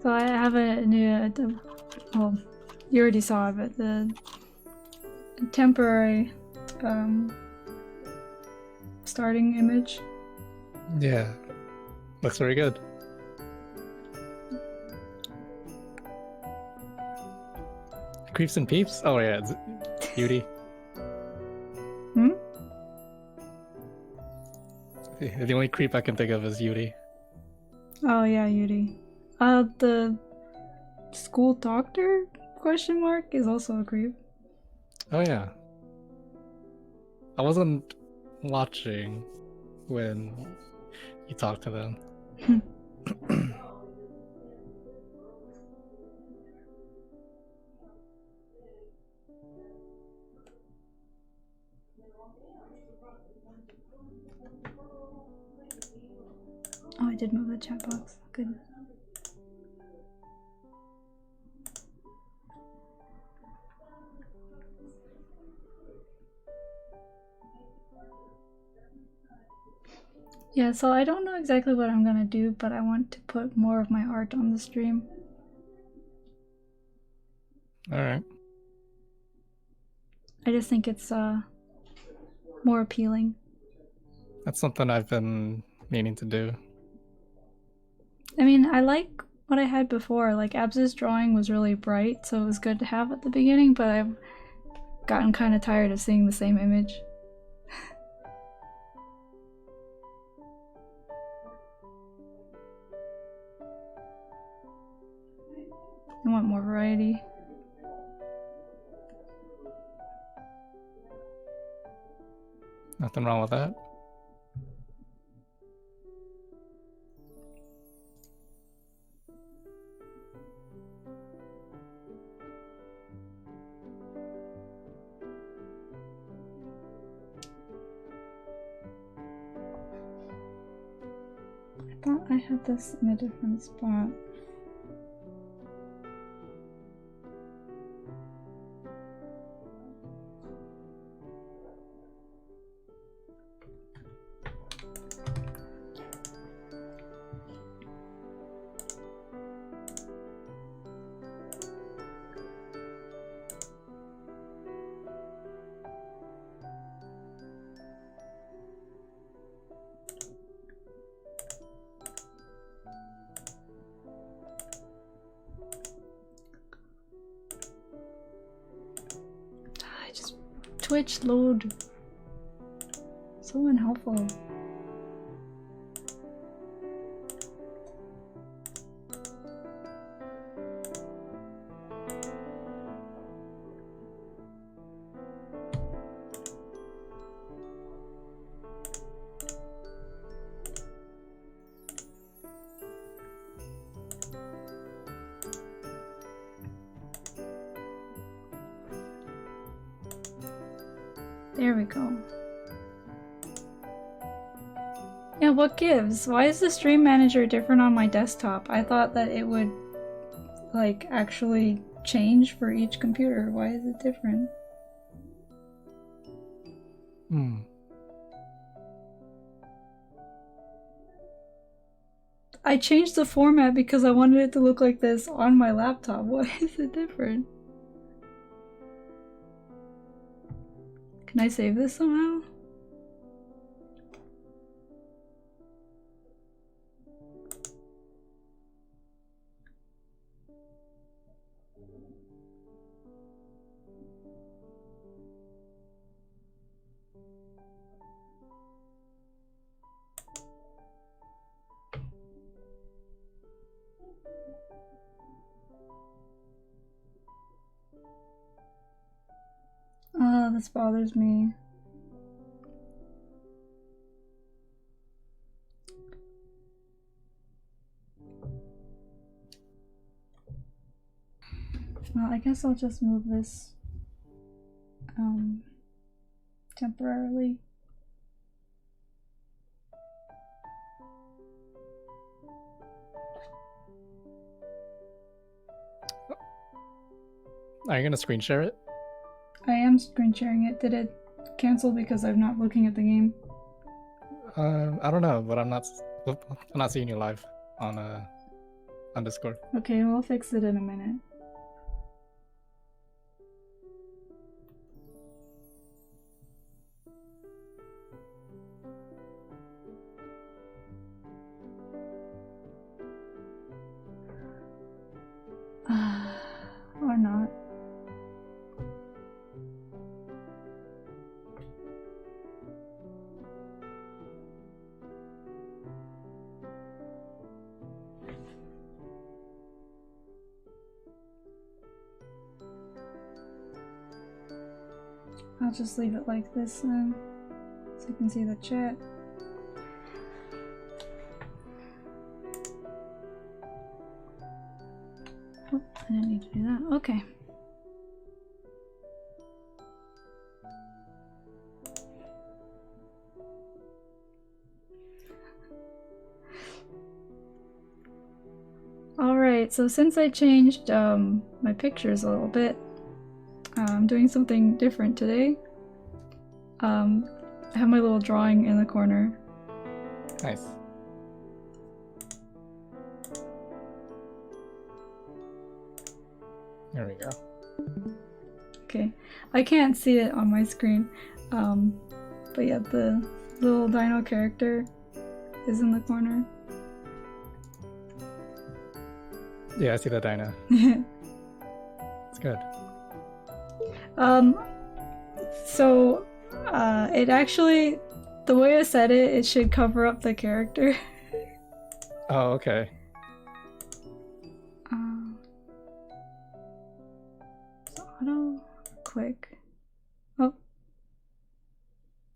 So I have a new, well, you already saw it, but the temporary starting image. Yeah, looks very good. Creeps and Peeps? Oh yeah, it's Yuri. Hmm? The only creep I can think of is Yuri. Oh yeah, Yuri. The school doctor question mark is also a creep. Oh yeah. I wasn't watching when you talked to them. Oh, I did move the chat box. Good. Yeah, so I don't know exactly what I'm gonna do, but I want to put more of my art on the stream. Alright. I just think it's more appealing. That's something I've been meaning to do. I mean, I like what I had before. Like, Abs's drawing was really bright, so it was good to have at the beginning, but I've gotten kind of tired of seeing the same image. I want more variety. Nothing wrong with that. I thought I had this in a different spot. Twitch load. So unhelpful. There we go. Yeah, what gives? Why is the stream manager different on my desktop? I thought that it would, like, actually change for each computer. Why is it different? I changed the format because I wanted it to look like this on my laptop. Why is it different? Can I save this somehow? Oh, this bothers me. Well, I guess I'll just move this temporarily. Are you gonna screen share it? I am screen sharing it. Did it cancel because I'm not looking at the game? I don't know, but I'm not seeing you live on on Discord. Okay, we'll fix it in a minute. Or not. I'll just leave it like this then, so you can see the chat. Oh, I didn't need to do that. Okay. Alright, so since I changed my pictures a little bit, I'm doing something different today. I have my little drawing in the corner. Nice. There we go. Okay, I can't see it on my screen, but yeah, the little dino character is in the corner. Yeah, I see the dino. It's good. So, it actually, the way I said it, it should cover up the character. Oh, okay. Auto, quick. Oh.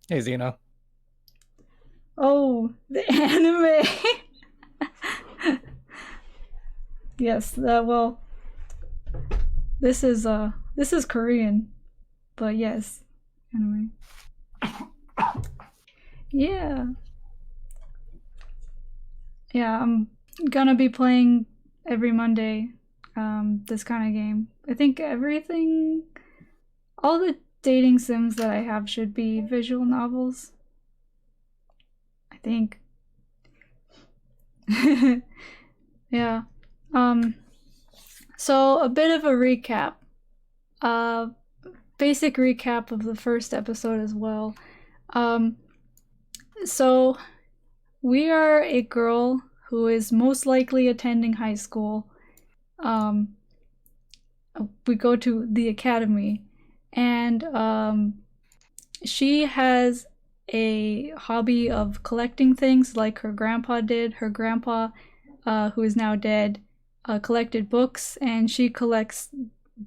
Hey, Xeno. Oh, the anime! Yes, well, this is Korean, but yes, anime. Yeah. Yeah, I'm gonna be playing every Monday, this kind of game. I think all the dating sims that I have should be visual novels. I think. Yeah. So a bit of a recap. Basic recap of the first episode as well. So we are a girl who is most likely attending high school. We go to the academy, and she has a hobby of collecting things like her grandpa did. Her grandpa, who is now dead, collected books, and she collects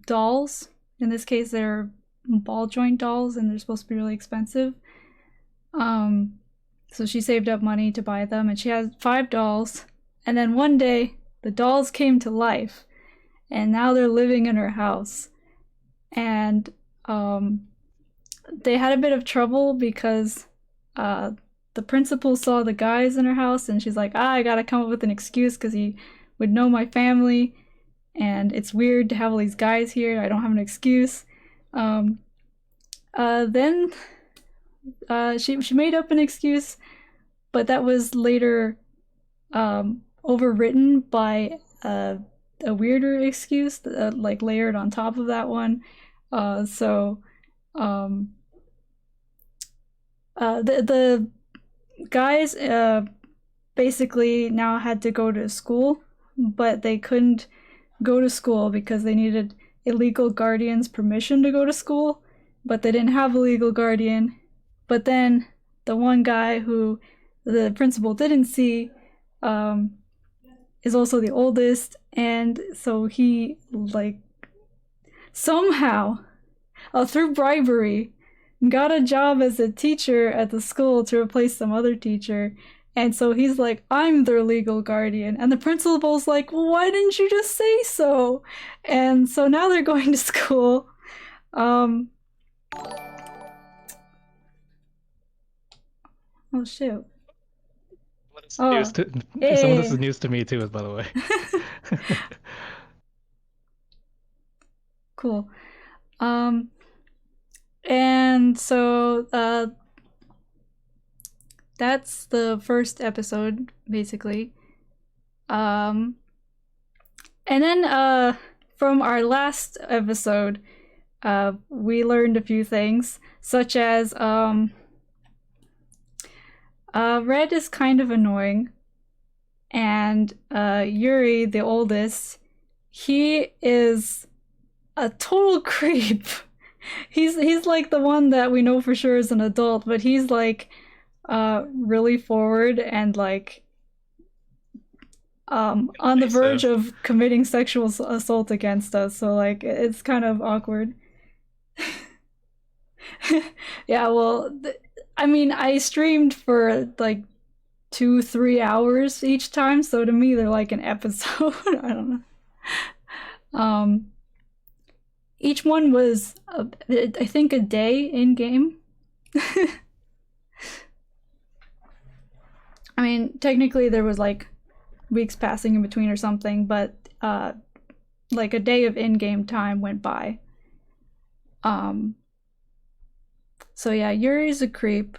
dolls. In this case, they're ball joint dolls, and they're supposed to be really expensive. So she saved up money to buy them, and she has 5 dolls. And then one day, the dolls came to life, and now they're living in her house. And they had a bit of trouble because the principal saw the guys in her house, and she's like, I gotta come up with an excuse because he would know my family, and it's weird to have all these guys here. I don't have an excuse. Then she made up an excuse, but that was later overwritten by a weirder excuse, like layered on top of that one. The guys basically now had to go to school, but they couldn't go to school because they needed a legal guardian's permission to go to school, but they didn't have a legal guardian. But then the one guy who the principal didn't see is also the oldest, and so he, like, somehow, through bribery, got a job as a teacher at the school to replace some other teacher. And so he's like, I'm their legal guardian. And the principal's like, well, why didn't you just say so? And so now they're going to school. Oh, shoot. Some of this is news to me too, by the way. Cool. And so that's the first episode, basically. And then from our last episode, we learned a few things, such as Red is kind of annoying, and Yuri, the oldest, he is a total creep. He's like the one that we know for sure is an adult, but he's like really forward and like on the verge of committing sexual assault against us. So like it's kind of awkward. Yeah, well, I mean, I streamed for like 2-3 hours each time, so to me they're like an episode. I don't know. Each one was I think a day in game. I mean, technically there was like weeks passing in between or something, but like a day of in-game time went by. So yeah, Yuri's a creep.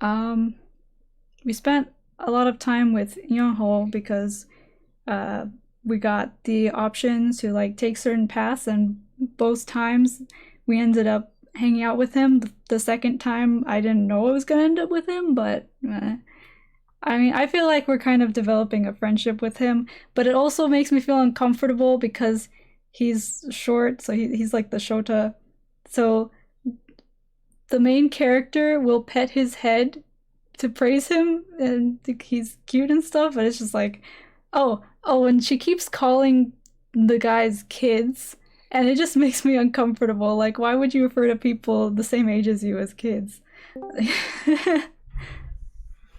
We spent a lot of time with Yonho because we got the option to like take certain paths, and both times we ended up hanging out with him. The second time I didn't know I was gonna end up with him, but I mean, I feel like we're kind of developing a friendship with him, but it also makes me feel uncomfortable because he's short, so he's like the Shota. So the main character will pet his head to praise him, and he's cute and stuff, but it's just like, oh, and she keeps calling the guys kids, and it just makes me uncomfortable. Like, why would you refer to people the same age as you as kids?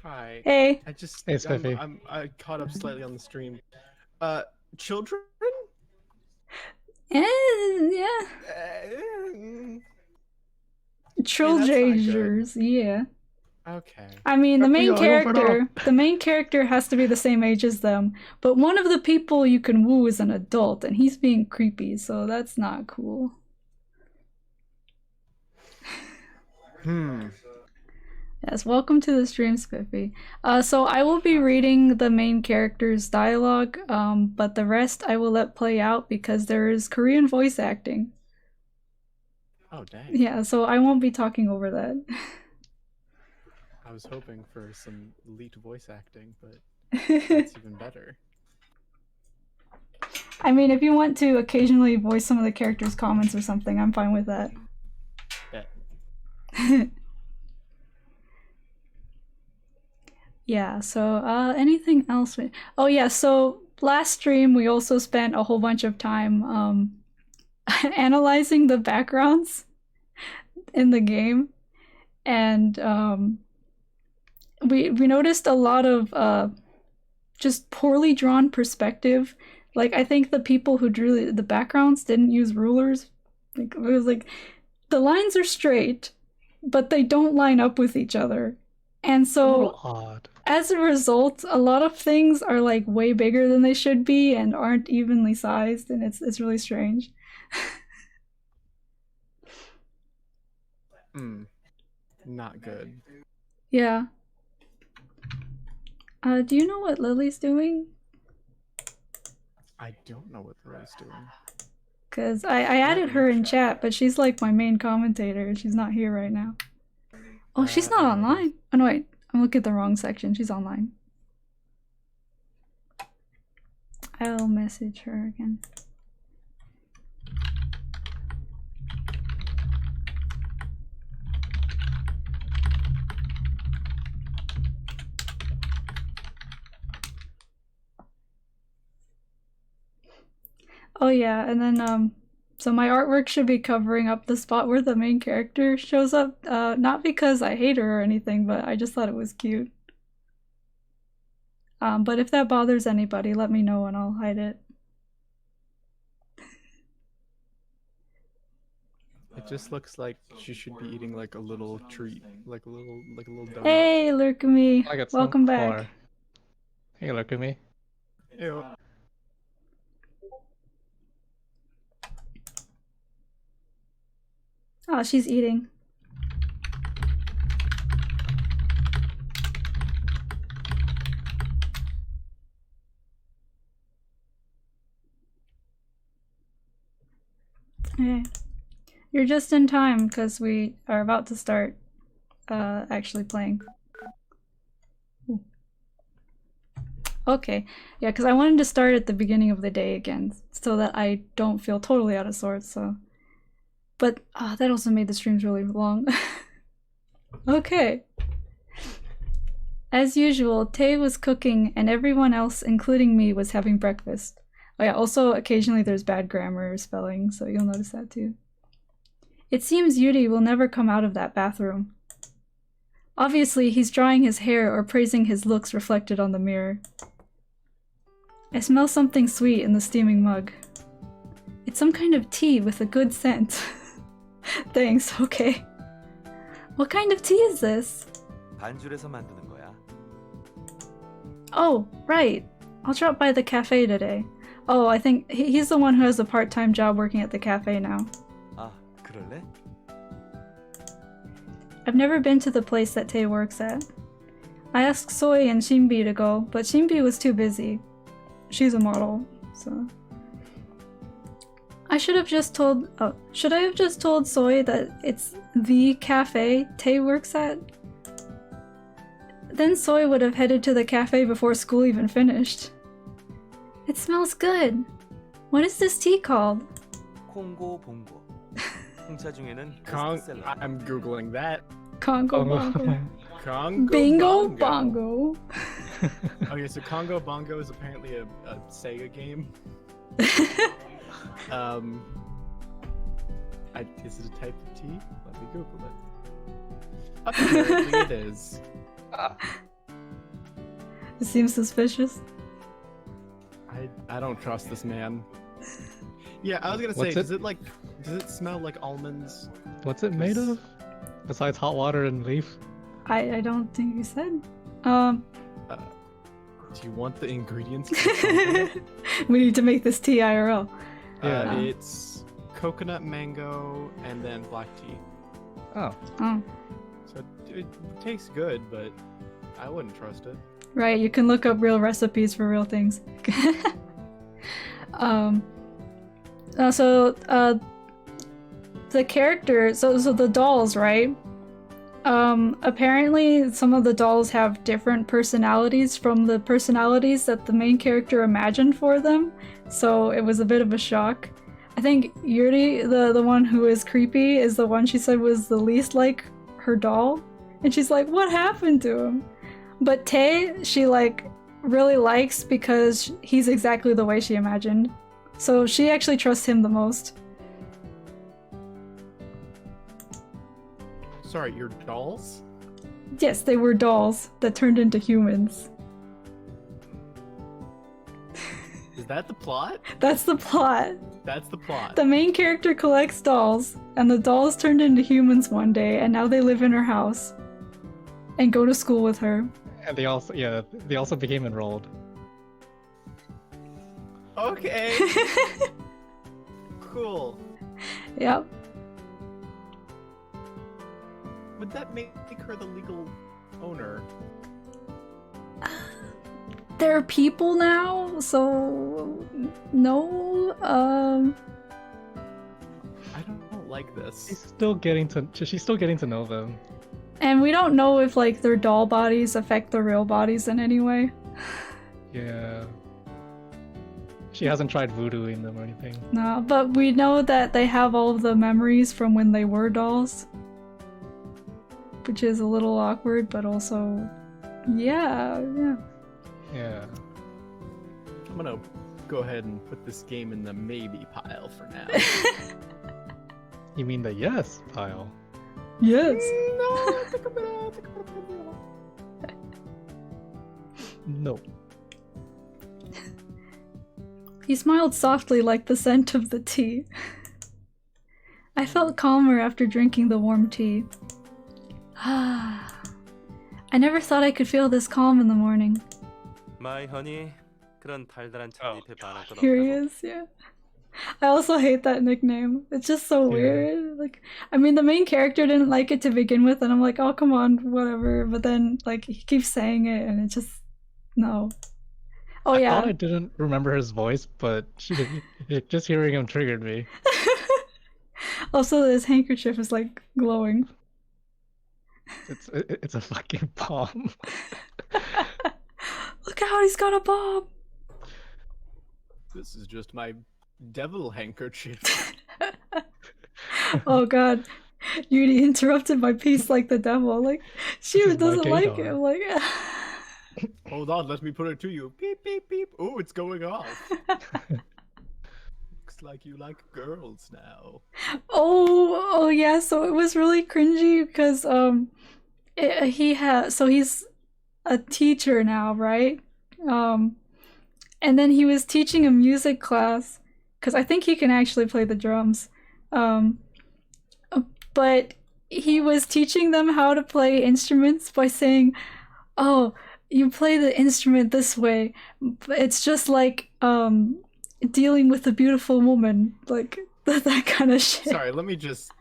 Hi. Hey. Hey, Spiffy. I caught up slightly on the stream. Children? Yeah. Trillagers, yeah. Okay. I mean, the main character has to be the same age as them, but one of the people you can woo is an adult, and he's being creepy, so that's not cool. Yes, welcome to the stream, Spiffy. So I will be reading the main character's dialogue, but the rest I will let play out because there is Korean voice acting. Oh, dang. Yeah, so I won't be talking over that. I was hoping for some leaked voice acting, but that's even better. I mean, if you want to occasionally voice some of the characters' comments or something, I'm fine with that. Yeah. Yeah, so anything else? Oh yeah, so last stream we also spent a whole bunch of time analyzing the backgrounds in the game, and we noticed a lot of just poorly drawn perspective. Like, I think the people who drew the backgrounds didn't use rulers. Like, it was like the lines are straight, but they don't line up with each other. And so, a little odd. As a result, a lot of things are like way bigger than they should be and aren't evenly sized, and it's really strange. Not good. Yeah. Do you know what Lily's doing? I don't know what Lily's doing. Because I added her in chat, but she's like my main commentator, and she's not here right now. Oh, she's not online. Oh, no, wait. I'm looking at the wrong section. She's online. I'll message her again. Oh yeah, and then so my artwork should be covering up the spot where the main character shows up, not because I hate her or anything, but I just thought it was cute. But if that bothers anybody, let me know and I'll hide it. It just looks like she should be eating like a little treat, like a little donut. Hey, Lurkamy! Welcome back. More. Hey, Lurkamy. Ew. Oh, she's eating. Okay. You're just in time because we are about to start actually playing. Ooh. Okay. Yeah, because I wanted to start at the beginning of the day again so that I don't feel totally out of sorts, so. But that also made the streams really long. Okay. As usual, Tay was cooking and everyone else, including me, was having breakfast. Oh yeah, also occasionally there's bad grammar or spelling, so you'll notice that too. It seems Yuri will never come out of that bathroom. Obviously, he's drying his hair or praising his looks reflected on the mirror. I smell something sweet in the steaming mug. It's some kind of tea with a good scent. Thanks, okay. What kind of tea is this? 반죽에서 만드는 거야. Oh, right. I'll drop by the cafe today. Oh, I think he's the one who has a part-time job working at the cafe now. 아, 그럴래? I've never been to the place that Tay works at. I asked Soy and Shinbi to go, but Shinbi was too busy. She's a model, so... should I have just told Soy that it's the cafe Tay works at? Then Soy would have headed to the cafe before school even finished. It smells good. What is this tea called? 콩고 봉고. 홍차 중에는 Kong, I'm googling that. Congo Bongo. Congo Bingo Bongo. Bongo. Okay, so Congo Bongo is apparently a Sega game. Is it a type of tea? Let me Google it. Apparently it is. It seems suspicious. I don't trust this man. Yeah, I was gonna say, does it smell like almonds? What's it made of? Besides hot water and leaf? I don't think you said. Do you want the ingredients? We need to make this tea IRL. Yeah. It's coconut, mango, and then black tea. Oh. Oh. So it tastes good, but I wouldn't trust it. Right, you can look up real recipes for real things. The character, so the dolls, right? Apparently some of the dolls have different personalities from the personalities that the main character imagined for them, so it was a bit of a shock. I think Yuri, the one who is creepy, is the one she said was the least like her doll, and she's like, what happened to him? But Tay, she really likes because he's exactly the way she imagined, so she actually trusts him the most. Sorry, your dolls? Yes, they were dolls that turned into humans. Is that the plot? That's the plot. That's the plot. The main character collects dolls, and the dolls turned into humans one day, and now they live in her house and go to school with her. And they also became enrolled. Okay. Cool. Yep. Would that make her the legal owner? They're people now, so no. I don't like this. She's still getting to know them. And we don't know if their doll bodies affect their real bodies in any way. Yeah. She hasn't tried voodooing them or anything. No, but we know that they have all of the memories from when they were dolls. Which is a little awkward, but also, yeah. Yeah. I'm gonna go ahead and put this game in the maybe pile for now. You mean the yes pile? Yes. No. He smiled softly like the scent of the tea. I felt calmer after drinking the warm tea. I never thought I could feel this calm in the morning. My honey, 그런 달달한 찻잎에 반할 것 Here he 없다고. is, yeah. I also hate that nickname. It's just so weird. I mean, the main character didn't like it to begin with, and I'm like, oh, come on, whatever. But then, he keeps saying it, and it just... No. Oh, yeah. I thought I didn't remember his voice, but just hearing him triggered me. Also, his handkerchief is like glowing. It's a fucking bomb. Look out, he's got a bomb! This is just my devil handkerchief. Oh god. Yuri interrupted my piece like the devil. Like, she This is my doesn't like it. gaydar. I'm like, Hold on, let me put it to you. Beep, beep, beep. Oh, it's going off. Looks like you like girls now. oh yeah, so it was really cringy because he's a teacher now, right? And then he was teaching a music class because I think he can actually play the drums. But he was teaching them how to play instruments by saying, "Oh, you play the instrument this way. It's just like dealing with a beautiful woman, like that kind of shit." Sorry, let me just.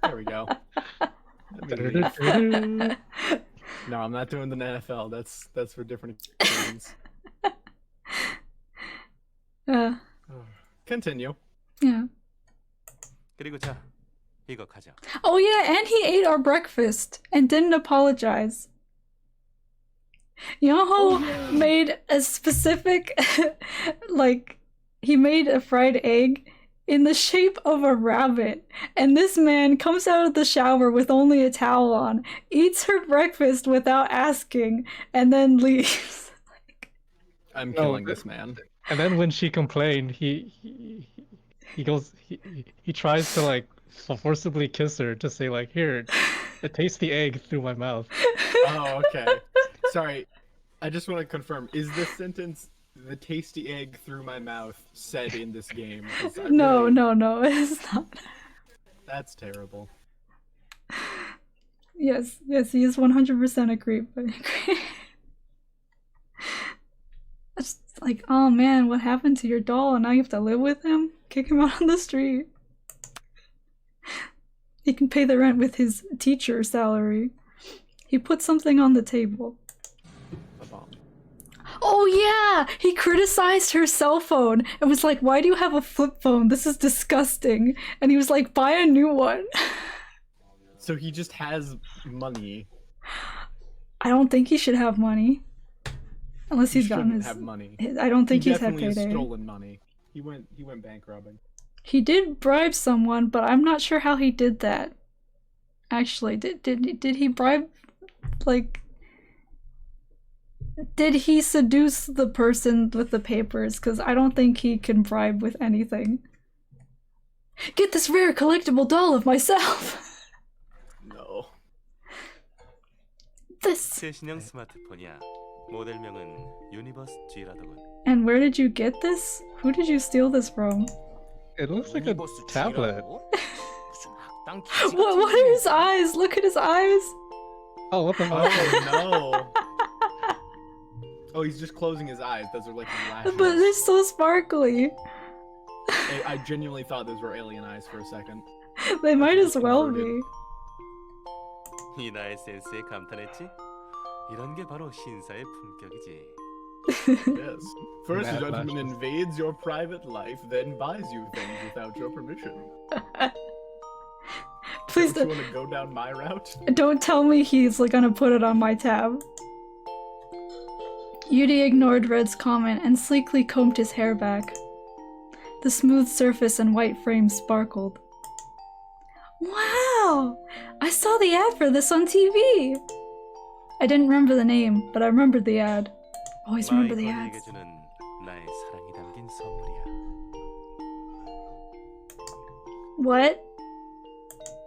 There we go. Let me leave. No, I'm not doing the NFL. That's for different occasions. Continue. Yeah. 그리고 자, 이거 가져. Oh yeah, and he ate our breakfast and didn't apologize. Yoho made a specific, like, he made a fried egg in the shape of a rabbit, and this man comes out of the shower with only a towel on, eats her breakfast without asking, and then leaves. I'm killing this man. And then when she complained, he tries to like forcibly kiss her to say like, here, taste the egg through my mouth. Oh, okay. Sorry, I just want to confirm: is this sentence "the tasty egg through my mouth" said in this game? 'Cause I No, really- it's not. That's terrible. Yes, he is 100% a creep. It's like, oh man, what happened to your doll? Now you have to live with him? Kick him out on the street. He can pay the rent with his teacher salary. He put something on the table. A bomb. Oh yeah! He criticized her cell phone and was like, why do you have a flip phone? This is disgusting. And he was like, buy a new one. So he just has money. I don't think he should have money. Unless he's gotten shouldn't his... have money. I don't think He he's had definitely has payday. stolen money. He went bank robbing. He did bribe someone, but I'm not sure how he did that. Actually, did he bribe, like, did he seduce the person with the papers? Because I don't think he can bribe with anything. Get this rare collectible doll of myself. No. This. 최신형 스마트폰이야. 모델명은 유니버스 G라더군. And where did you get this? Who did you steal this from? It looks like a tablet. What are his eyes? Look at his eyes. Oh, what the fuck? Oh no. Oh, he's just closing his eyes. Those are like his lashes. But they're so sparkly. I genuinely thought those were alien eyes for a second. They might as well be. 이 나의 센스에 감탄했지? 이런 게 바로 신사의 품격이지. Yes. First, a Mad gentleman lashes. invades your private life, then buys you things without your permission. Please Don't you want to go down my route? don't tell me he's like gonna put it on my tab. Yuri ignored Red's comment and sleekly combed his hair back. The smooth surface and white frame sparkled. Wow! I saw the ad for this on TV! I didn't remember the name, but I remembered the ad. Always remember the ads. 마이콜에게 주는 나의 사랑이 담긴 선물이야. What?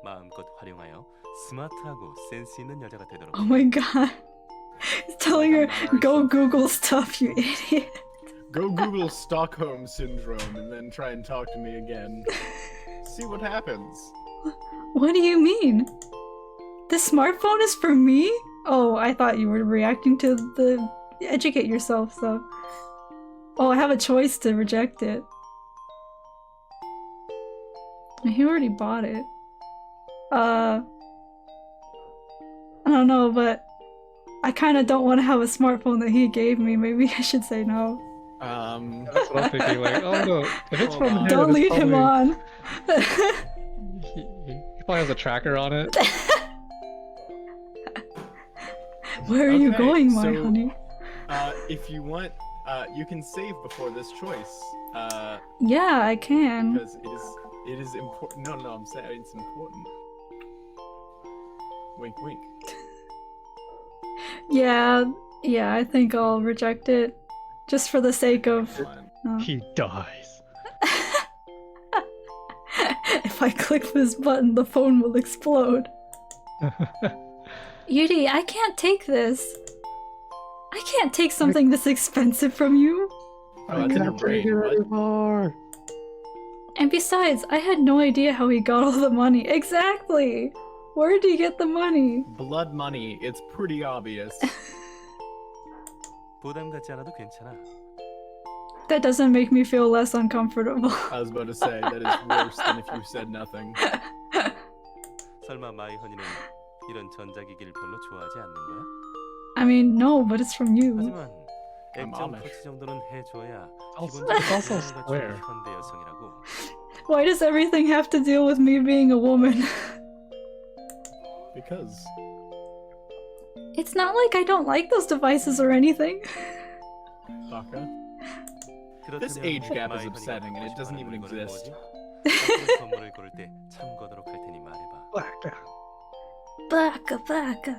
마음껏 활용하여 스마트하고 센스 있는 여자가 되도록. Oh my god. He's telling her, go Google stuff, you idiot. Go Google Stockholm Syndrome and then try and talk to me again. See what happens. What do you mean? This smartphone is for me? Oh, I thought you were reacting to the... Educate yourself, so... Oh, I have a choice to reject it. He already bought it. I don't know, but... I kinda don't want to have a smartphone that he gave me. Maybe I should say no. That's what I'm thinking. Like, oh no, if it's Hold from on. him, Don't it's lead him probably- on. He probably has a tracker on it. Where are you Okay, going, my so- honey? If you want, you can save before this choice. Yeah, I can. Because it is important. No, I'm saying it's important. Wink, wink. Yeah, I think I'll reject it. Just for the sake of... Fine. He dies. If I click this button, the phone will explode. Yuri, I can't take this. I can't take something this expensive from you. Oh, that's in your brain. What? anymore. And besides, I had no idea how he got all the money. Exactly! Where did he get the money? Blood money. It's pretty obvious. 부담 갖지 않아도 괜찮아. That doesn't make me feel less uncomfortable. I was about to say that is worse than if you said nothing. 설마 마이 허니는 이런 전자기기를 별로 좋아하지 않는 거야? I mean, no, but it's from you. 하지만 I'm 액정 Amish. 터치 정도는 해줘야 Also- 기본적인 it's also 기능을 갖춘 square. 현대 여성이라고. Why does everything have to deal with me being a woman? Because It's not like I don't like those devices or anything. Baka. This 그렇다면 age gap is 마이 허니가 upsetting and it 갖고 doesn't 싶어하는 even 물건은 exist. 뭐지? 선물을 고를 때 참고하도록 할 테니 말해봐. Baka.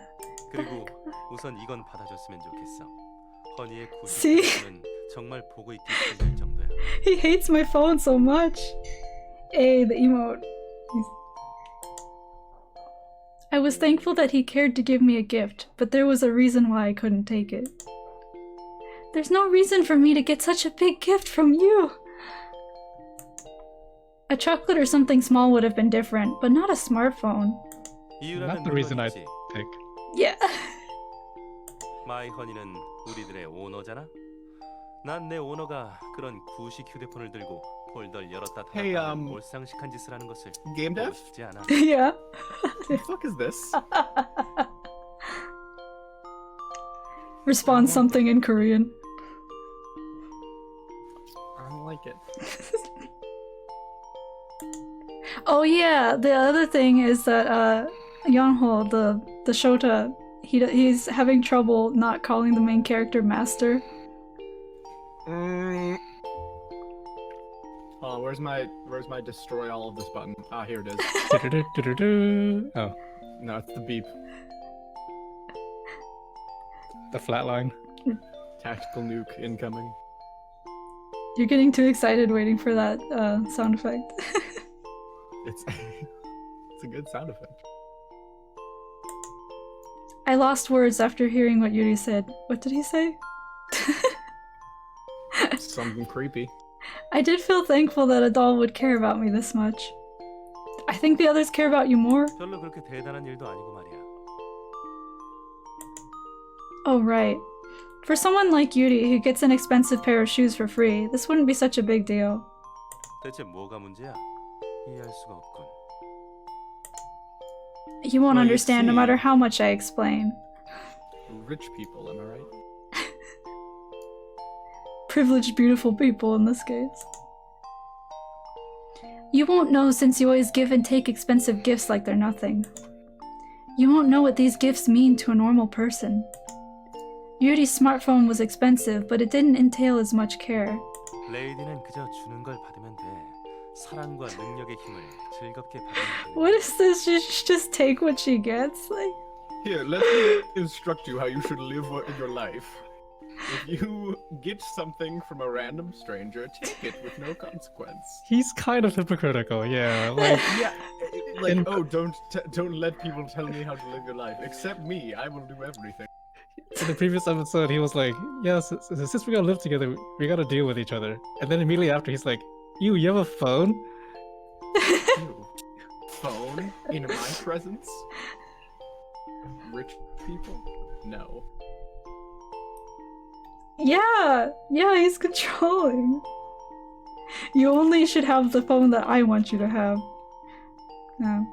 그리고 우선 이건 받아줬으면 좋겠어. 허니의 See? 90%는 정말 보고 있기 힘들 정도야. He hates my phone so much. The emote. I was thankful that he cared to give me a gift, but there was a reason why I couldn't take it. There's no reason for me to get such a big gift from you. A chocolate or something small would have been different, but not a smartphone. 이유라면 Not the reason I 물론 있지. pick. Yeah. 마이 허니는 우리들의 오너잖아. 난 내 오너가 그런 구식 휴대폰을 들고 폴더를 열었다 Hey, 닫았다 몰상식한 짓을 하는 것을 Game 보고 dev? 싶지 않아. Yeah. What the fuck is this? Respond something in Korean. I don't like it. Oh yeah, the other thing is that Yeonho, the Shota, he's having trouble not calling the main character master. Oh, where's my destroy all of this button? Ah, here it is. Oh, No, it's the beep. the flatline. Tactical nuke incoming. You're getting too excited waiting for that sound effect. It's it's a good sound effect. I lost words after hearing what Yuri said. What did he say? Something creepy. I did feel thankful that a doll would care about me this much. I think the others care about you more. 별로 그렇게 대단한 일도 아니고 말이야. Oh, right. For someone like Yuri who gets an expensive pair of shoes for free, this wouldn't be such a big deal. 대체 뭐가 문제야? 이해할 수가 없군. You won't Well, you understand no see- matter how much I explain. Rich people, am I right? Privileged, beautiful people in this case. You won't know since you always give and take expensive gifts like they're nothing. You won't know what these gifts mean to a normal person. Yuri's smartphone was expensive, but it didn't entail as much care. 레이디는 그저 주는 걸 받으면 돼. 사랑과 능력의 힘을 즐겁게 받으면 돼. What is this? You should just take what she gets? Like, Here, let me instruct you how you should live your life. If you get something from a random stranger, take it with no consequence. He's kind of hypocritical, yeah. Like, Yeah, like In- oh, don't let people tell me how to live your life. Except me, I will do everything. in the previous episode, he was like, "Yes, since we're gonna live together, we gotta deal with each other." And then immediately after, he's like, "You have a phone?" Ew. Phone in my presence? Rich people? No. yeah, he's controlling. You only should have the phone that I want you to have. Yeah.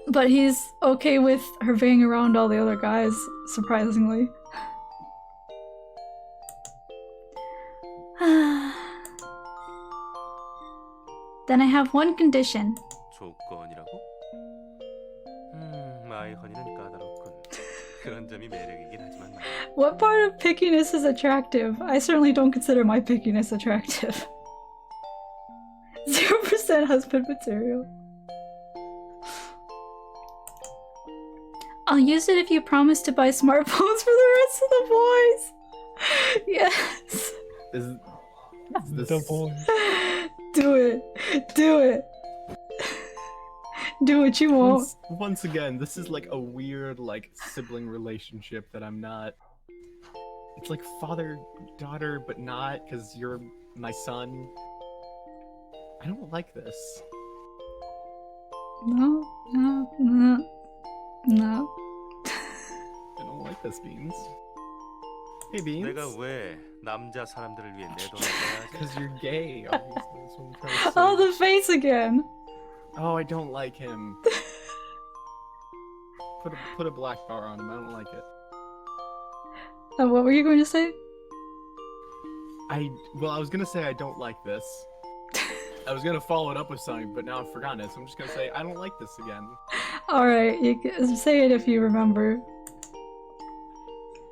But he's okay with her being around all the other guys, surprisingly. Then I have one condition. 조건이라고? 마이 허니는 까다롭군. 그런 점이 매력이긴 하지만 말이야. What part of pickiness is attractive? I certainly don't consider my pickiness attractive. 0% husband material. I'll use it if you promise to buy smartphones for the rest of the boys. Yes. Is this The boy. Do it. Do it. Do what you want. once again, this is like a weird like sibling relationship that I'm not. It's like father-daughter, but not because you're my son. I don't like this. No. I don't like this, Beans. Hey, Beans. 내가 왜 남자 사람들을 위해 내 돈을 써야 하지? Because you're gay, obviously. That's what I'm trying to say. Oh, the face again. Oh, I don't like him. Put a black bar on him. I don't like it. What were you going to say? I was gonna say I don't like this. I was gonna follow it up with something, but now I've forgotten it. So I'm just gonna say I don't like this again. All right, you can say it if you remember.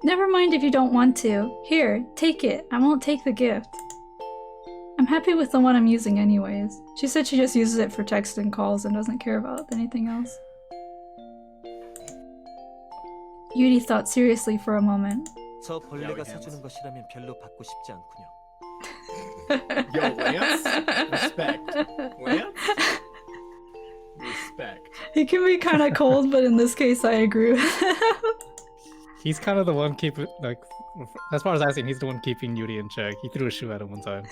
Never mind if you don't want to. Here, take it. I won't take the gift. I'm happy with the one I'm using anyways. She said she just uses it for text and calls and doesn't care about anything else. Yuri thought seriously for a moment. 저 벌레가 hands. 사주는 것이라면 별로 받고 싶지 않군요. Yo, Lance, respect. Lance, respect. He can be kind of cold, but in this case I agree with him. He's kind of the one keeping, like, as far as I've seen, he's the one keeping Yuri in check. He threw a shoe at him one time.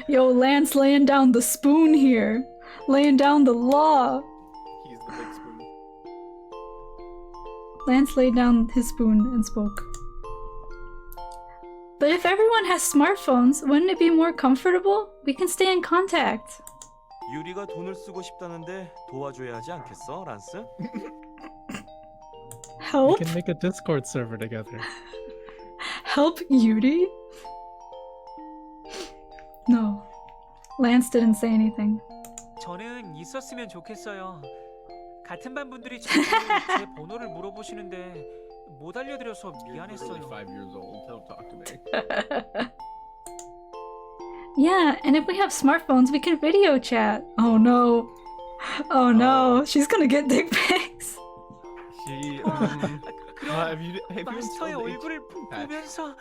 Yo, Lance laying down the spoon here. Laying down the law. He's the big spoon. Lance laid down his spoon and spoke. But if everyone has smartphones, wouldn't it be more comfortable? We can stay in contact. 유리가 돈을 쓰고 싶다는데 도와줘야 하지 않겠어, 란스? We Help? can make a Discord server together. Help Yuri? No. Lance didn't say anything. 저는 있었으면 좋겠어요. 같은 반 분들이 자꾸 제 번호를 물어보시는데 못 알려드려서 You're 미안했어요. literally 5 years old. Don't talk to me. Yeah, and if we have smartphones, we can video chat. Oh no. Oh no, she's gonna get dick pics. She. have you been 마스터의 told 얼굴을 보면서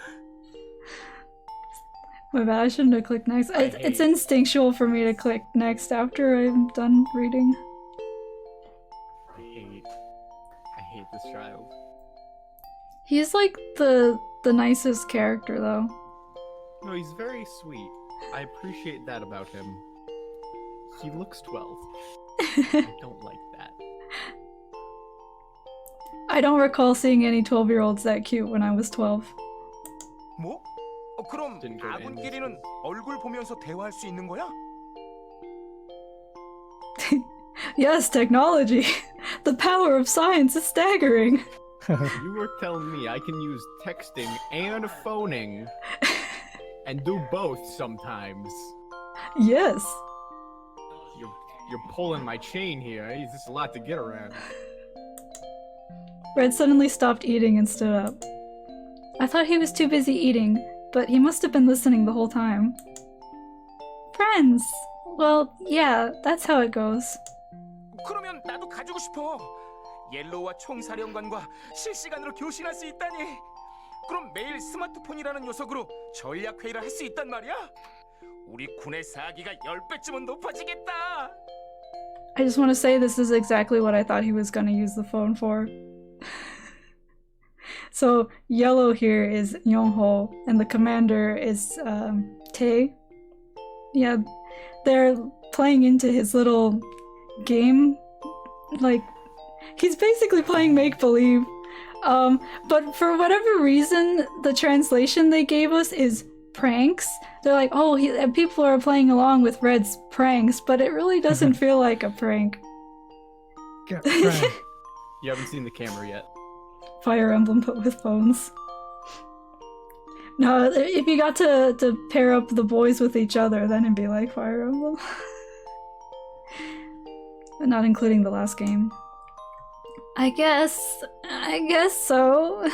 My bad, I shouldn't have clicked next. It's instinctual for me to click next after I'm done reading. I hate this child. He's like the nicest character though. No, he's very sweet. I appreciate that about him. He looks 12. I don't like that. I don't recall seeing any 12-year-olds that cute when I was 12. 뭐? 그럼 Didn't go to 아군끼리는 Andy's. 얼굴 보면서 대화할 수 있는 거야? Yes, technology. The power of science is staggering. You were telling me I can use texting and phoning and do both sometimes. Yes. You're pulling my chain here. It's just a lot to get around. Red suddenly stopped eating and stood up. I thought he was too busy eating, but he must have been listening the whole time. Friends! Well, yeah, that's how it goes. 그러면 나도 가지고 싶어. 옐로우와 총사령관과 실시간으로 교신할 수 있다니. 그럼 매일 스마트폰이라는 녀석으로 전략 회의를 할 수 있단 말이야? 우리 군의 사기가 10배쯤은 높아지겠다. I just want to say this is exactly what I thought he was gonna use the phone for. So, yellow here is Yongho, and the commander is Tae. Yeah, they're playing into his little game. Like, he's basically playing make-believe. But for whatever reason, the translation they gave us is pranks. They're like, oh, people are playing along with Red's pranks, but it really doesn't feel like a prank. Get pranked. You haven't seen the camera yet. Fire Emblem but with phones. No, if you got to pair up the boys with each other, then it'd be like Fire Emblem. not including the last game. I guess so.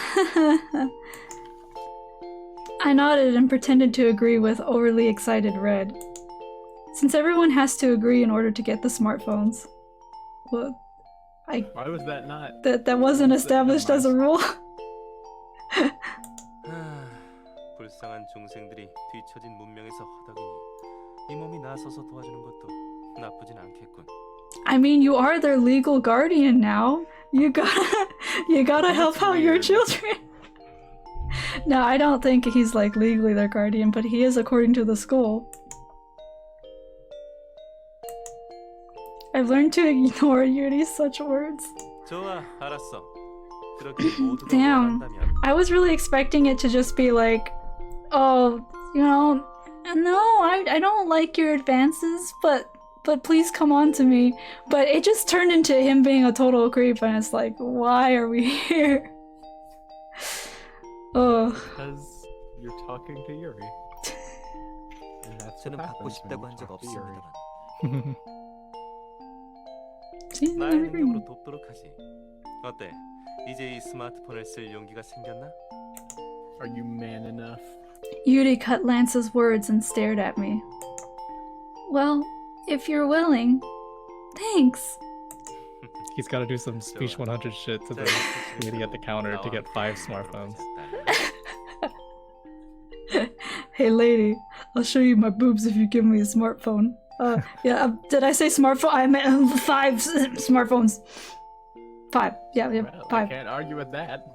I nodded and pretended to agree with overly excited Red. Since everyone has to agree in order to get the smartphones. Well, Why was that not? that wasn't established as a rule. 불쌍한 중생들이 뒤처진 문명에서 허덕이니 이 몸이 나서서 도와주는 것도 나쁘진 않겠군. I mean, you are their legal guardian now. You gotta help out your children. No, I don't think he's like legally their guardian, but he is according to the school. I've learned to ignore Yuri's such words. 좋아, 알았어. 그렇게 모두가 Damn. 원한다면 I was really expecting it to just be like, oh, you know, no, I don't like your advances, but please come on to me. But it just turned into him being a total creep, and it's like, why are we here? Oh. Because you're talking to Yuri. And that's 저는 what 받고 happens when 싶다고 you 한 적 talk to Yuri. 없습니다만 See, 나의 never 능력으로 agree. 돕도록 하지. 어때? 이제 이 스마트폰을 쓸 용기가 생겼나? Are you man enough? Yuri cut Lance's words and stared at me. Well, if you're willing, thanks. He's got to do some speech 100 shit to the lady at the counter to get 5 smartphones. Hey lady, I'll show you my boobs if you give me a smartphone. Did I say smartphone? I meant 5 smartphones. 5. Yeah, Well, I 5. can't argue with that.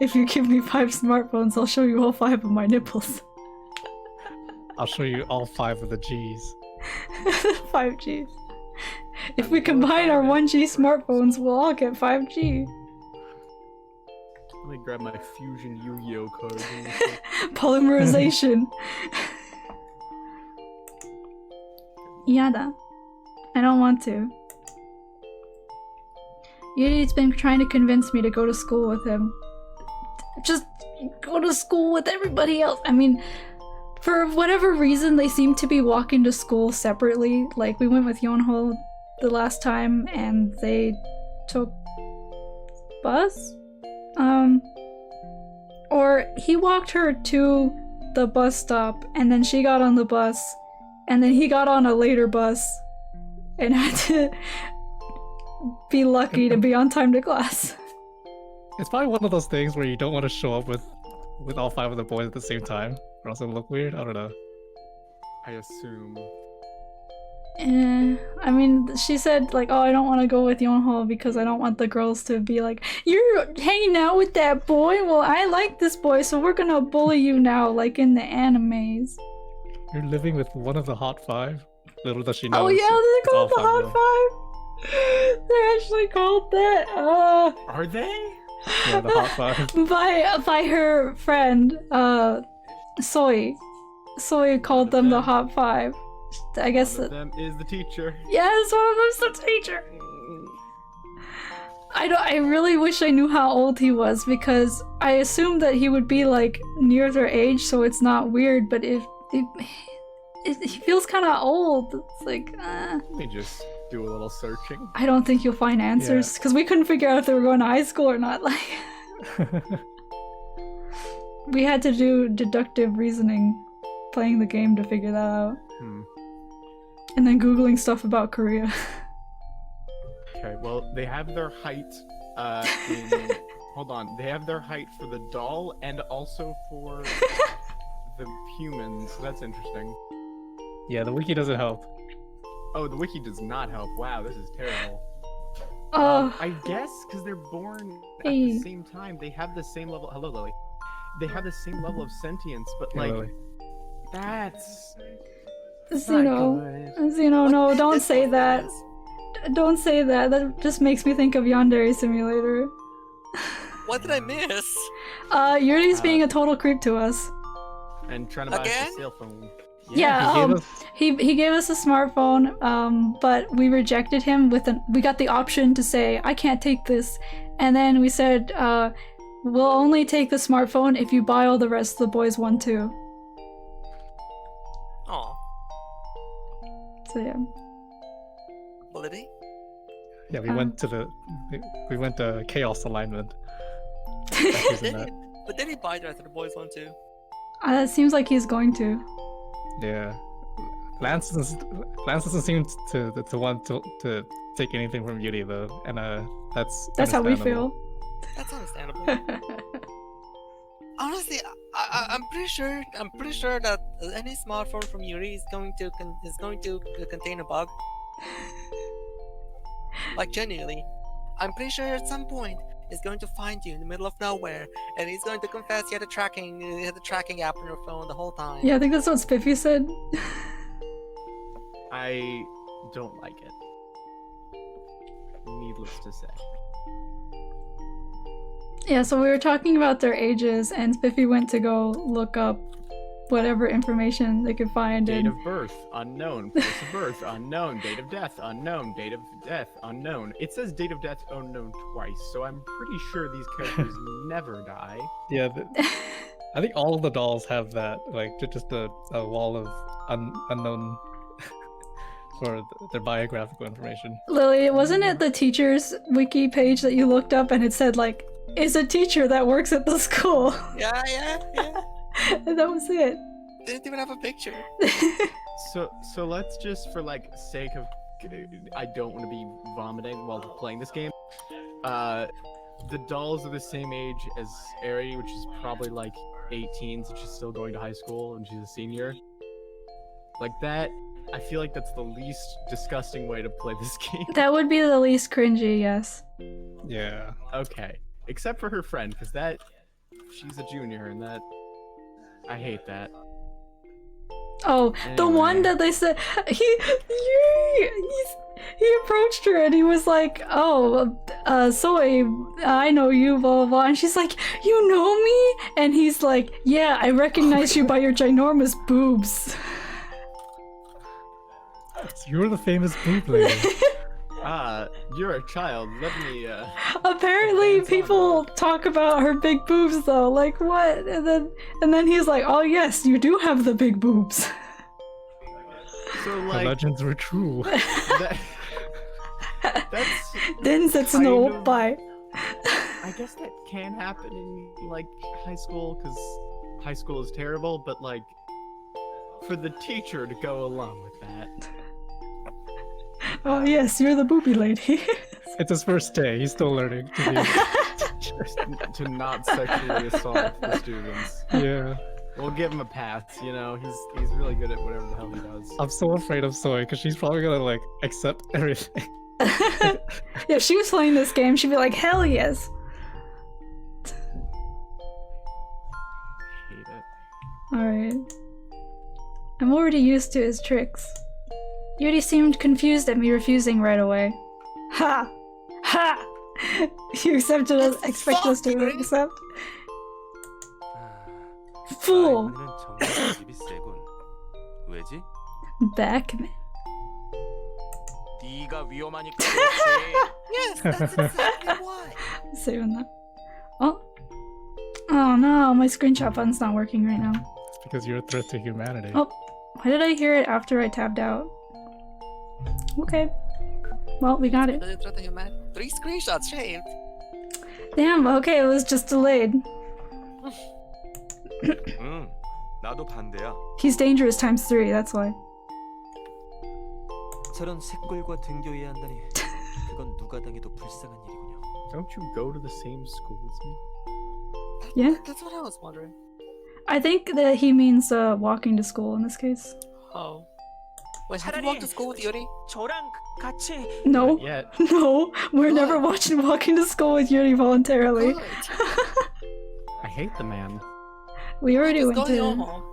If you give me 5 smartphones, I'll show you all 5 of my nipples. I'll show you all 5 of the G's. 5G. If we combine our 1G smartphones, we'll all get 5G. Let me grab my Fusion Yu-Gi-Oh card. Polymerization. Yada. I don't want to. Yuri's been trying to convince me to go to school with him. Just go to school with everybody else. I mean, for whatever reason, they seem to be walking to school separately. Like, we went with Yonho the last time, and they took bus? Or he walked her to the bus stop, and then she got on the bus, and then he got on a later bus, and had to be lucky to be on time to class. It's probably one of those things where you don't want to show up with all 5 of the boys at the same time, or else it'll look weird. I don't know. I assume. I mean, she said, like, oh, I don't want to go with Yonho because I don't want the girls to be like, you're hanging out with that boy? Well, I like this boy, so we're gonna bully you now, like in the animes. You're living with one of the hot 5? Little does she know. Oh yeah, they're called the all 5 Hot 5! They're actually called that! Are they? Yeah, the hot 5. By her friend, Soy. Soy called them the Hot 5. I guess One of them is the teacher. yes, one of them's the teacher. I really wish I knew how old he was, because I assumed that he would be like near their age, so it's not weird. But if he feels kind of old, it's like Let me just do a little searching. I don't think you'll find answers because we couldn't figure out if they were going to high school or not. Like we had to do deductive reasoning, playing the game to figure that out. And then Googling stuff about Korea. Okay, well, they have their height hold on. They have their height for the doll and also for the humans. That's interesting. Yeah, the wiki doesn't help. Oh, the wiki does not help. Wow, this is terrible. Oh, I guess because they're born at Hey. the same time. They have the same level. Hello, Lily. They have the same level of sentience, but Yeah, like, Lily. that's Zeno. Zeno, no, don't say that. Don't say that. That just makes me think of Yandere Simulator. What did I miss? Yuri's being a total creep to us. And trying to buy us Again? a cell phone. Yeah, He gave us- he gave us a smartphone, but we rejected him we got the option to say, I can't take this. And then we said, we'll only take the smartphone if you buy all the rest of the boys one too. Oh, So yeah. school, did he? Yeah, we went to chaos alignment. He's in that. But did he buy the rest of the boys one too? It seems like he's going to. Yeah, Lance doesn't seem to want to take anything from Yuri though, and that's how we understandable. feel. That's understandable. Honestly, I'm pretty sure that any smartphone from Yuri is going to contain a bug. Like genuinely, I'm pretty sure at some point he's going to find you in the middle of nowhere, and he's going to confess he had the tracking app on your phone the whole time. Yeah, I think that's what Spiffy said. I don't like it. Needless to say. Yeah, so we were talking about their ages, and Spiffy went to go look up whatever information they could find. Date and... of birth, unknown. Place of birth, unknown. Date of death, unknown. Date of death, unknown. It says date of death unknown twice, so I'm pretty sure these characters never die. Yeah, I think all of the dolls have that, like just a wall of unknown for their biographical information. Lily, wasn't it the teacher's wiki page that you looked up and it said, like, is a teacher that works at the school? Yeah. And that was it. Didn't even have a picture. So let's just, for like sake of, I don't want to be vomiting while playing this game. The dolls are the same age as Eri, which is probably like 18, so she's still going to high school and she's a senior. Like that, I feel like that's the least disgusting way to play this game. That would be the least cringy, yes. Yeah. Okay, except for her friend, because that, she's a junior, and that, I hate that. Oh, the Anyway. one that they said he approached her and he was like, "Oh, Soy, I know you, blah blah blah," and she's like, "You know me?" And he's like, "Yeah, I recognize you by your ginormous boobs." You're the famous boob lady. You're a child. Let me. Apparently, Hands on people her. talk about her big boobs though. Like what? And then he's like, "Oh yes, you do have the big boobs." So The like legends were true. that, that's. Densetsu kind no of- oppai. I guess that can happen in like high school, because high school is terrible. But like, for the teacher to go along with that. Oh yes, you're the booby lady. It's his first day. He's still learning. To not sexually assault the students. Yeah. We'll give him a pass, you know, he's really good at whatever the hell he does. I'm so afraid of Soy because she's probably gonna like accept everything. Yeah, if she was playing this game, she'd be like, "Hell yes." Hate it. Alright. I'm already used to his tricks. Yuri seemed confused at me refusing right away. Ha! Ha! You expected us to accept? Fool! 아이머니는 정말 집이 세군. 왜지? Backman. 네가 위험하니까 그렇지. Yes, that's exactly why. Saving that. Oh. Oh no, my screenshot button's not working right now. It's because you're a threat to humanity. Oh, why did I hear it after I tabbed out? Okay. Well, we got it. 3 screenshots shaved. Damn, okay, it was just delayed. 응, 나도 반대야. He's dangerous times 3, that's why. 저런 새꼴과 등교해야 한다니 그건 누가 당해도 불쌍한 일이군요. Don't you go to the same school as me? Yeah. That's what I was wondering. I think that he means walking to school in this case. Oh. Wait, have you walked to school with Yuri? 저랑 같이 No. Not yet. No, we're never watching Walking to School with Yuri voluntarily. Good. I hate the man. We already He's went going to... home.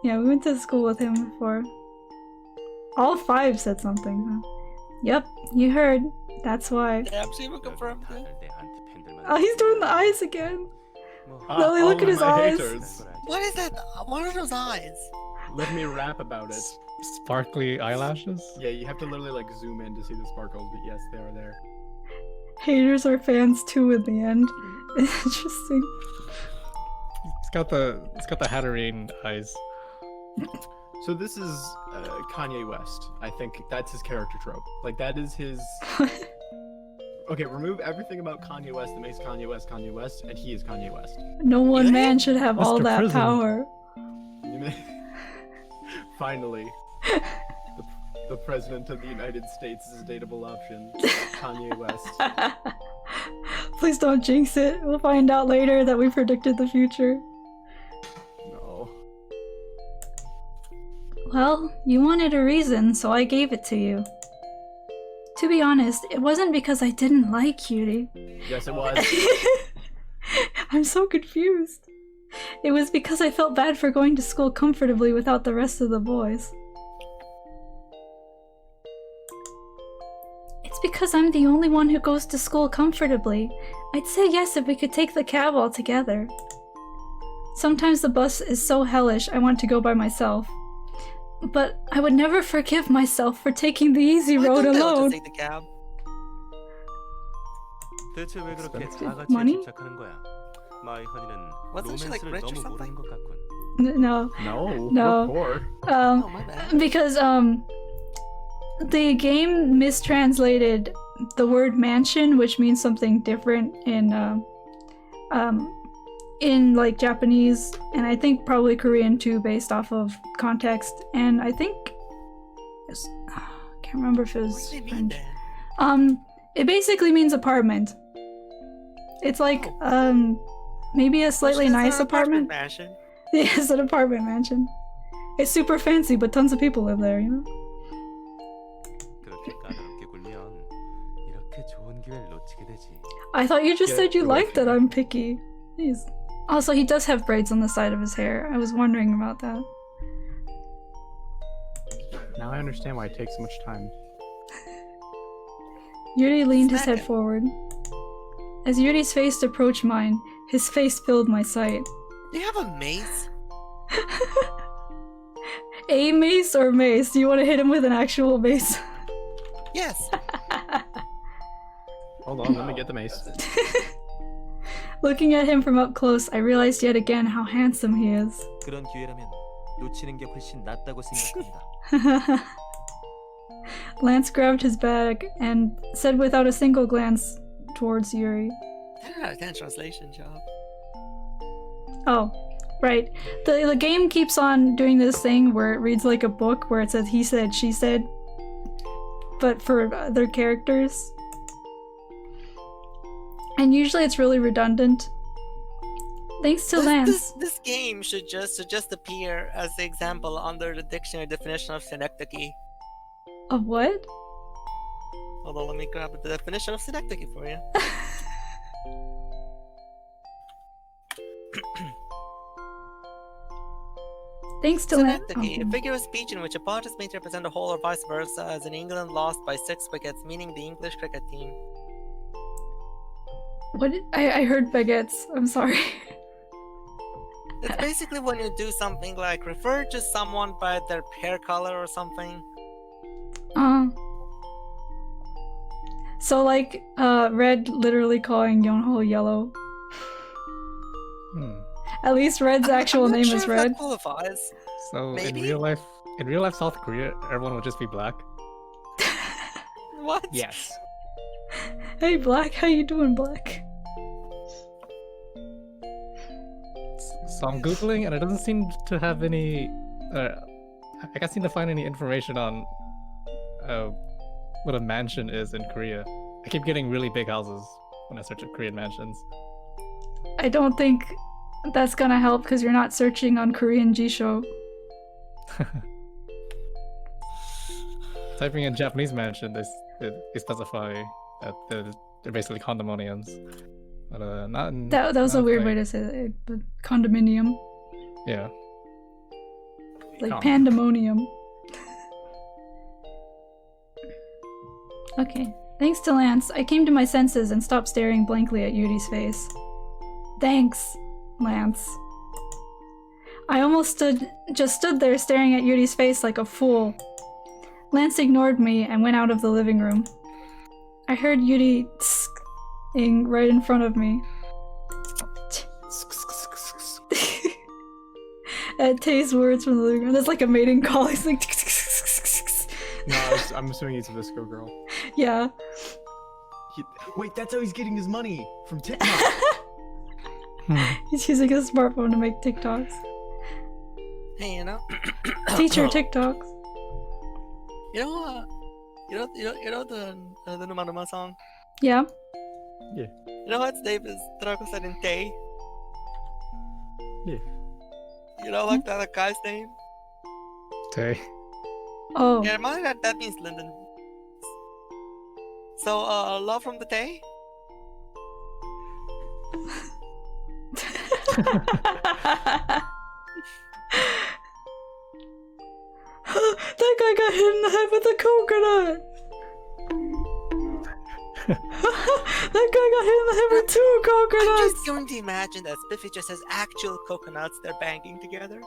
Yeah, we went to school with him before. All 5 said something. Huh? Yep, you heard. That's why. Damn, she even confirmed it. 다들 내 안티팬들만. Oh, he's doing the eyes again. 뭐, Lily, all look at of his my eyes. haters. What is that? What are those eyes? Let me rap about it. Sparkly eyelashes? Yeah, you have to literally like zoom in to see the sparkles, but yes, they are there. Haters are fans too in the end. Interesting. It's got the Hatterene eyes. So this is Kanye West. I think that's his character trope. Like that is his. Okay, remove everything about Kanye West that makes Kanye West, and he is Kanye West. No one man should have all Mr. that Prison. power. Finally, the president of the United States is a dateable option. Kanye West. Please don't jinx it. We'll find out later that we predicted the future. No. Well, you wanted a reason, so I gave it to you. To be honest, it wasn't because I didn't like Yuri. Yes, it was. I'm so confused. It was because I felt bad for going to school comfortably without the rest of the boys. It's because I'm the only one who goes to school comfortably. I'd say yes if we could take the cab all together. Sometimes the bus is so hellish I want to go by myself. But I would never forgive myself for taking the easy road alone. Take the cab. 대체 왜 그렇게 다 같이 Money? 집착하는 거야? 마이 허니는 Wasn't she, like, 로맨스를 rich or 너무 something? 모르는 것 같군. No. No, No. we're poor. Oh, my bad. Because the game mistranslated the word mansion, which means something different in like Japanese, and I think probably Korean too, based off of context. And I think I can't remember if it What was do they mean French. then? It basically means apartment. It's like maybe a slightly Which is nice an apartment. mansion. Yeah, it's an apartment mansion. It's super fancy, but tons of people live there, you know? 그렇게 까다롭게 굴면 이렇게 좋은 기회를 놓치게 되지. I thought you just Yeah, said you you're liked right. that I'm picky. Jeez. Also, he does have braids on the side of his hair. I was wondering about that. Now I understand why it takes so much time. Yuri leaned his Smack head it. forward. As Yuri's face approached mine, his face filled my sight. Do you have a mace? A mace or mace? Do you want to hit him with an actual mace? Yes. Hold on, let me get the mace. Looking at him from up close, I realized yet again how handsome he is. 그런 기회라면 놓치는 게 훨씬 낫다고 생각합니다. Lance grabbed his bag and said without a single glance towards Yuri. 10 out of 10 translation job. Oh, right. The game keeps on doing this thing where it reads like a book where it says he said, she said, but for other characters. And usually it's really redundant. Thanks to Lance. This game should just appear as the example under the dictionary definition of synecdoche. Of what? Hold on, let me grab the definition of synecdoche for you. Thanks to Lance. Synecdoche, a figure of speech in which a part is made to represent a whole or vice versa, as in England lost by 6 wickets, meaning the English cricket team. What? I heard baguettes. I'm sorry. It's basically when you do something like refer to someone by their hair color or something. So like, Red literally calling Yonho yellow. At least Red's actual I'm not name sure is if Red. That qualifies. So Maybe? in real life South Korea, everyone would just be black. What? Yes. Hey Black, how you doing, Black? So I'm googling and it doesn't seem to have any. I can't seem to find any information on what a mansion is in Korea. I keep getting really big houses when I search up Korean mansions. I don't think that's gonna help because you're not searching on Korean Jisho. Typing in Japanese mansion, they specify that they're basically condominiums. But not in, That was a not weird like- way to say it, but condominium. Yeah. Like Con. pandemonium. Okay. Thanks to Lance, I came to my senses and stopped staring blankly at Yuri's face. Thanks, Lance. I almost just stood there staring at Yuri's face like a fool. Lance ignored me and went out of the living room. I heard Yuri tsk-ing right in front of me. at Tay's words from the living room. That's like a mating call. He's like, No, I'm assuming he's a Visco girl. yeah. Wait, that's how he's getting his money from TikTok. He's using his smartphone to make TikToks. Hey, you know, Teacher TikToks. you know the Numa Numa song. Yeah. You know what its name is? Draco said in Tay. Yeah. You know like that guy's name? Tay. Oh. Yeah, that means Linden. So, love from the Tay? That guy got hit in the head with a coconut! That guy got hit in the head with 2 I'm coconuts! just going to imagine that Spiffy just has actual coconuts they're banging together.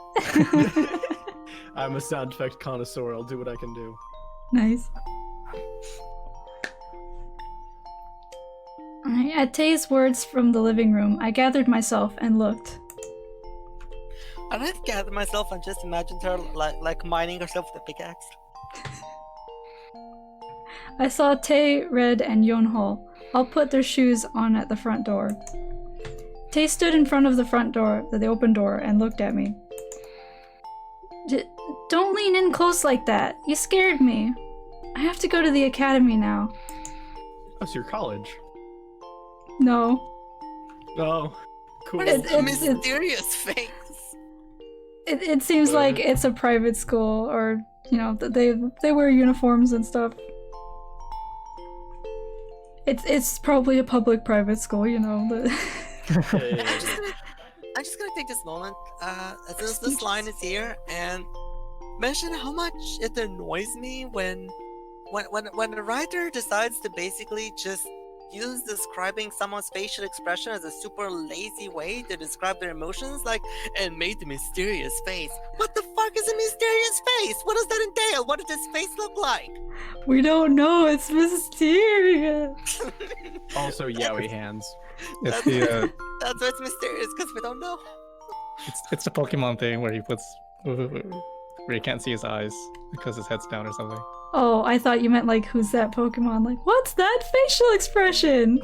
I'm a sound effect connoisseur. I'll do what I can do. Nice. Alright, at Tay's words from the living room, I gathered myself and looked. I didn't gather myself and just imagined her like mining herself with a pickaxe. I saw Tay, Red, and Yonhol all put their shoes on at the front door. Tay stood in front of the front door, the open door, and looked at me. Don't lean in close like that. You scared me. I have to go to the academy now. Oh, so you're college. No. Oh, cool. What is the It's- mysterious face? It seems like it's a private school, or, you know, they wear uniforms and stuff. It's probably a public-private school, you know. Yeah. I'm just gonna take this moment, since this line is here, and mention how much it annoys me when the writer decides to basically just use describing someone's facial expression as a super lazy way to describe their emotions, like, and made the mysterious face. What the fuck is a mysterious face? What does that entail? What does this face look like? We don't know, it's mysterious. Also, yaoi hands. It's the That's why it's mysterious, because we don't know. it's the Pokemon thing where he puts where you can't see his eyes because his head's down or something. Oh, I thought you meant like, who's that Pokemon? Like, what's that facial expression?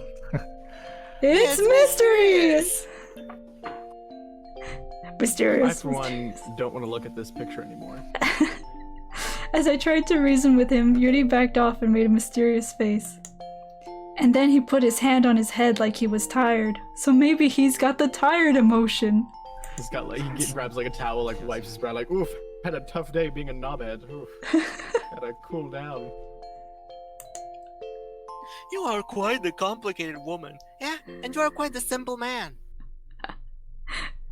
It's mysterious! I, Mysterious. for one, don't want to look at this picture anymore. As I tried to reason with him, Yuri backed off and made a mysterious face. And then he put his hand on his head like he was tired. So maybe he's got the tired emotion. He's got like he grabs like a towel, like wipes his brow, like oof, had a tough day being a knobhead. Oof, gotta cool down. You are quite the complicated woman. Yeah, and you are quite the simple man.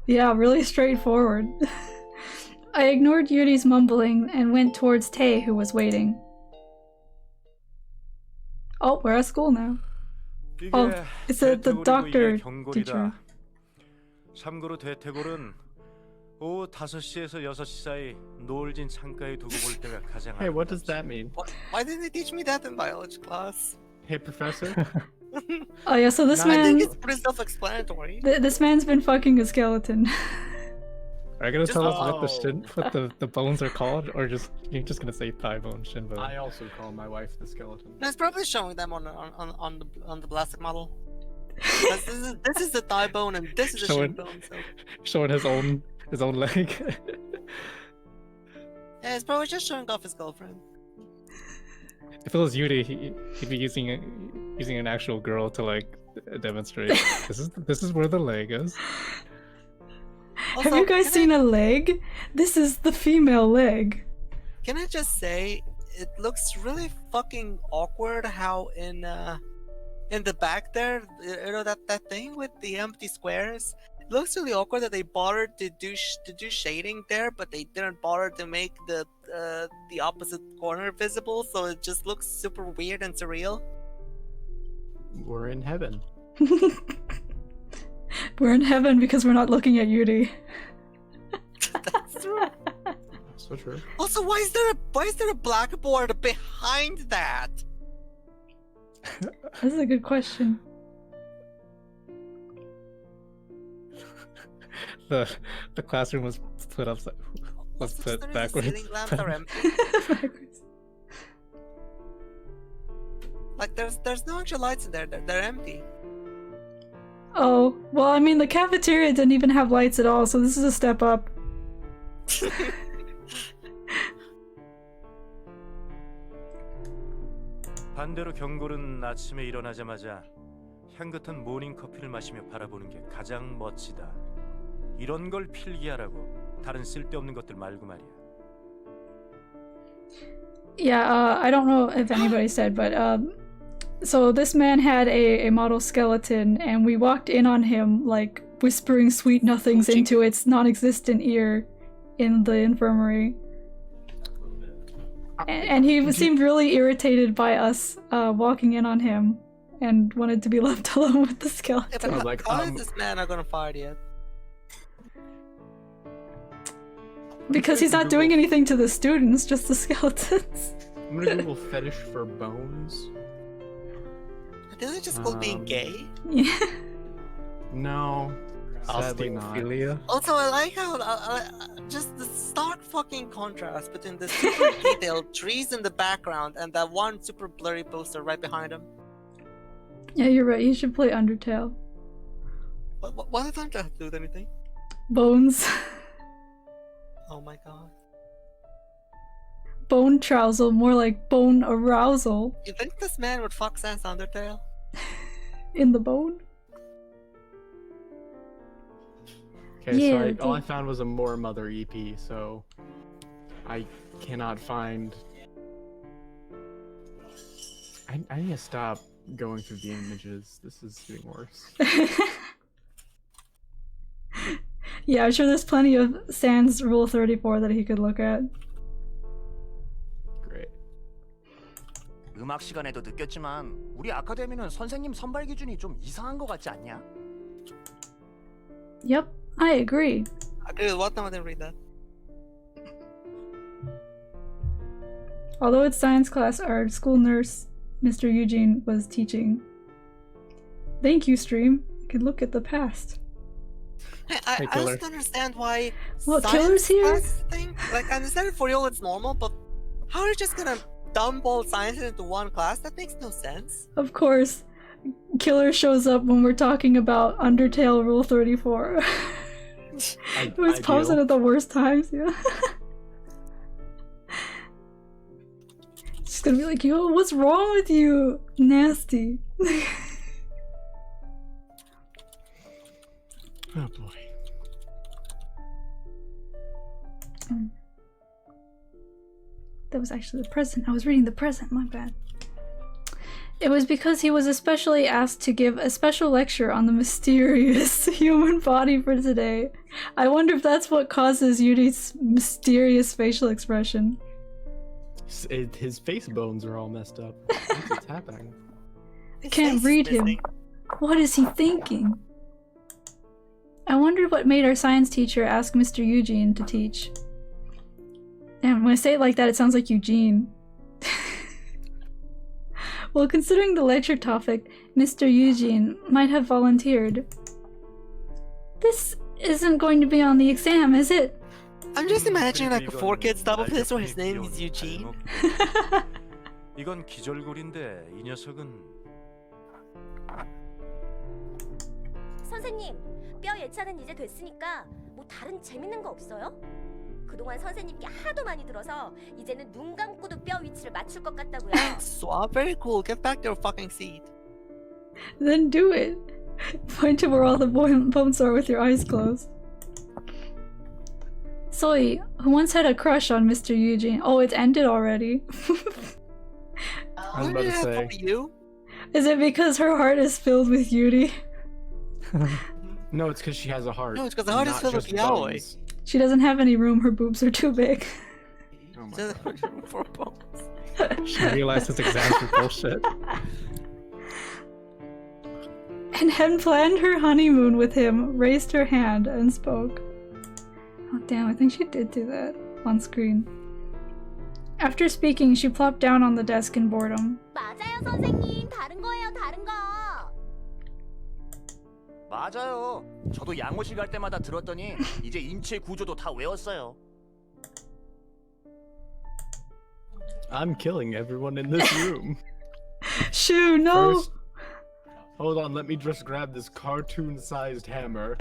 Yeah, really straightforward. I ignored Yuri's mumbling and went towards Tay, who was waiting. Oh, we're at school now. Oh, it's the doctor teacher. 참고로 대퇴골은 오후 5시에서 6시 사이 노을진 창가에 두고 볼 때가 가장 Hey, what does that mean? Why didn't they teach me that in biology class? Hey, professor. Oh yeah, so this I think man, it's pretty self-explanatory. this man's been fucking a skeleton. Are you gonna Just- tell us what Oh. the bones are called, or you're just gonna say thigh bone, shin bone? I also call my wife the skeleton. No, it's probably showing them on the plastic model. 'Cause this is the thigh bone and this is the Showing- shin bone. So Showing his own leg. yeah, it's probably just showing off his girlfriend. If it was Yuri, he'd be using an actual girl to like demonstrate. This is where the leg is. Have you guys seen a leg? This is the female leg. Can I just say, it looks really fucking awkward how in the back there, you know that thing with the empty squares. It looks really awkward that they bothered to do shading there, but they didn't bother to make the opposite corner visible, so it just looks super weird and surreal. We're in heaven. We're in heaven because we're not looking at Yuri. That's true. So true. Also, why is there a blackboard behind that? That's a good question. the classroom was put up was Also, put the backwards. ceiling lamps are empty. Backwards. Like there's no actual lights in there. They're empty. Oh, well, I mean, the cafeteria didn't even have lights at all, so this is a step up. 반대로 경골은 아침에 일어나자마자 향긋한 모닝 커피를 마시며 바라보는 게 가장 멋지다. 이런 걸 필기하라고. 다른 쓸데없는 것들 말고 말이야. Yeah, I don't know if anybody said, but so this man had a model skeleton, and we walked in on him like whispering sweet nothings into its non-existent ear in the infirmary. And he seemed really irritated by us walking in on him and wanted to be left alone with the skeleton. Yeah, but like, how is this man not gonna fire yet? Because he's not doing anything to the students, just the skeletons. I'm gonna Google fetish for bones. Isn't it just called being gay? Yeah. No, sadly not. Osteophilia. Also, I like how just the stark fucking contrast between the super detailed trees in the background and that one super blurry poster right behind him. Yeah, you're right. You should play Undertale. What does that have to do with anything? Bones. Oh my god. Bone trousel, more like bone arousal. You think this man would fuck Sans Undertale? In the bone? Okay, Yeah, so all I found was a More Mother EP, so I cannot find. I need to stop going through the images. This is getting worse. Yeah, I'm sure there's plenty of Sans Rule 34 that he could look at. Great. 음악 시간에도 느꼈지만 우리 아카데미는 선생님 선발 기준이 좀 이상한 것 같지 않냐? Yep, I agree. I agree with what? No, I didn't read that. Although it's science class, our school nurse, Mr. Eugene, was teaching. Thank you, stream. You could look at the past. I Hey, just Killer. don't understand why. What, science Killer's here? class thing? Like, I understand it for you, it's normal, but how are you just gonna dump all science into one class? That makes no sense. Of course, Killer shows up when we're talking about Undertale Rule 34. It was pausing at the worst times, yeah. She's gonna be like, yo, what's wrong with you? Nasty. Oh boy. That was actually the present. I was reading the present, my bad. It was because he was especially asked to give a special lecture on the mysterious human body for today. I wonder if that's what causes Yuri's mysterious facial expression. His face bones are all messed up. What's happening? His Can't face is read him. missing. What is he thinking? I wondered what made our science teacher ask Mr. Eugene to teach. And when I say it like that, it sounds like Eugene. Well, considering the lecture topic, Mr. Eugene might have volunteered. This isn't going to be on the exam, is it? I'm just imagining like a 4-kid stub of his where his name is Eugene. 이건 기절골인데 이 녀석은 선생님, 뼈 예찬은 이제 됐으니까 뭐 다른 재밌는 거 없어요? 그동안 선생님께 하도 많이 들어서 이제는 눈 감고도 뼈 위치를 맞출 것 같다고요. Swap, very cool. Get back your fucking seat. Then do it. Point to where all the bones are with your eyes closed. Soy, who once had a crush on Mr. Eugene. Oh, it ended already. I was about to say. You? Is it because her heart is filled with Yuri? No, it's because she has a heart. No, it's because the heart is not filled with just yaoi. bones. She doesn't have any room, her boobs are too big. Oh my So, god. for bones. She realized his exams were bullshit. And had planned her honeymoon with him, raised her hand, and spoke. Oh damn, I think she did do that on screen. After speaking, she plopped down on the desk in boredom. 맞아요, 선생님. 다른 거예요, 다른 거. 맞아요. 저도 양호실 갈 때마다 들었더니 이제 인체 구조도 다 외웠어요. I'm killing everyone in this room. Shoo, no! First, hold on, let me just grab this cartoon-sized hammer.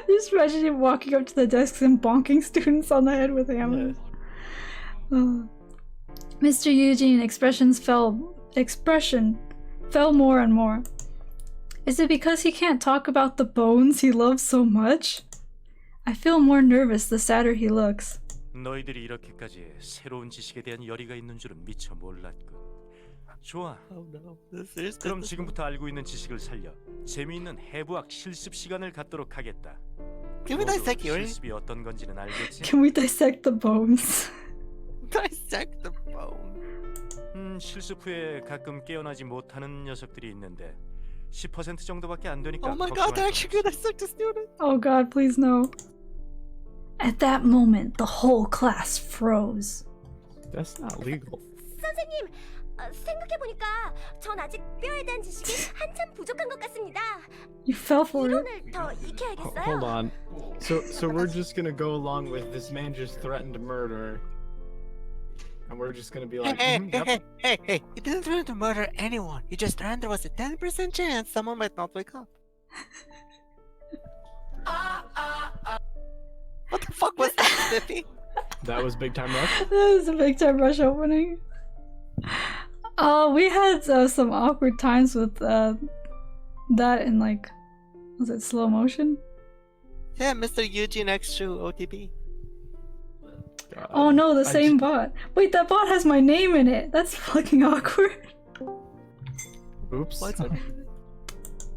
Just imagine him walking up to the desks and bonking students on the head with hammers. Mr. Eugene expression fell more and more. Is it because he can't talk about the bones he loves so much? I feel more nervous the sadder he looks. 너희들이 이렇게까지 새로운 지식에 대한 열의가 있는 줄은 미처 몰랐군. 좋아. Oh no, this is 그럼 지금부터 알고 있는 지식을 살려 재미있는 해부학 실습 시간을 갖도록 하겠다. Can we dissect Yuri? 실습이 어떤 건지는 알겠지? Can we dissect the bones? Dissect the bone. 실습 후에 가끔 깨어나지 못하는 녀석들이 있는데 10% 정도밖에 안 되니까 Oh my god, they're actually gonna dissect a student. Oh god, please no. At that moment, the whole class froze. That's not legal. 선생님, 생각해보니까 전 아직 뼈에 대한 지식이 한참 부족한 것 같습니다. You fell for it. 이론을 더 익혀야겠어요. Hold on. So we're just gonna go along with this man just threatened murder. And we're just gonna be like, Hey, he didn't threaten to murder anyone. He just threatened there was a 10% chance someone might not wake up. What the fuck was that, Spiffy? That was Big Time Rush? That was a Big Time Rush opening. We had some awkward times with that in like, was it slow motion? Yeah, Mr. Eugene X2 OTP. Oh no, the same bot. Wait, that bot has my name in it. That's fucking awkward. Oops. What's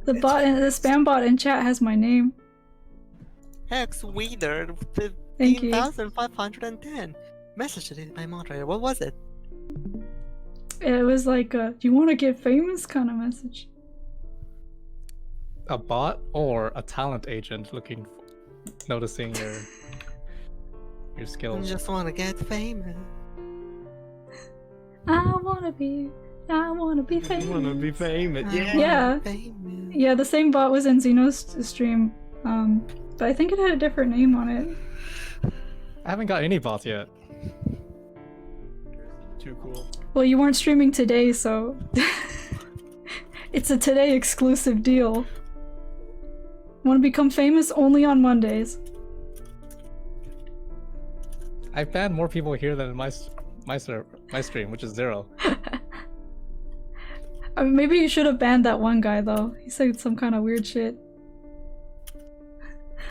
The spam bot in chat has my name. X Weeder Thank you. 15,510. Message deleted by moderator. What was it? It was like a, do you want to get famous kind of message. A bot or a talent agent noticing your I skills. just want to get famous. I wanna be famous. You wanna be famous? Yeah. Famous. Yeah, the same bot was in Xeno's stream, but I think it had a different name on it. I haven't got any bots yet. Too cool. Well, you weren't streaming today, so it's a today exclusive deal. Want to become famous only on Mondays. I've banned more people here than in my stream, which is 0. Maybe you should have banned that one guy though. He said some kind of weird shit.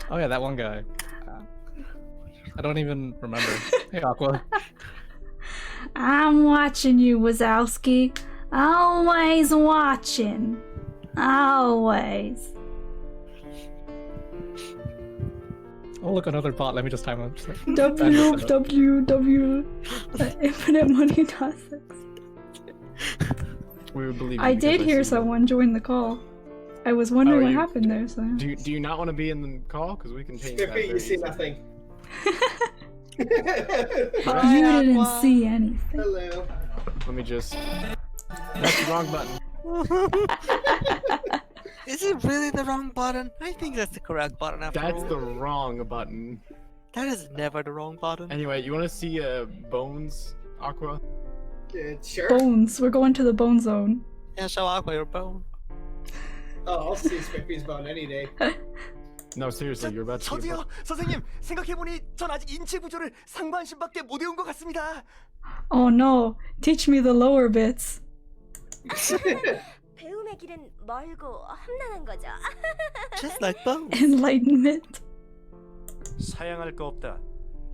Oh yeah, that one guy. I don't even remember. Hey Aqua. I'm watching you, Wazowski. Always watching. Always. Oh look, another bot. Let me just time him. www.infinitemoney.6. We would believe. I did hear someone join the call. I was wondering what happened there. So. Do you not want to be in the call? Because we can change that. You see nothing. You didn't see anything. Hello. Let me just. That's the wrong button. Is it really the wrong button? I think that's the correct button after all. That's the wrong button. That is never the wrong button. Anyway, you want to see Bones, Aqua? Sure. Bones. We're going to the bone zone. Yeah, show Aqua your bone. Oh, I'll see Spiffy's bone any day. No, seriously, you're about to see a 저도요, 선생님. 생각해보니 전 아직 인체 구조를 상반신밖에 못 외운 것 같습니다. Oh no. Teach me the lower bits. 배움의 길은 멀고 험난한 거죠. Just like bones. Enlightenment. 사양할 거 없다.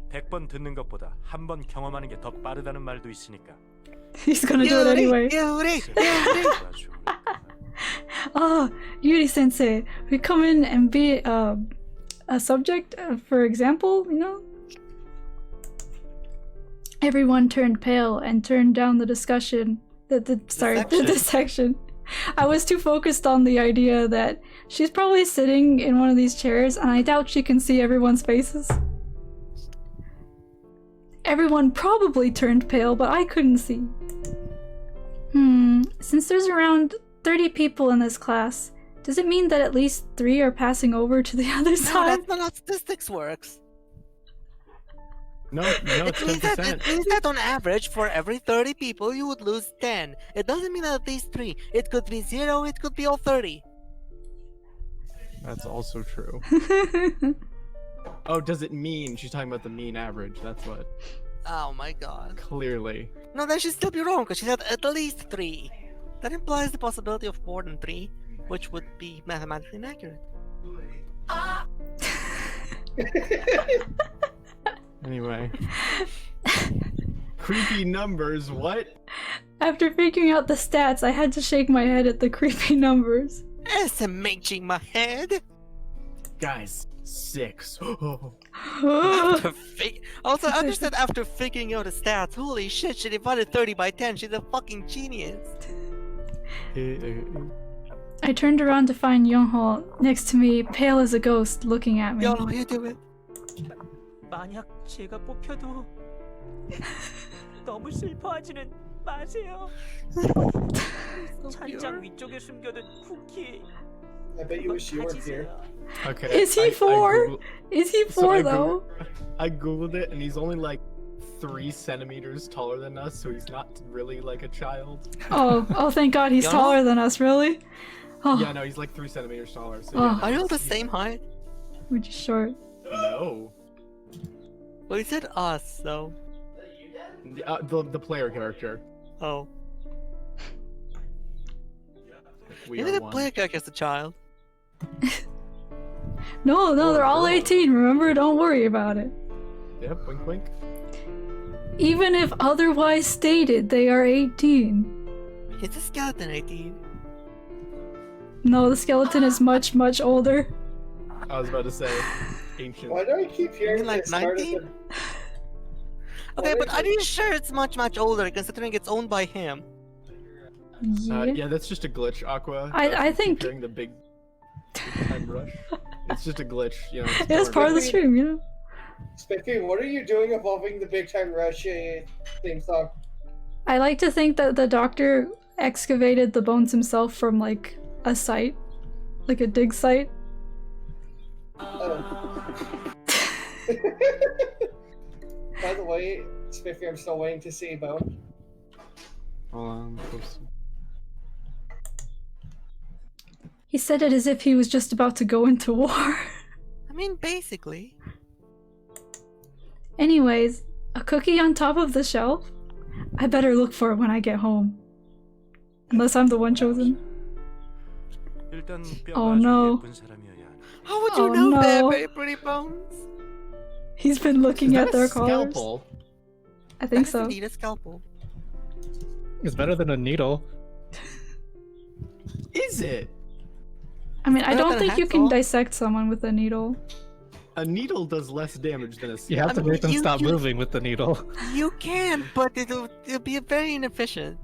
100번 듣는 것보다 한 번 경험하는 게 더 빠르다는 말도 있으니까. He's gonna do it anyway. Yuri! Ah, Yuri Sensei, we come in and be a subject, for example, you know? Everyone turned pale and turned down the discussion. The section. I was too focused on the idea that she's probably sitting in one of these chairs and I doubt she can see everyone's faces. Everyone probably turned pale, but I couldn't see. Since there's around 30 people in this class. Does it mean that at least 3 are passing over to the other No, side? that's not how statistics works. No, it's It means, that, 10%. it means that on average, for every 30 people, you would lose 10. It doesn't mean that at least 3. It could be 0, it could be all 30. That's also true. Oh, does it mean she's talking about the mean average? That's what. Oh my god. Clearly. No, that should still be wrong, because she said at least 3. That implies the possibility of more than 3, which would be mathematically inaccurate. Anyway. Creepy numbers, what? After figuring out the stats, I had to shake my head at the creepy numbers. Estimating my head. Guys, 6. Also, I understand after figuring out the stats, holy shit, she divided 30 by 10. She's a fucking genius. I turned around to find Youngho next to me, pale as a ghost, looking at me. Yo, you do it. 만약 제가 뽑혀도 너무 슬퍼하지는 마세요. 찬장 위쪽에 숨겨둔 쿠키. I bet you wish you weren't here. Okay. Is he 4? Is he 4 though? I googled it and he's only like 3 centimeters taller than us, so he's not really like a child. Oh, thank God he's taller than us, really? Oh. Yeah, no, he's like 3 centimeters taller. So Oh. yeah, Are you all the same height? We're just short. No. Well, you said us, so. The player character. Oh. We Maybe are the one. player character is a child. No, they're all girl. 18, remember? Don't worry about it. Yep, wink wink. Even if otherwise stated, they are 18. Is the skeleton 18? No, the skeleton is much, much older. I was about to say ancient. Why do I keep hearing like this part of 19? the... Okay, but are you sure it's much, much older considering it's owned by him? Yeah. Yeah, that's just a glitch, Aqua. I think- during the big time rush. It's just a glitch, you know. It's part of the stream, you know? Spiffy, what are you doing involving the Big Time Rush theme song? I like to think that the doctor excavated the bones himself from, like, a site. Like a dig site. Oh. By the way, Spiffy, I'm still waiting to see Bone. Hold on, He said it as if he was just about to go into war. I mean, basically. Anyways, a cookie on top of the shelf? I better look for it when I get home. Unless I'm the one chosen. 일단 Oh, 뼈가 아주 no. 예쁜 사람이어야 하네. How would you Oh, know that, no. very pretty bones? He's been looking Is at that their a collars. scalpel? I think That is so. indeed a scalpel. It's better than a needle. Is it? I mean, I better don't than a think you can hacksaw. dissect someone with a needle. A needle does less damage than a You scalpel. have to I mean, make them you- stop you- moving with the needle. You can, but it'll be very inefficient.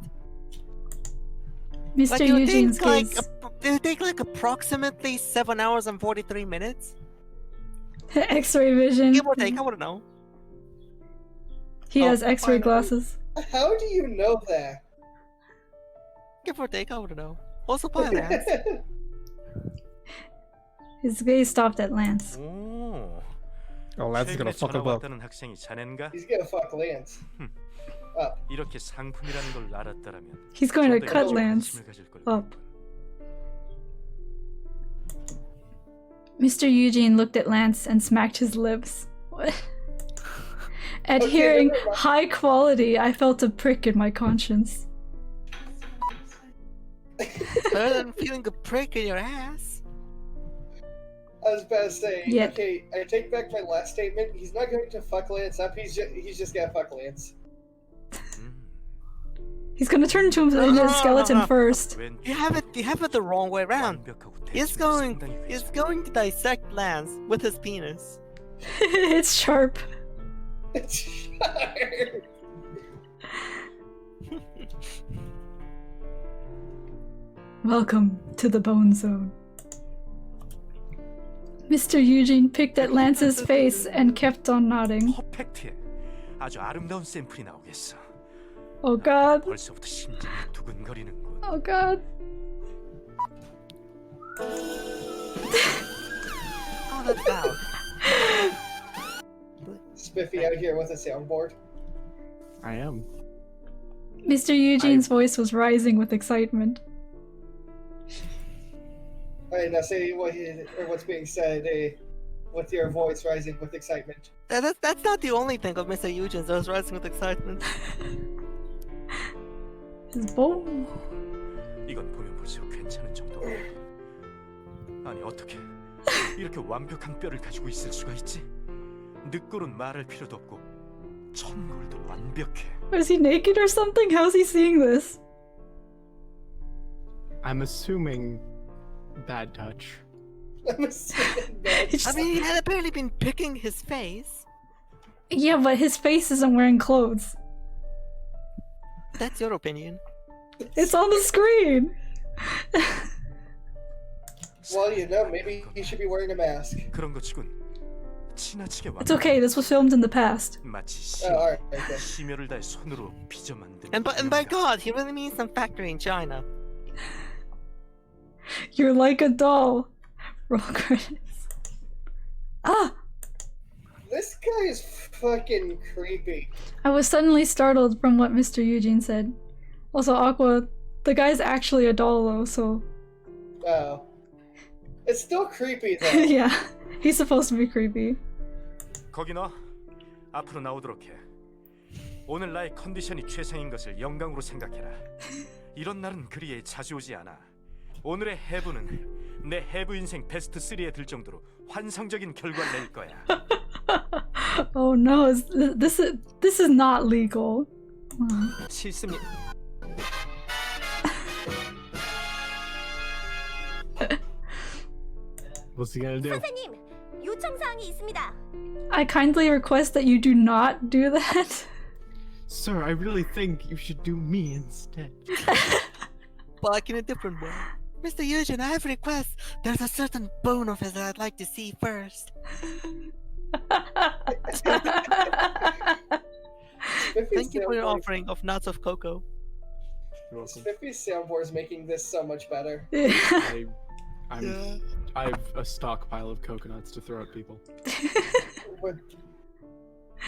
Mr. Like, it'll Eugene's take like, kids. it'll take like approximately 7 hours and 43 minutes. X-ray vision. Give or take, I wouldn't know. He Oh, has X-ray fine. glasses. How do you know that? Give or take, I wouldn't know. Also pilot hands. His gaze stopped at Lance. 오, Oh, Lance is gonna 최근에 fuck 전화 him up. 왔다는 학생이 자넨가? He's gonna fuck Lance. Up. 이렇게 상품이라는 걸 알았다라면 He's going to 좀더 cut 일찍 Lance 관심을 가질 걸 up. Mr. Eugene looked at Lance and smacked his lips. What? At Okay, hearing never mind. high quality, I felt a prick in my conscience. Better than feeling a prick in your ass. I was about to say, Yeah. okay, I take back my last statement. He's not going to fuck Lance up. He's just gonna fuck Lance. He's gonna turn into a skeleton first. You have it the wrong way around. He's going to dissect Lance with his penis. It's sharp. It's sharp. Welcome to the Bone Zone. Mr. Eugene picked at Lance's face and kept on nodding. 퍼펙트해. 아주 아름다운 샘플이 나오겠어. Oh god. 벌써부터 심장이 두근거리는군. Oh god. that loud. Spiffy out here with a soundboard. I am. Mr. Eugene's voice was rising with excitement. Alright, now say what's being said with your voice rising with excitement. That's not the only thing of Mr. Eugene's that was rising with excitement. His bow. 이건 보면 볼수록 괜찮은 정도고. 아니 어떻게 이렇게 완벽한 뼈를 가지고 있을 수가 있지? 늑골은 말할 필요도 없고 천골도 완벽해. Was he naked or something? How's he seeing this? I'm assuming bad touch. I'm assuming that. I mean, he had apparently been picking his face. Yeah, but his face isn't wearing clothes. That's your opinion. It's on the screen. Well, you know, maybe he should be wearing a mask. 그런 것 치곤 지나치게 It's okay, this was filmed in the past. 마치 Alright, okay. 심혈을 다해 손으로 빚어 만든. And by God, he really means some factory in China. You're like a doll. Roll credits. Ah! This guy is fucking creepy. I was suddenly startled from what Mr. Eugene said. Also, Aqua, the guy's actually a doll though, so... Oh. It's still creepy though. Yeah, he's supposed to be creepy. 거기 너 앞으로 나오도록 해. 오늘 나의 컨디션이 최상인 것을 영광으로 생각해라. 이런 날은 그리 자주 오지 않아. 오늘의 해부는 내 해부 인생 베스트 3에 들 정도로 환상적인 결과를 낼 거야. Oh no, this is not legal. 실습니다. What's he gonna do? 선생님, 요청 사항이 있습니다. I kindly request that you do not do that. Sir, I really think you should do me instead. But in a different way. Mr. Eugene, I have a request. There's a certain bone of his that I'd like to see first. Thank you for your offering of nuts of cocoa. You're welcome. Spiffy's soundboard is making this so much better. I have a stockpile of coconuts to throw at people.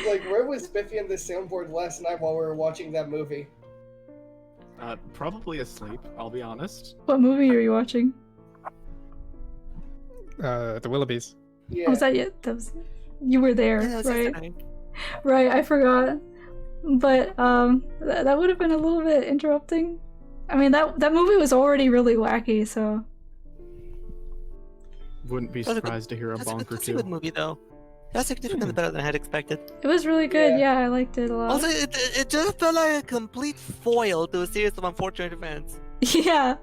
Like, where was Spiffy and this soundboard last night while we were watching that movie? Probably asleep, I'll be honest. What movie are you watching? The Willoughbys. Yeah. Oh, was that yet? That was... You were there, Yeah, right? Right, I forgot. But that would have been a little bit interrupting. I mean, that movie was already really wacky, so... Wouldn't be surprised to hear a bonk or That's a good two. movie, though. That's significantly better than I had expected. It was really good, yeah, I liked it a lot. Also, it just felt like a complete foil to a series of unfortunate events. Yeah.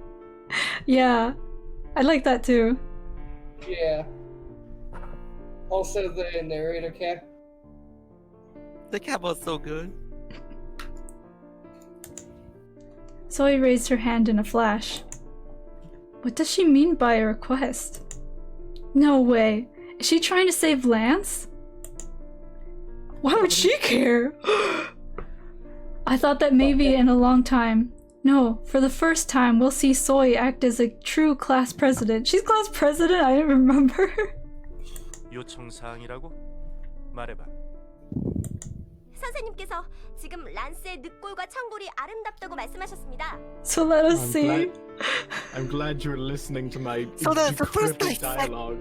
Yeah. I like that too. Yeah. Also, the narrator cat. The cat was so good. Zoe raised her hand in a flash. What does she mean by a request? No way. Is she trying to save Lance? Why would she care? I thought that maybe in a long time. No, for the first time we'll see Zoe act as a true class president. She's class president? I didn't remember. 요청 사항이라고? 말해봐. 선생님께서 지금 란스의 늑골과 청골이 아름답다고 말씀하셨습니다. So let us see. I'm glad you're listening to my So first decrepit dialogue.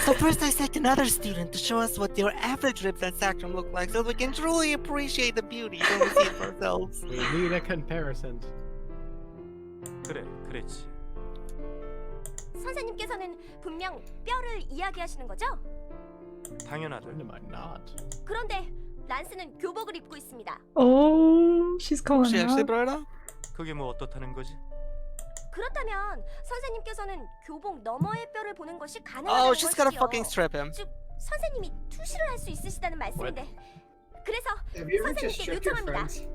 So first I sent another student to show us what your average ribs and sacrum look like so we can truly appreciate the beauty when we see it for ourselves. We need a comparison. 그래, 그랬지. 선생님께서는 분명 뼈를 이야기하시는 거죠? 당연하다. When am I not? 그런데 란스는 교복을 입고 있습니다. Oh, she's calling She actually out. brought it up? 그게 뭐 어떻다는 거지? 그렇다면 선생님께서는 교복 너머의 뼈를 보는 것이 Oh, 가능하다는 she's gotta 것이지요. fucking strip him. 즉 선생님이 투시를 할 수 있으시다는 말씀인데 그래서 Have you ever just 선생님께 shook your 요청합니다. friends?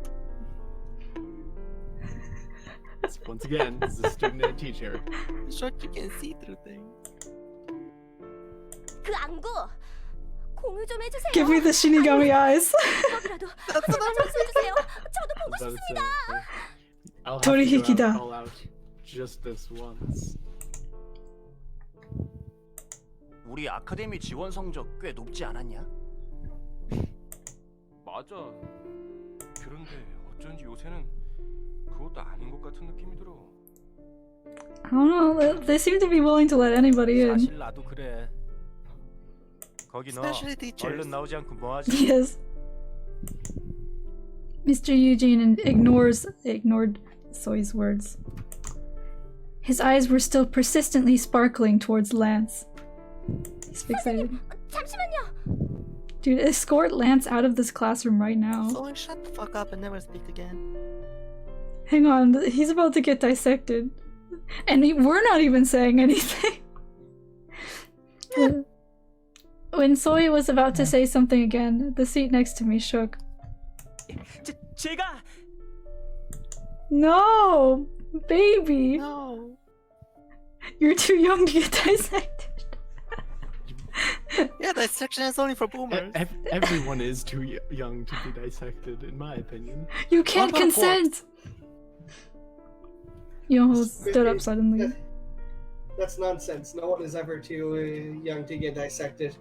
Once again, this is a student and a teacher. Sure, you can see through things. 그 안구 공유 좀 해주세요. Give me the Shinigami eyes. 그거라도 제발 접수해주세요. 저도 보고 That's 싶습니다. I'll have to go out Torihikida. and call out just this once. 우리 아카데미 지원 성적 꽤 높지 않았냐? 맞아. 그런데 어쩐지 요새는 그것도 아닌 것 같은 느낌이 들어. I don't know. They seem to be willing to let anybody in. 사실 나도 그래. 거기 너 Especially teachers. 얼른 나오지 않고 뭐하지? Yes. Mr. Eugene ignored Soy's words. His eyes were still persistently sparkling towards Lance. He's fixated. 잠시만요. Dude, escort Lance out of this classroom right now. Soy, shut the fuck up and never speak again. Hang on, he's about to get dissected. And we're not even saying anything. When Soy was about to say something again, the seat next to me shook. 제가 No! Baby! No. You're too young to get dissected. Yeah, dissection is only for boomers. Everyone is too young to be dissected, in my opinion. You can't What about consent! Yoho stood up suddenly. That's nonsense. No one is ever too young to get dissected.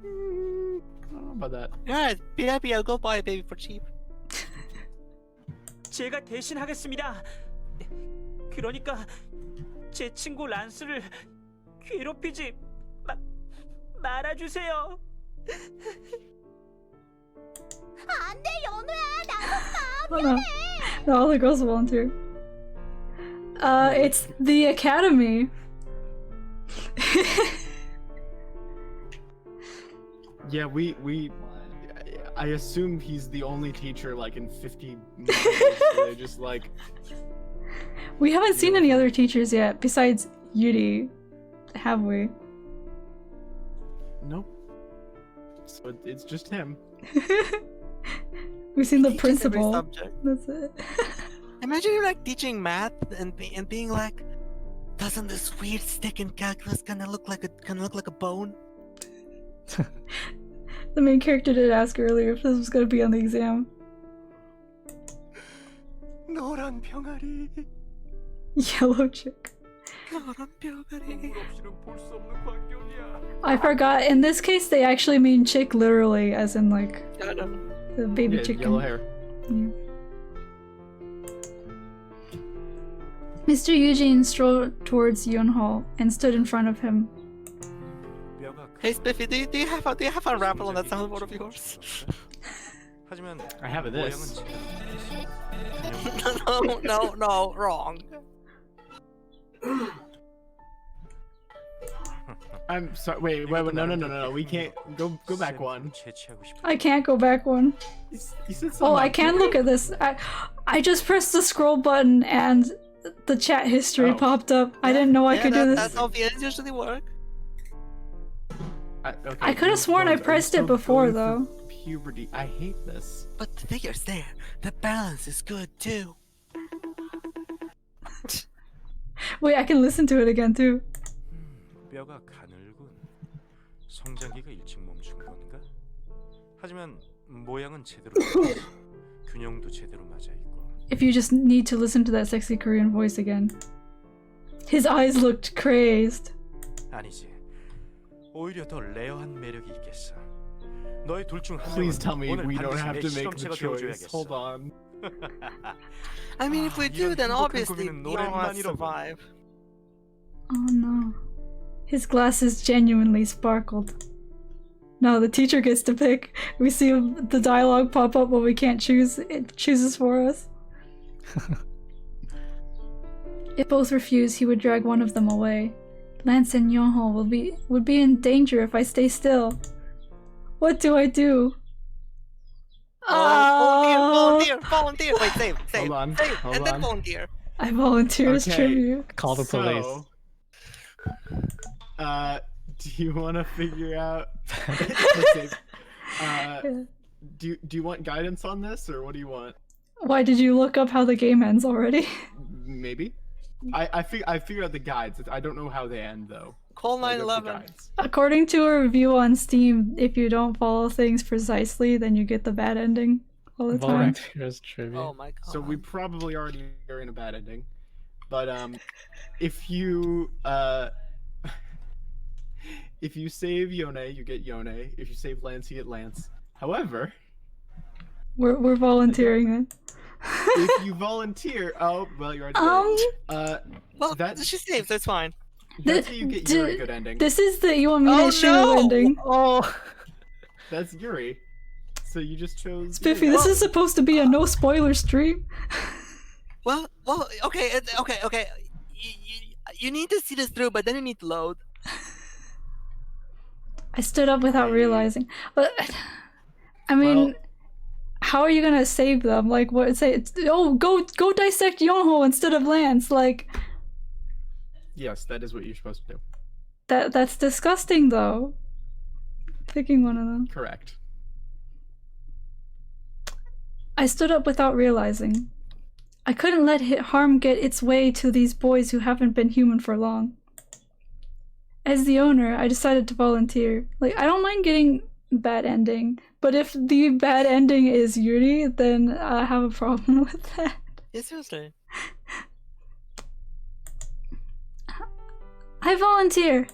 I don't know about that. Alright, PIP, I'll go buy a baby for cheap. 제가 대신 하겠습니다. 그러니까 제 친구 란스를 괴롭히지 말아주세요. 안돼 연우야. Oh no. No, all the girls volunteer. It's the academy. Yeah, I assume he's the only teacher like in 50 minutes, so they're just like... We haven't seen any other teachers yet, besides Yuri. Have we? Nope. So it's just him. We've seen the He teaches every principal. subject. That's it. Imagine you like teaching math and being like, doesn't this weird stick in calculus kind of look like a bone? The main character did ask earlier if this was going to be on the exam. 노란 병아리. Yellow chick. 노란 뼈가리. 없이는 볼 수 없는 광경이야. I forgot, in this case they actually mean chick literally, as in like I know. the baby Yeah, chicken. yellow hair. Yeah. Mr. Eugene strolled towards Yunho and stood in front of him. 뼈가 Hey Spiffy, do you have a raffle on that soundboard of yours? 하지만 I have 모양은 this. 제대로 no, wrong. I'm sorry. Wait. No. We can't go back one. 재치하고 싶어. I can't go back one. You said Oh, something I about can Yuri. look at this. I just pressed the scroll button and the chat history Oh. popped up. I didn't know I could do That's this. how VNs usually work. Okay, I could have sworn I are you pressed it still before going though. through Puberty. I hate this. But the figure's there. The balance is good too. Wait, I can listen to it again too. 뼈가 가늘군. 성장기가 일찍 멈춘 건가? 하지만 모양은 제대로 맞고, 균형도 제대로 맞아 있고. If you just need to listen to that sexy Korean voice again. His eyes looked crazed. 아니지. 오히려 더 레어한 매력이 있겠어. 너희 둘 중 한 명은 Please tell me 오늘 we don't 반드시 have 내 to make the 실험체가 choice. 되어줘야겠어. Hold on. I mean, if we do, 이런 then 행복한 obviously 고민은 we don't have to 노래만이로군. survive. Oh no. His glasses genuinely sparkled. No, the teacher gets to pick. We see the dialogue pop up, but we can't choose. It chooses for us. If both refuse, he would drag one of them away. Lance and Yonho would be in danger if I stay still. What do I do? Volunteer. Wait, save. Hold on. Save, Hold and then on. volunteer. I volunteer as Okay. tribute. Call the police. So, do you want to figure out? Let's see. Do you want guidance on this, or what do you want? Why did you look up how the game ends already? Maybe. I figured out the guides. I don't know how they end though. Call I got the 911. guides. According to a review on Steam, if you don't follow things precisely, then you get the bad ending all the time. Volunteers tribute. Oh my god. So we probably already are in a bad ending, but if you If you save Yone, you get Yone. If you save Lance, you get Lance. However, we're volunteering it. if you volunteer, oh well, you're already dead. Well, That's she saved, so it's fine. That's how you get Yuri a good ending. This is the Iwamine Oh, Shu no! ending. Oh, That's Yuri. So you just chose. Spiffy, Yuri. this is supposed to be a no spoiler stream. Well, okay. You need to see this through, but then you need to load. I stood up without realizing. But I mean, Well- how are you gonna save them? Like, what? Say, oh, go dissect Yonho instead of Lance. Like, Yes, that is what you're supposed to do. that's disgusting, though. Picking one of them. Correct. I stood up without realizing. I couldn't let harm get its way to these boys who haven't been human for long. As the owner, I decided to volunteer. Like, I don't mind getting bad ending, but if the bad ending is Yuri, then I have a problem with that. Yeah, seriously. I volunteer.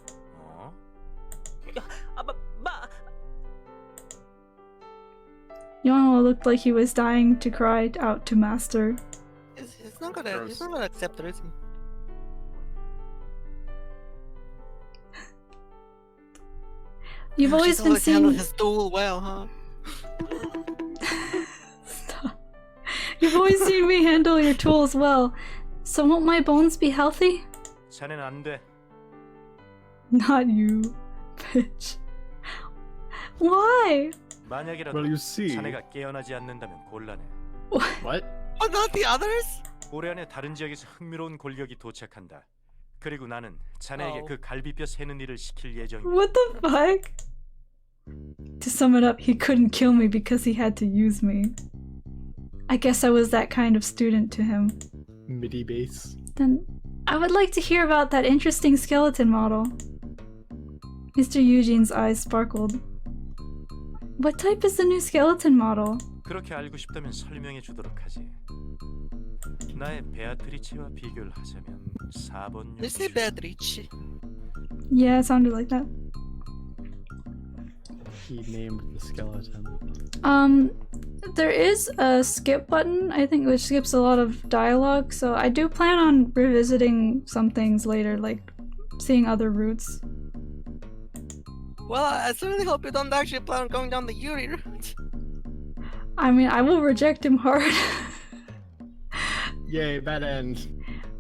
Yono looked like he was dying to cry out to Master. He's not gonna accept it, is he? You've always been handled seeing. his duel well, huh? Stop. You've always seen me handle your tools well. So won't my bones be healthy? 자넨 안 돼. Not you, bitch. Why? 만약이라도 Well, you see. 자네가 깨어나지 않는다면 곤란해. What? But not the others? 올해 안에 다른 지역에서 흥미로운 골격이 도착한다. 그리고 나는 자네에게 Oh. 그 갈비뼈 세는 일을 시킬 예정이야. What the fuck? To sum it up, he couldn't kill me because he had to use me. I guess I was that kind of student to him. MIDI bass. Then I would like to hear about that interesting skeleton model. Mr. Eugene's eyes sparkled. What type is the new skeleton model? 그렇게 알고 싶다면 설명해 주도록 하지. 나의 베아트리치와 비교를 하자면 4번 They say Beatrice. Yeah, it sounded like that. He named the skeleton. There is a skip button, I think, which skips a lot of dialogue, so I do plan on revisiting some things later, like seeing other routes. Well, I certainly hope you don't actually plan on going down the Yuri route. I mean, I will reject him hard. Yay, bad end.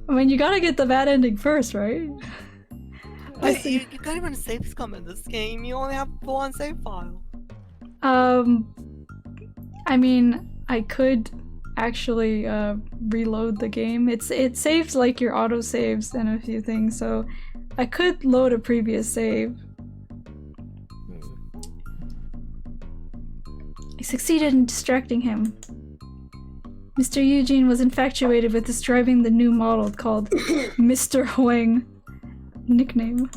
I mean, you gotta get the bad ending first, right? Wait, you can't even save scum in this game. You only have one save file. I mean, I could actually reload the game. It saves like your auto saves and a few things, so I could load a previous save. I succeeded in distracting him. Mr. Eugene was infatuated with describing the new model called Mr. Huang. Nickname.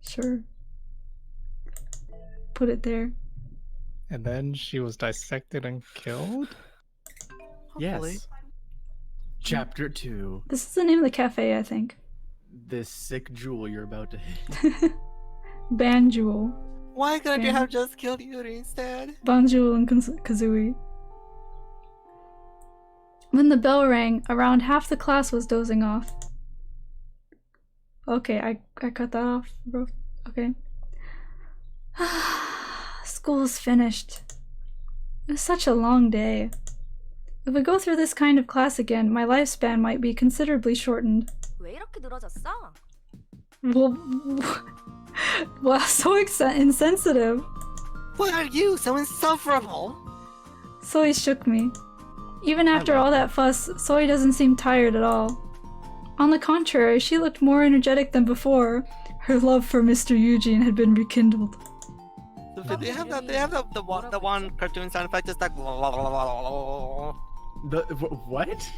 Sure. Put it there. and then she was dissected and killed? Hopefully. Yes. Chapter 2. This is the name of the cafe, I think. This sick jewel you're about to hit. Banjul. Why couldn't you Yeah. have just killed Yuri instead? Banjul and Kazooie. When the bell rang, around half the class was dozing off. Okay, I cut that off, bro. Okay. School's finished. It was such a long day. If we go through this kind of class again, my lifespan might be considerably shortened. 왜 이렇게 늘어졌어? Well, well, so insensitive. Why are you so insufferable? Soy shook me. Even after all that fuss, Soy doesn't seem tired at all. On the contrary, she looked more energetic than before. Her love for Mr. Eugene had been rekindled. They have the one cartoon sound effect is like What?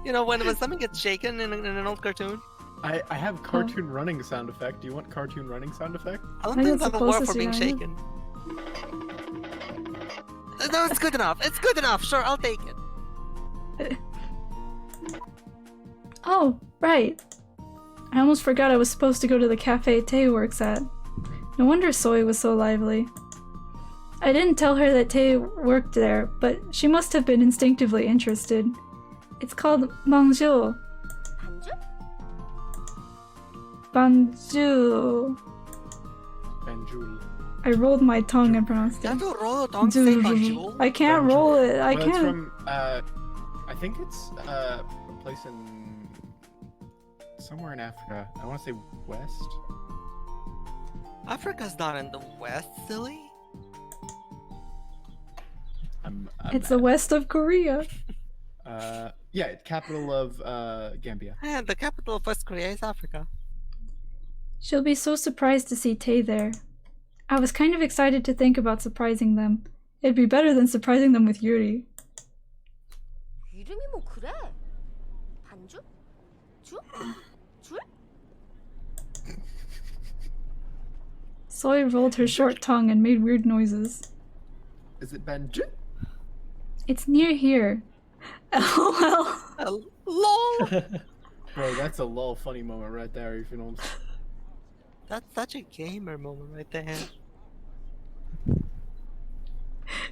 you know when something gets shaken in an old cartoon. I have cartoon running sound effect. Do you want cartoon running sound effect? I don't I think think that's it's the a word for closest being you have. shaken. No, it's good enough. It's good enough. Sure, I'll take it. Oh, right. I almost forgot I was supposed to go to the cafe Tay works at. No wonder Soy was so lively. I didn't tell her that Tay worked there, but she must have been instinctively interested. It's called Mangju. 반주? Banju. Banjul. I rolled my tongue and pronounced it. You have to roll your tongue to say Banjul. I can't roll it. I Well, can't. It's from, I think it's a place in somewhere in Africa. I want to say west. Africa's not in the west, silly. It's the west of Korea. Yeah, capital of Gambia. And the capital of West Korea is Africa. She'll be so surprised to see Tay there. I was kind of excited to think about surprising them. It'd be better than surprising them with Yuri. 이름이 뭐 그래? 반주? 주? 줄? Soy rolled her short tongue and made weird noises. Is it Banju? It's near here. LOL. LOL! Bro, that's a lol funny moment right there, if you know what I'm saying. That's such a gamer moment right there.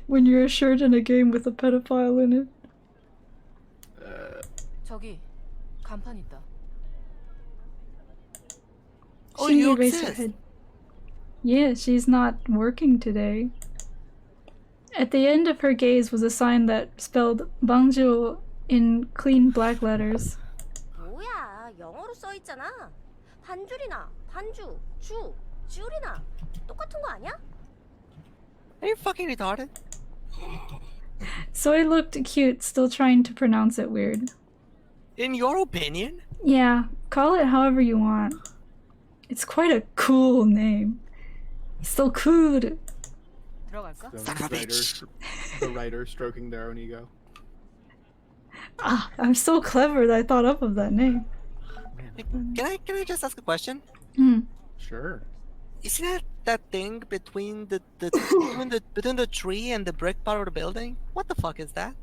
When you're a shirt in a game with a pedophile in it. 저기 간판 있다. Oh, She you raised her exist. head. Yeah, she's not working today. At the end of her gaze was a sign that spelled Bangju in clean black letters. 뭐야? 영어로 써 있잖아. 반줄이나 반주, 주, 줄이나 똑같은 거 아니야? Are you fucking retarded? Soy looked cute, still trying to pronounce it weird. In your opinion? Yeah, call it however you want. It's quite a cool name. So cool. 들어갈까? The writer stroking their own ego. Ah, I'm so clever that I thought up of that name. Can I just ask a question? Sure. Isn't that thing between between the tree and the brick part of the building? What the fuck is that?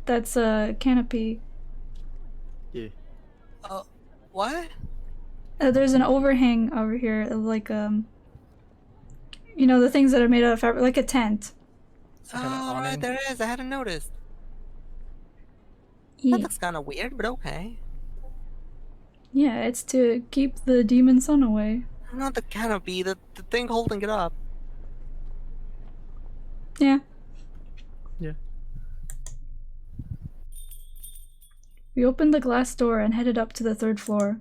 That's a canopy. Yeah. What? There's an overhang over here, like you know, the things that are made out of fabric, like a tent. Oh, right, there is. I hadn't noticed. Yeah. That looks kind of weird, but okay. Yeah, it's to keep the demon sun away. Not the canopy, the thing holding it up. Yeah. Yeah. We opened the glass door and headed up to the 3rd floor.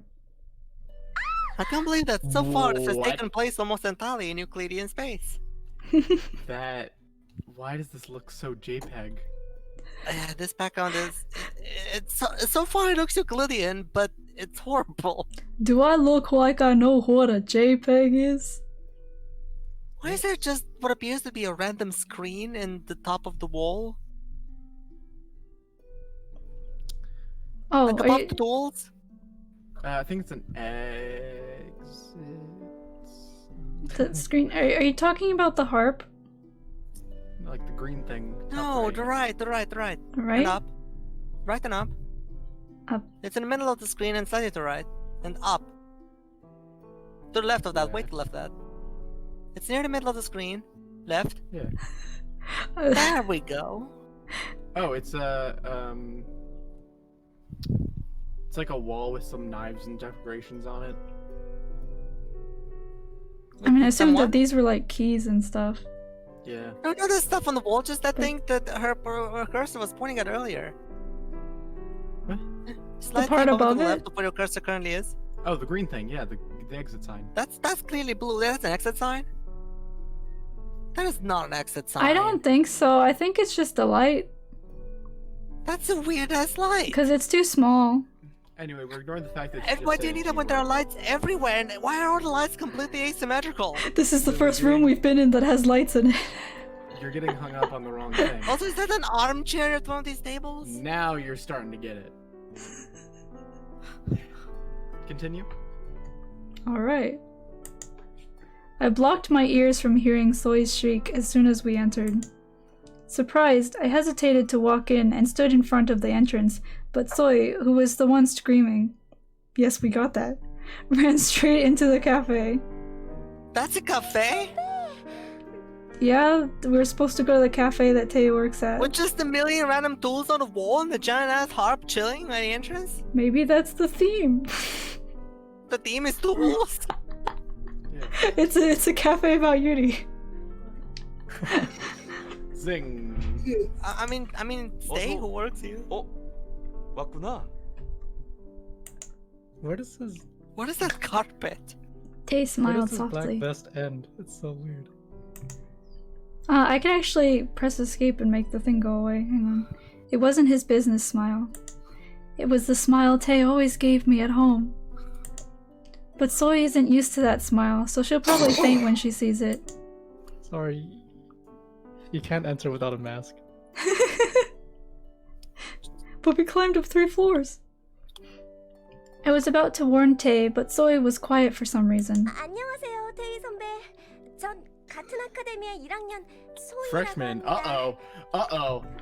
I can't believe that so far this has What? taken place almost entirely in Euclidean space. That. Why does this look so JPEG? This background is. It's so far it looks Euclidean, but it's horrible. Do I look like I know what a JPEG is? Why is there just what appears to be a random screen in the top of the wall? Oh, Like are above you, the tools? I think it's an exit. the screen? Are you talking about the harp? Like the green thing. top No, right. the right. Right? And up. Right and up. Up. It's in the middle of the screen and slightly to the right. And up. To the left of that. Yeah. Wait to the left of that. It's near the middle of the screen. Left. Yeah. There we go. Oh, it's it's like a wall with some knives and decorations on it. I mean, I assumed Someone? that these were like keys and stuff. Yeah. No, there's stuff on the wall. Just that thing that her cursor was pointing at earlier. What? Slightly part to above the it? left of where your cursor currently is. Oh, the green thing. Yeah, the exit sign. That's clearly blue. That's an exit sign. That is not an exit sign. I don't think so. I think it's just a light. That's a weird ass light. Because it's too small. Anyway, we're ignoring the fact that. And why do you need it when there are lights everywhere? And why are all the lights completely asymmetrical? This is the first room we've been in that has lights in it. You're getting hung up on the wrong thing. Also, is that an armchair at one of these tables? Now you're starting to get it. Continue. Alright. I blocked my ears from hearing Soy's shriek as soon as we entered. Surprised, I hesitated to walk in and stood in front of the entrance, but Soy, who was the one screaming, Yes, we got that. Ran straight into the cafe. That's a cafe? Yeah, we're supposed to go to the cafe that Tay works at. With just a million random tools on the wall and the giant ass harp chilling by the entrance? Maybe that's the theme. The theme is tools? It's a cafe about Yuri. Zing. I mean, Stay who works here. 왔구나. Where does his What is that carpet? Tay where smiled does his softly. black vest end? It's so weird. I can actually press escape and make the thing go away. Hang on. It wasn't his business smile. It was the smile Tay always gave me at home. But Soy isn't used to that smile, so she'll probably faint when she sees it. Sorry, you can't enter without a mask. But we climbed up 3 floors. I was about to warn Tay, but Soy was quiet for some reason. 안녕하세요, 태희 선배. 전 같은 아카데미의 1학년 소희라고 Freshman. 합니다.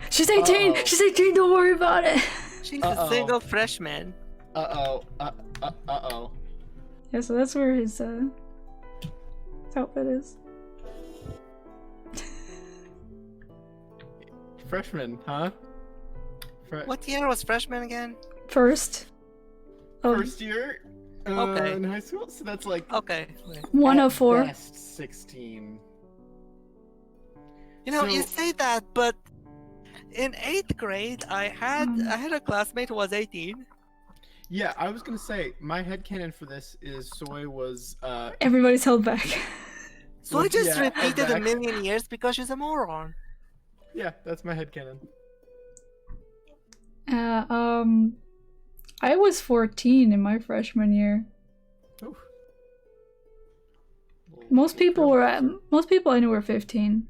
She's 18! Uh-oh. She's 18, don't worry about it! She's a single freshman. Uh-oh. Yeah, so that's where his outfit is. Freshman, huh? What year was freshman again? First. First year? Okay. In high school? So that's like... Okay. 104. Best 16. You know, you So- say that, but in 8th grade, I had a classmate who was 18. Yeah, I was gonna say, my headcanon for this is Soy was, Everybody's held back. So I just yeah, repeated a back. million years because she's a moron. Yeah, that's my headcanon. I was 14 in my freshman year. Oof. Most people I knew were 15.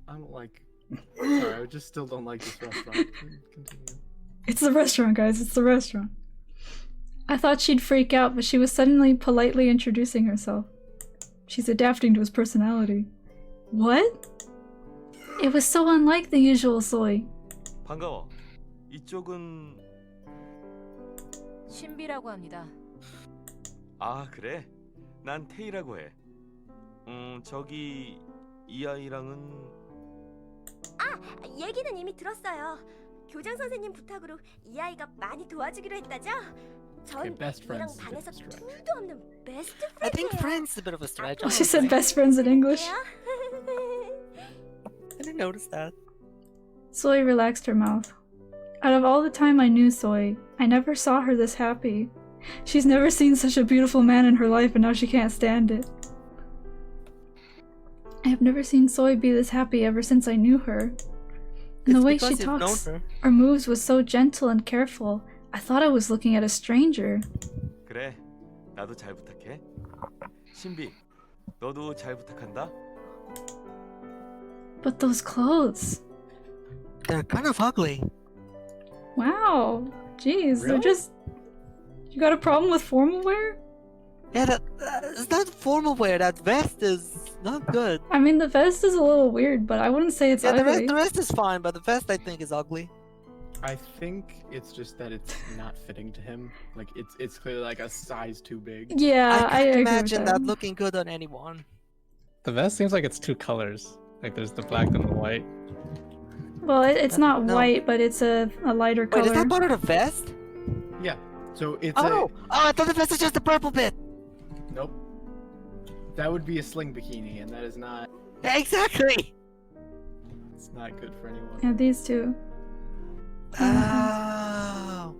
I don't like... Sorry, I just still don't like this restaurant. Continue. It's the restaurant, guys, it's the restaurant. I thought she'd freak out, but she was suddenly politely introducing herself. She's adapting to his personality. What? It was so unlike the usual Soy. 반가워. 이쪽은 신비라고 합니다. 아 그래? 난 테이라고 해. 저기 이 아이랑은 얘기는 이미 들었어요. 교장 선생님 부탁으로 이 아이가 많이 도와주기로 했다죠? 전 Okay, best 얘랑 friends is a 반에서 bit of a stretch. 둘도 없는 베스트 I think 프렌드예요. friends is a bit of a stretch. Oh, she said best friends in English. I didn't notice that. Soy relaxed her mouth. Out of all the time I knew Soy, I never saw her this happy. She's never seen such a beautiful man in her life and now she can't stand it. I have never seen Soy be this happy ever since I knew her. And the way she talks or moves was so gentle and careful. I thought I was looking at a stranger. 그래. 나도 잘 부탁해. 신비, 너도 잘 부탁한다. But those clothes. They're kind of ugly. Wow. Jeez, they're Really? just... You got a problem with formal wear? Yeah, it's not formal wear. That vest is not good. I mean, the vest is a little weird, but I wouldn't say it's Yeah, ugly. the rest is fine, but the vest I think is ugly. I think it's just that it's not fitting to him. Like, it's clearly like a size too big. Yeah, I can't agree with imagine that. that looking good on anyone. The vest seems like it's 2 colors. Like there's the black and the white. Well, it's not No. white, but it's a lighter color. Wait, is that part of the vest? Yeah, so it's Oh, I thought the vest is just the purple bit. Nope. That would be a sling bikini, and that is not... Yeah, exactly. It's not good for anyone. Yeah, these two. Oh.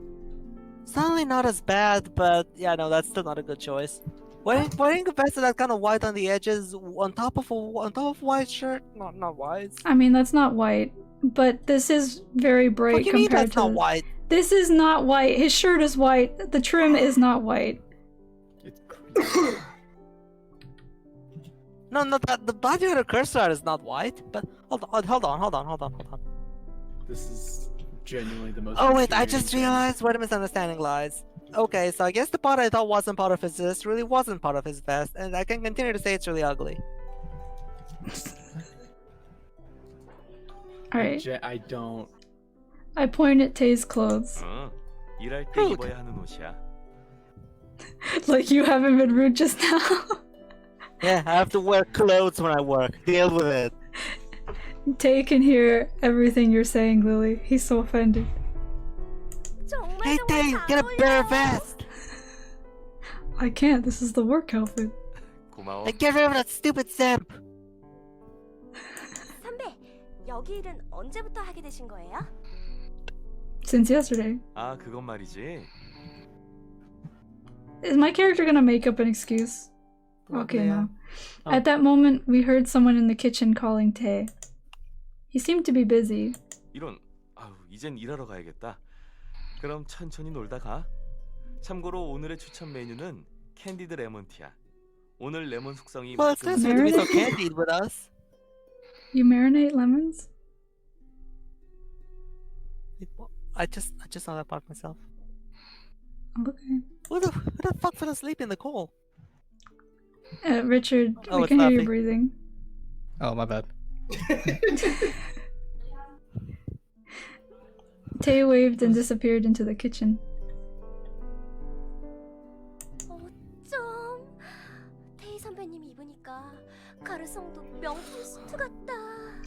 Certainly not as bad, but yeah, no, that's still not a good choice. Wearing a vest that's kind of white on the edges on top of a white shirt, not white. I mean, that's not white, but this is very bright What do you mean compared that's to. not white? This is not white. His shirt is white. The trim is not white. It's creepy. No, the body of the cursor is not white. But hold on. This is genuinely the most... Oh wait, I just infuriating realized where the misunderstanding lies. Okay, so I guess the part I thought wasn't part of his vest really wasn't part of his vest, and I can continue to say it's really ugly. Alright. I don't... I point at Tay's clothes. 일할 때 입어야 하는 옷이야. Like you haven't been rude just now. Yeah, I have to wear clothes when I work. Deal with it. Tay can hear everything you're saying, Lily. He's so offended. Hey, Tay, get a better vest. I can't. This is the work outfit. 고마워. And get rid of that stupid simp. 선배, 여기 일은 언제부터 하게 되신 거예요? Since yesterday. 아, 그건 말이지. Is my character gonna make up an excuse? Okay, yeah. no. At that moment, we heard someone in the kitchen calling Tay. He seemed to be busy. 이런, 아우, 이젠 일하러 가야겠다. 그럼 천천히 놀다 가. 참고로 오늘의 추천 메뉴는 캔디드 레몬티야. 오늘 레몬 숙성이 Well, it's nice of you to be so candid with us. You marinate lemons? I just saw that part myself. Okay. Who the fuck fell asleep in the coal? Richard, Oh, we it's can hear you laughing. breathing. Oh, my bad. Tay waved and disappeared into the kitchen. 어쩜 태희 선배님이 입으니까 가르송도 명품 수트 같다.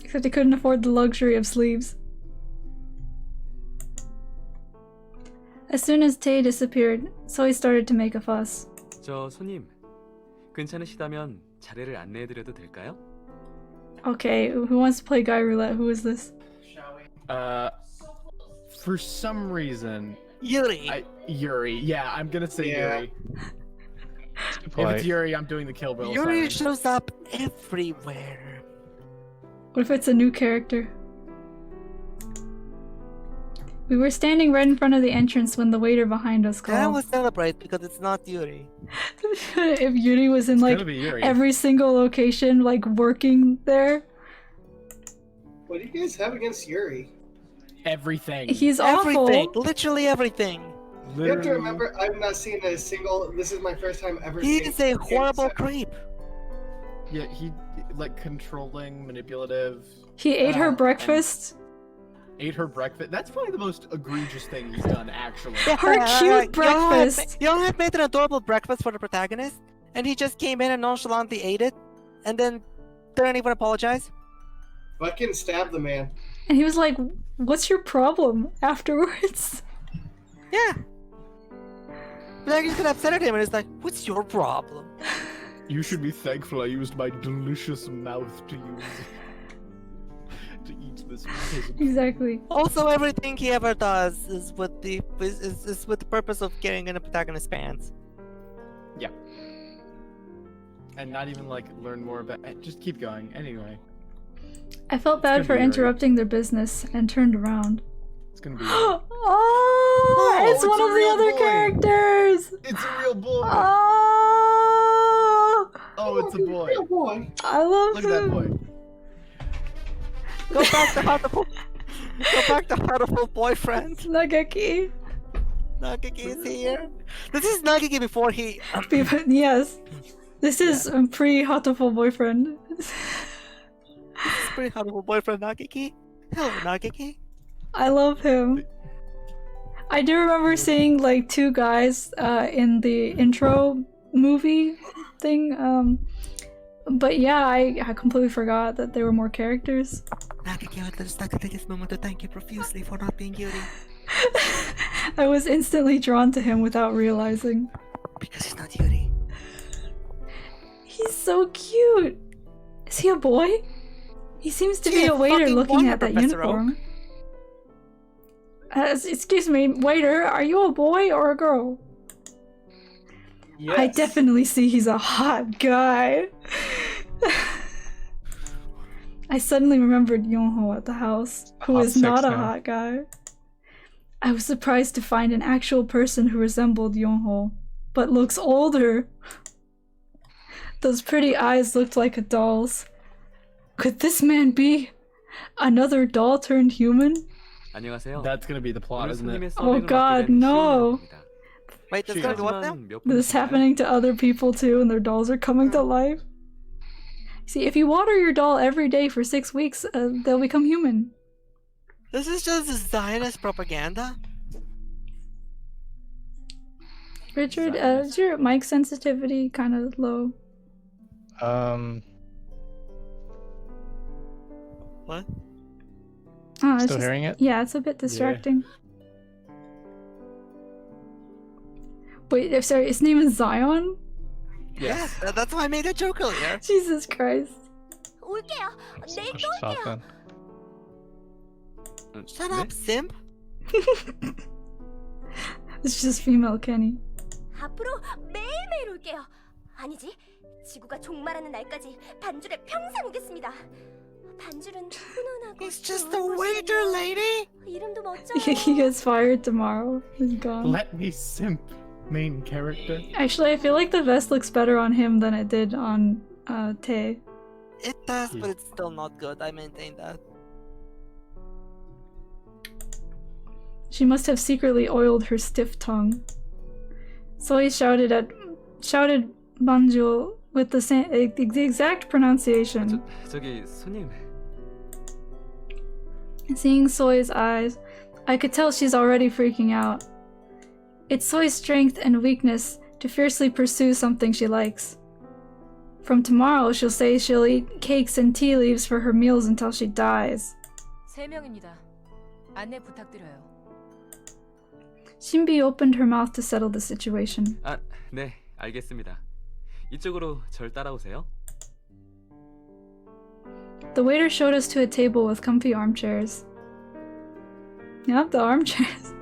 Except he couldn't afford the luxury of sleeves. As soon as Tay disappeared, Soy started to make a fuss. 저 손님, 괜찮으시다면 자리를 안내해드려도 될까요? Okay, who wants to play Guy Roulette? Who is this? For some reason, Yuri. Yuri. Yeah, I'm gonna say Yeah. Yuri. If it's Yuri, I'm doing the Kill Bill. Yuri sign. shows up everywhere. What if it's a new character? We were standing right in front of the entrance when the waiter behind us Then I called. will celebrate because it's not Yuri. If Yuri was in It's like gonna be Yuri. every single location, like working there, What do you guys have against Yuri? Everything. he's Everything, awful. literally everything. You have to remember, I've not seen a single. This is my first time ever He seeing. is a horrible creep. Yeah, he like controlling, manipulative. He ate her and breakfast. Ate her breakfast. That's probably the most egregious thing he's done, actually. Her cute breakfast. Young had made an adorable breakfast for the protagonist, and he just came in and nonchalantly ate it, and then didn't even apologize. Fucking stab the man. And he was like, "What's your problem?" Afterwards. Yeah. But I just got upset at him, and it's like, "What's your problem?" You should be thankful I used my delicious mouth to eat this. Exactly. Also, everything he ever does is with the purpose of getting in the protagonist's pants. Yeah. And not even like learn more about. Just keep going. Anyway, I felt bad gonna for be Yuri. interrupting their business and turned around. it's gonna be. Oh, it's it's one a of the real other boy. characters. It's a real boy. Oh, it's a boy. Real boy. I love Look at that him. boy. Go back to Heartful boyfriend. Nagaki. Nagiki is here. This is Nagiki before he. Yes. This is pre-Hatoful boyfriend. This is pretty Heartful boyfriend Nagiki. Hello, Nagiki. I love him. I do remember seeing like two guys in the intro movie thing. But yeah, I completely forgot that there were more characters. Nagiki, I'd just like to take this moment to thank you profusely for not being Yuri. I was instantly drawn to him without realizing. Because he's not Yuri. He's so cute. Is he a boy? He seems to be Gee, a waiter fucking looking wonder, at that Professor uniform. Excuse me, waiter, are you a boy or a girl? Yes. I definitely see he's a hot guy. I suddenly remembered Yonho at the house, who Hot is sex not a now. hot guy. I was surprised to find an actual person who resembled Yonho, but looks older. Those pretty eyes looked like a doll's. Could this man be another doll turned human? 안녕하세요. That's gonna be the plot, 오늘 isn't it? 손님의 Oh 서빙을 God, 맡게 된 no! 시온입니다. Wait, that's gonna be what now? 하지만 몇 This is 분이신가요? happening to other people too, and their dolls are coming to life. See, if you water your doll every day for 6 weeks, they'll become human. This is just Zionist propaganda. Richard, is your mic sensitivity kind of low? What? Oh, it's Still just, hearing it? yeah, it's a bit distracting. Wait, sorry, his name is Zion? Yes, that's why I made that joke earlier. Jesus Christ. 올게요. 내일 또 올게요. Shotgun. Shut up, simp. It's just female Kenny. 앞으로 매일매일 올게요. 아니지, 지구가 종말하는 날까지 반줄에 평생 오겠습니다. 반줄은 훈훈하고 He's just a waiter, lady. 이름도 멋져. He gets fired tomorrow. He's gone. Let me simp, main character. Actually, I feel like the vest looks better on him than it did on Tae. It does, but it's still not good. I maintain that. She must have secretly oiled her stiff tongue. Soy shouted Banjo with the exact pronunciation. 저기 손님. Seeing Soy's eyes, I could tell she's already freaking out. It's Soy's strength and weakness to fiercely pursue something she likes. From tomorrow, she'll say she'll eat cakes and tea leaves for her meals until she dies. 3명입니다. 안내 부탁드려요. Shinbi opened her mouth to settle the situation. 아, 네, 알겠습니다. 이쪽으로 절 따라오세요. The waiter showed us to a table with comfy armchairs. Yep, the armchairs.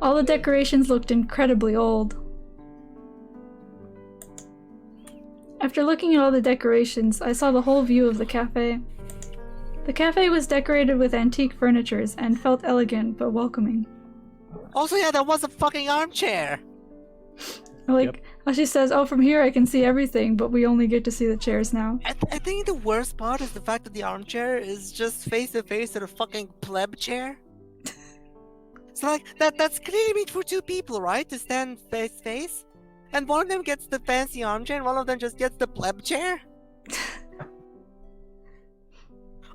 All the decorations looked incredibly old. After looking at all the decorations, I saw the whole view of the cafe. The cafe was decorated with antique furnitures and felt elegant but welcoming. Also, yeah, that was a fucking armchair. Like, she says, oh, from here I can see everything, but we only get to see the chairs now. I think the worst part is the fact that the armchair is just face to face with a fucking pleb chair. So like that's clearly made for two people, right? To stand face to face, and one of them gets the fancy armchair, and one of them just gets the pleb chair.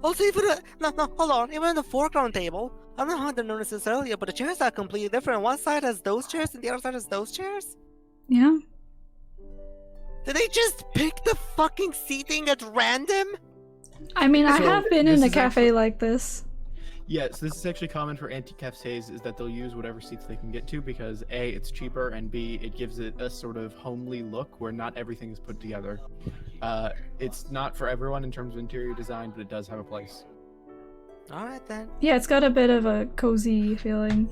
Also, even hold on, even on the foreground table, I don't know how they noticed this earlier, but the chairs are completely different. One side has those chairs, and the other side has those chairs. Yeah. Did they just pick the fucking seating at random? I mean, I So, have been this in a is cafe like this. Yes, this is actually common for antique cafes, is that they'll use whatever seats they can get to because A, it's cheaper, and B, it gives it a sort of homely look where not everything is put together. It's not for everyone in terms of interior design, but it does have a place. Alright then. Yeah, it's got a bit of a cozy feeling.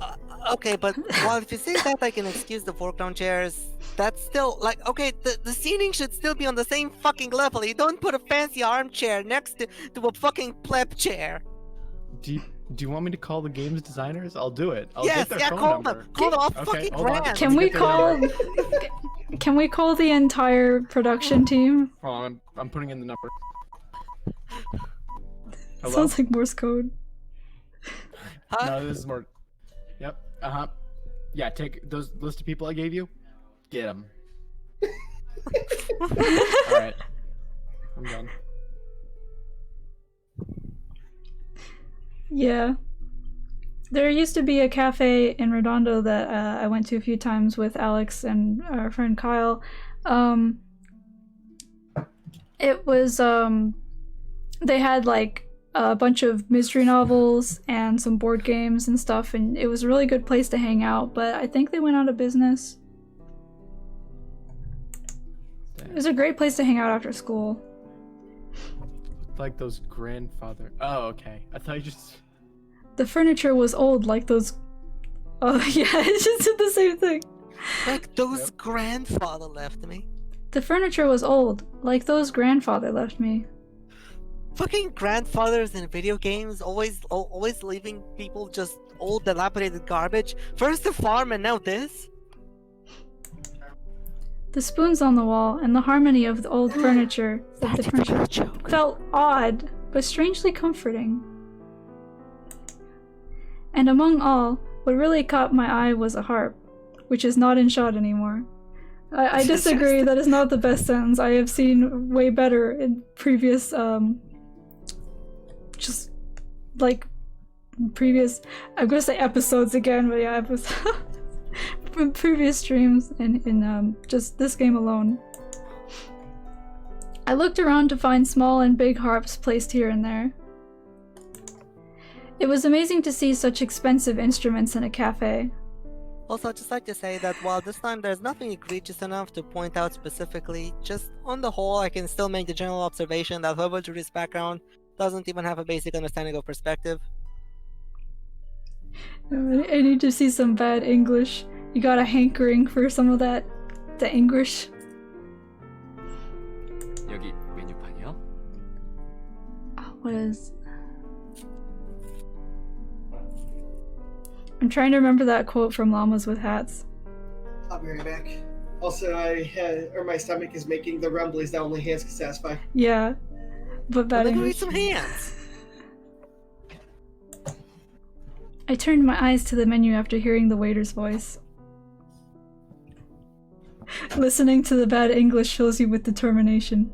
Okay, but while if you say that I can excuse the foreground chairs, that's still like okay, the seating should still be on the same fucking level. You don't put a fancy armchair next to a fucking pleb chair. Do you want me to call the game's designers? I'll do it. I'll Yes, get their yeah, phone call number. them. Call them. I'll Okay, fucking hold on. grand. Can Let me we get their call? number. Can we call the entire production team? Hold on, I'm putting in the number. Hello? Sounds like Morse code. No, this is more. Yep. Yeah, take those list of people I gave you. Get them. All right. I'm done. Yeah. There used to be a cafe in Redondo that I went to a few times with Alex and our friend Kyle. It was, they had like a bunch of mystery novels and some board games and stuff, and it was a really good place to hang out, but I think they went out of business. It was a great place to hang out after school. Like those grandfather. Oh, okay. I thought you just. The furniture was old, like those. Oh, yeah, it just did the same thing. Like those grandfather left me. The furniture was old, like those grandfather left me. Fucking grandfathers in video games always leaving people just old dilapidated garbage. First the farm and now this. The spoons on the wall and the harmony of the old furniture felt odd, but strangely comforting. And among all, what really caught my eye was a harp, which is not in shot anymore. I disagree, that is not the best sentence. I have seen way better in previous, just, like, previous, I'm gonna say episodes again, but yeah, from previous streams in just this game alone. I looked around to find small and big harps placed here and there. It was amazing to see such expensive instruments in a cafe. Also, I'd just like to say that while this time there's nothing egregious enough to point out specifically, just on the whole, I can still make the general observation that whoever drew this background doesn't even have a basic understanding of perspective. I need to see some bad English. You got a hankering for some of that, the English. 여기 메뉴판이요. What is... I'm trying to remember that quote from Llamas with Hats. I'll be right back. Also, my stomach is making the rumblies that only hands can satisfy. Yeah, but bad English. Some hands. I turned my eyes to the menu after hearing the waiter's voice. Listening to the bad English fills you with determination.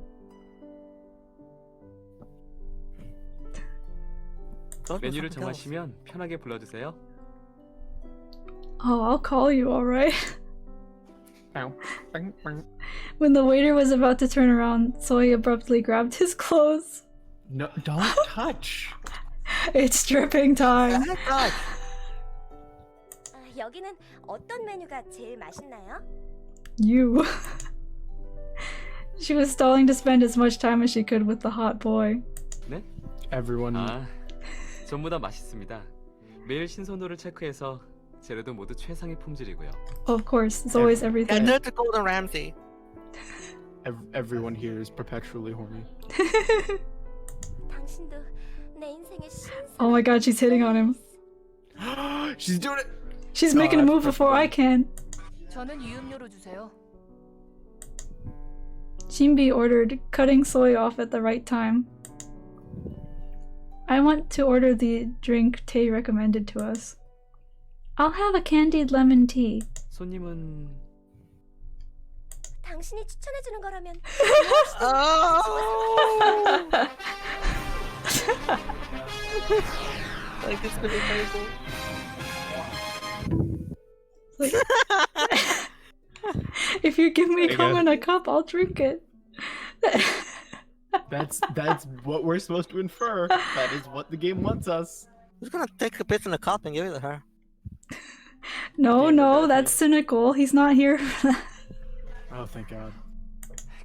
메뉴를 정하시면 편하게 불러주세요. Oh, I'll call you, alright? When the waiter was about to turn around, Soy abruptly grabbed his clothes. No, don't touch. It's dripping time. 여기는 어떤 메뉴가 제일 맛있나요? You. She was stalling to spend as much time as she could with the hot boy. 네? Everyone. 전부 다 맛있습니다. 매일 신선도를 체크해서 재료도 모두 최상의 품질이고요. Of course, it's always everything. And to Golden Ramsay. Everyone here is perpetually horny. 당신도 내 인생의 신선. Oh my god, she's hitting on him. She's doing it. She's making a move before I can. 저는 유음료로 주세요. Shinbi ordered, cutting Soy off at the right time. I want to order the drink Tay recommended to us. I'll have a candied lemon tea. 손님은 당신이 추천해주는 거라면. Oh! Like it's really terrible. If you give me cum in a cup, I'll drink it. That's what we're supposed to infer. That is what the game wants us. Who's gonna take a piss in a cup and give it to her? No, that's cynical. He's not here for that. Oh, thank God.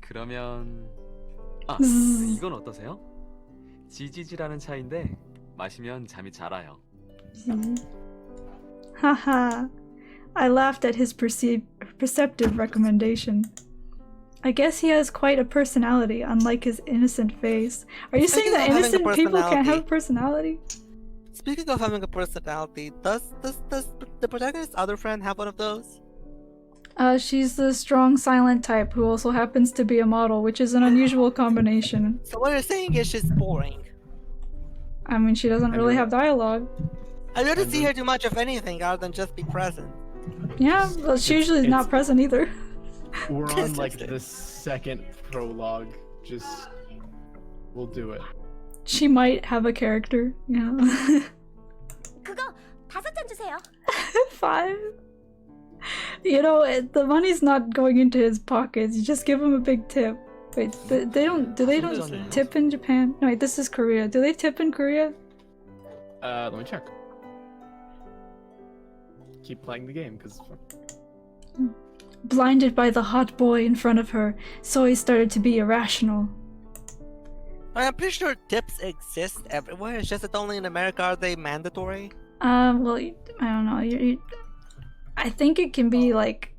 그러면 이건 어떠세요? 지지지라는 차인데 마시면 잠이 잘 와요. Haha. I laughed at his perceptive recommendation. I guess he has quite a personality, unlike his innocent face. Are you saying that innocent people can't have a personality? Speaking of having a personality, does the protagonist's other friend have one of those? She's the strong silent type who also happens to be a model, which is an unusual combination. So what you're saying is she's boring. I mean, she doesn't really have dialogue. I didn't see her do much of anything other than just be present. Yeah, well, she's usually not present either. We're on like the second prologue. Just we'll do it. She might have a character, yeah. 그거 5잔 주세요. 5? You know, the money's not going into his pockets. You just give him a big tip. Wait, they don't tip in Japan? No, wait, this is Korea. Do they tip in Korea? Let me check. Keep playing the game, because... Blinded by the hot boy in front of her, Soy started to be irrational. I'm pretty sure tips exist everywhere. It's just that only in America are they mandatory. Well, I don't know. I think it can be like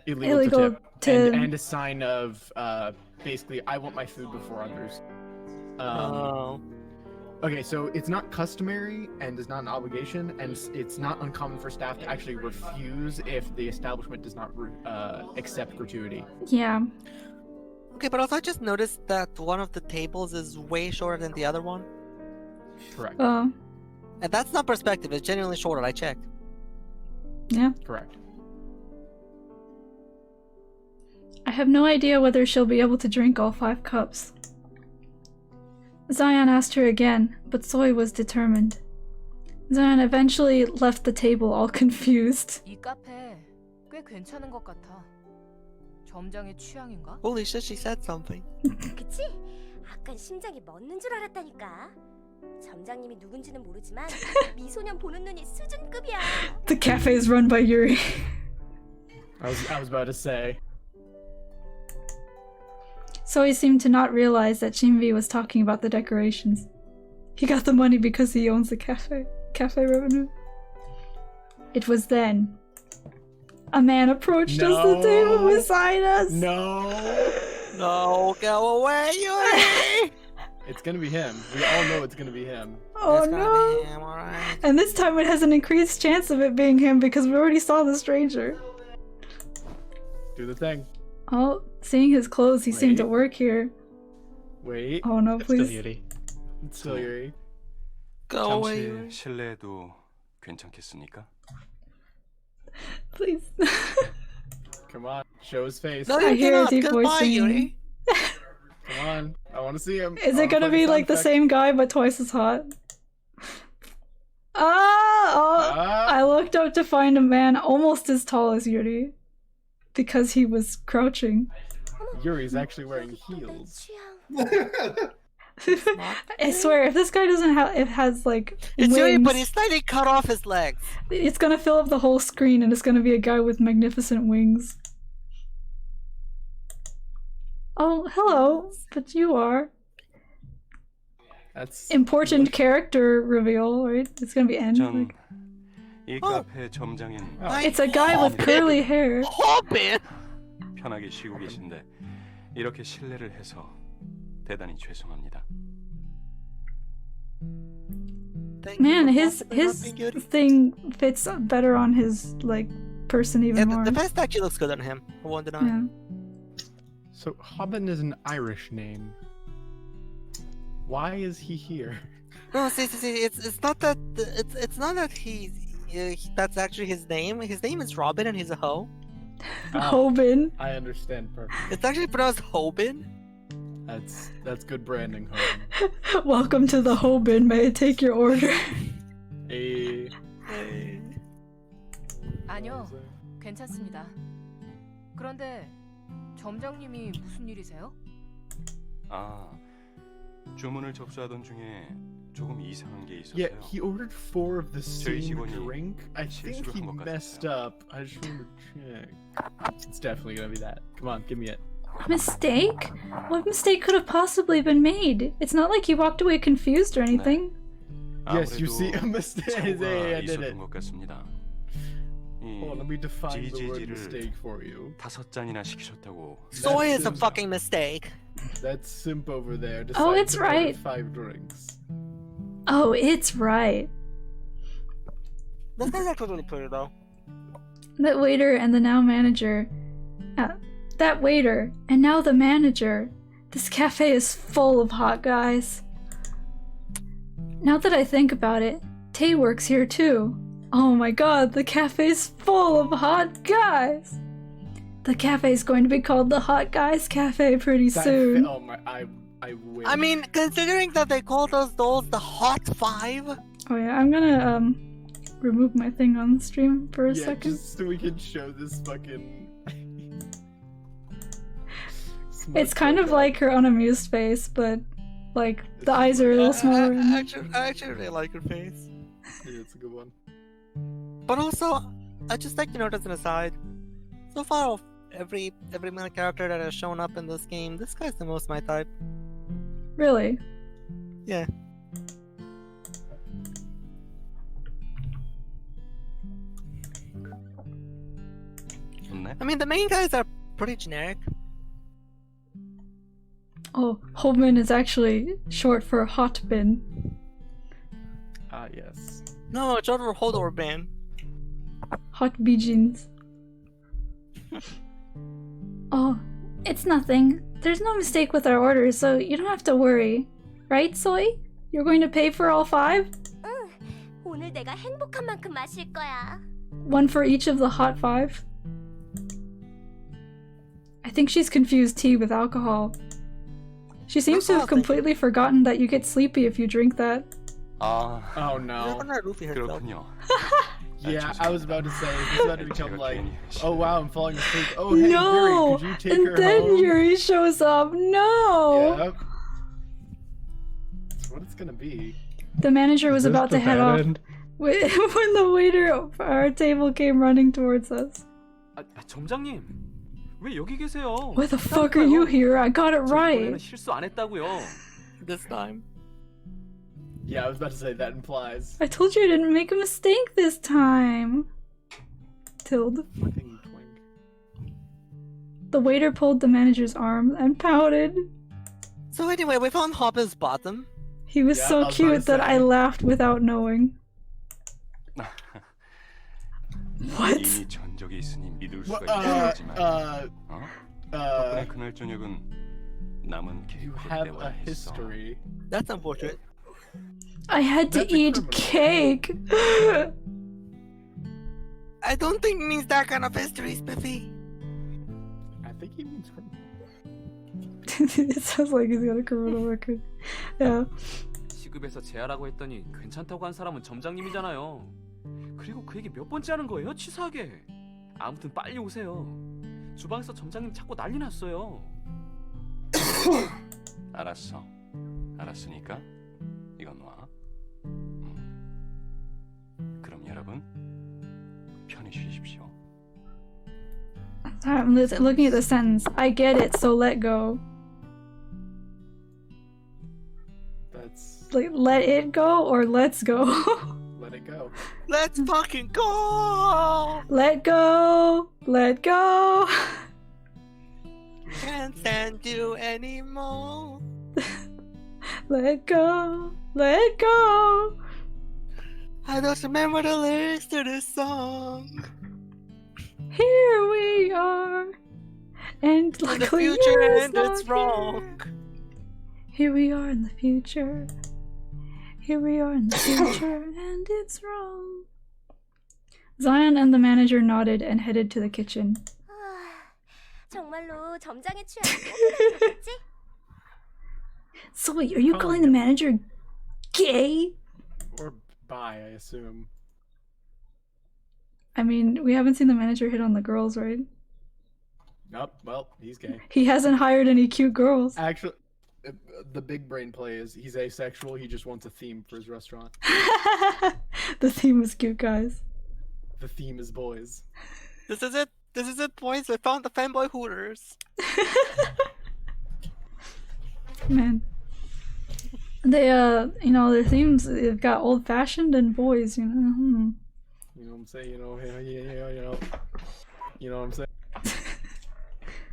illegal to and a sign of basically I want my food before others. Okay, so it's not customary and is not an obligation, and it's not uncommon for staff to actually refuse if the establishment does not accept gratuity. Yeah. Okay, but also I just noticed that one of the tables is way shorter than the other one. Correct. Oh. And that's not perspective, it's genuinely shorter, I checked. Yeah. Correct. I have no idea whether she'll be able to drink all 5 cups. Zion asked her again, but Soy was determined. Zion eventually left the table all confused. 이 카페 꽤 괜찮은 것 같아. 점장의 취향인가? Holy shit, she said something. 그치? 아깐 심장이 멎는 줄 알았다니까. 점장님이 누군지는 모르지만 미소년 보는 눈이 수준급이야. The cafe is run by Yuri. I was about to say. So he seemed to not realize that Shinvi was talking about the decorations. He got the money because he owns the cafe revenue. It was then a man approached us the table beside us. No, go away, Yuri! It's gonna be him. We all know it's gonna be him. Oh It's gonna no! be him, alright. And this time it has an increased chance of it being him because we already saw the stranger. Do the thing. Oh, seeing his clothes, he seemed to work here. Wait. Oh no, It's still please. Yuri. It's still Yuri. Go away, 잠시 Yuri. 실례해도 괜찮겠습니까? Please. Come on, show his face. No, I you hear a cannot. deep voice Goodbye, singing. Yuri. Come on, I want to see him. Is I it gonna wanna play be the like the sound same guy but twice as hot? I looked up to find a man almost as tall as Yuri. Because he was crouching. effect. Yuri's actually wearing heels. I swear, if this guy doesn't have, it has like It's wings, Yuri, but he's slightly cut off his legs. it's gonna fill up the whole screen, and it's gonna be a guy with magnificent wings. Oh, hello, but you are That's important character reveal, right? It's gonna be N. 전 Like, 이 카페 점장인 it's a guy with curly hair. Hobbit! 편하게 쉬고 계신데 이렇게 실례를 해서 대단히 죄송합니다. Man, his thing fits better on his like person Yeah, even more. the vest actually looks good on him. I won't deny. Yeah. So Hobbin is an Irish name. Why is he here? No, see, it's not that it's not that that's actually his name. His name is Robin, and he's a hoe. Hobin. I understand perfectly. It's actually pronounced Hobin. That's good branding, Hobbin. Welcome to the Hobin. May I take your order? A 아니요, 괜찮습니다. 그런데 점장님이 무슨 일이세요? 아, 주문을 접수하던 중에 조금 이상한 게 있었어요. Yeah, he ordered 4 of the 저희 same 직원이 drink. I think 실수를 he 한것 messed up. I just want to check. It's definitely gonna be that. Come on, give me it. Mistake? What mistake could have possibly been made? It's not like he walked away confused or anything. Yes, you 아무래도 see a mistake. 착오가 I did it. 있었던 것 같습니다. Hold on, let me define the word GGG를 mistake for you. 5잔이나 시키셨다고. Soy is a fucking mistake. That's simp over there. Oh, decided it's to order right. 5 drinks. Oh, it's right. This guy's actually really pretty though. That waiter and the now manager. That waiter and now the manager. This cafe is full of hot guys. Now that I think about it, Tay works here too. Oh my god, the cafe's full of hot guys. The cafe's going to be called the Hot Guys Cafe pretty soon. Oh my, I wish. I mean, considering that they call those dolls the Hot 5. Oh yeah, I'm gonna remove my thing on the stream for a yeah, second. just so we can show this fucking. It's kind of like her unamused face, but like the eyes are a little smaller. I actually really like her face. Yeah, it's a good one. But also, I just like to note as an aside, so far of every male character that has shown up in this game, this guy's the most my type. Really? Yeah. 좋네. I mean, the main guys are pretty generic. Oh, Hobin is actually short for hot bin. Ah, yes. No, it's over Hodor Ban. Hot bee jeans. Oh, it's nothing. There's no mistake with our order, so you don't have to worry. Right, Soy? You're going to pay for all 5? 응, 오늘 내가 행복한 만큼 마실 거야. One for each of the hot 5? I think she's confused tea with alcohol. She seems to have completely forgotten that you get sleepy if you drink that. 아, Oh no. 그렇군요. Yeah, I was about to say, it's about to become like, oh wow, I'm falling asleep. Oh hey, No! Yuri, could you take And her then home? Yuri shows up. No! Yep. That's what it's gonna be. The manager was Is this about to the head bad off end? when the waiter at our table came running towards us. 점장님, 왜 여기 계세요? Why the fuck are you here? I got it 저 이번에는 right. 실수 안 했다고요. This time. Yeah, I was about to say that implies. I told you I didn't make a mistake this time. Tilde. Twing, twing. The waiter pulled the manager's arm and pouted. So anyway, we found Hopper's bottom. He was Yeah, I so was about cute to that I say. laughed without knowing. What? 이미 전적이 있으니 믿을 수가 What, 있는 거지만 덕분에 uh, 그날 저녁은 남은 you 케이크 have 때와 a 했어. Oh, history. That's unfortunate. I had to That's a eat criminal. cake. I don't think it means that kind of history, Spiffy. I think he means criminal. It sounds like he's got a criminal record. Yeah. 시급에서 재하라고 했더니 괜찮다고 한 사람은 점장님이잖아요. 그리고 그 얘기 몇 번째 하는 거예요? 치사하게. 아무튼 빨리 오세요. 주방에서 점장님 찾고 난리 났어요. 알았어. 알았으니까 이건 놔. 그럼 여러분 편히 쉬십시오. I'm looking at the sentence. I get it, so let go. That's Like, let it go or let's go? let it go. Let's fucking go! Let go! Let go! Can't stand you anymore. Let go! Let go! I don't remember the lyrics to this song. Here we are! And In the luckily future, Yuri's and not it's wrong. Here we are in the future. Here we are in the future, and it's wrong. Zion and the manager nodded and headed to the kitchen. 정말로 점장의 취향이 좋겠지? So wait, are you calling the manager gay? Or bi, I assume. I mean, we haven't seen the manager hit on the girls, right? Nope, well, he's gay. He hasn't hired any cute girls. Actually, the big brain play is he's asexual, he just wants a theme for his restaurant. The theme was cute guys. The theme is boys. This is it. This is it, boys. We found the fanboy Hooters. Man. They, you know, their themes, they've got old-fashioned and boys, you know. You know what I'm saying? You know, you know what I'm saying?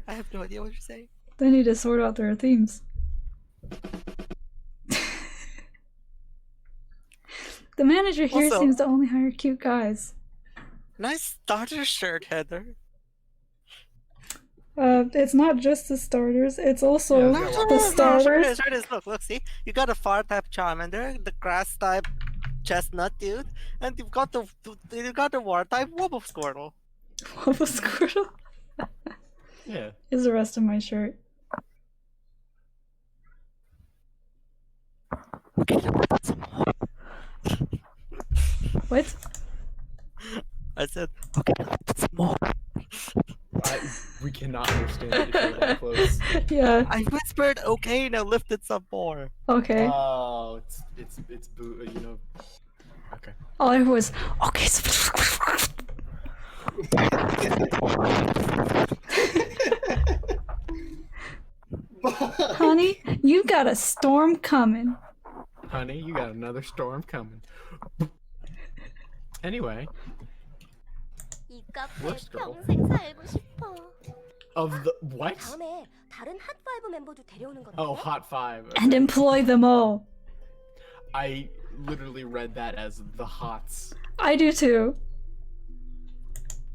I have no idea what you're saying. They need to sort out their themes. The manager here Also- seems to only hire cute guys. Nice starter shirt, Heather. It's not just the starters, it's also Yeah, it's got the lots Sure starters. it is, sure it is. Look, see? You got a fire type Charmander, the grass type Chestnut dude, and you've got the water type Wobble Squirtle. Wobble Squirtle Yeah. is the rest of my shirt. What? I said, okay, let's some more. We cannot understand it if you're that close. Yeah. I whispered, okay, now lift it some more. Okay. Oh, it's you know. Okay. All I heard was, okay. Honey, you got a storm coming. Honey, you got another storm coming. Anyway, 이 카페 Whoops, girl. 평생 살고 싶어. of the what? 다음에 다른 핫5 멤버도 데려오는 건데. Oh, Hot Five. And employ them all. I literally read that as the hots. I do too.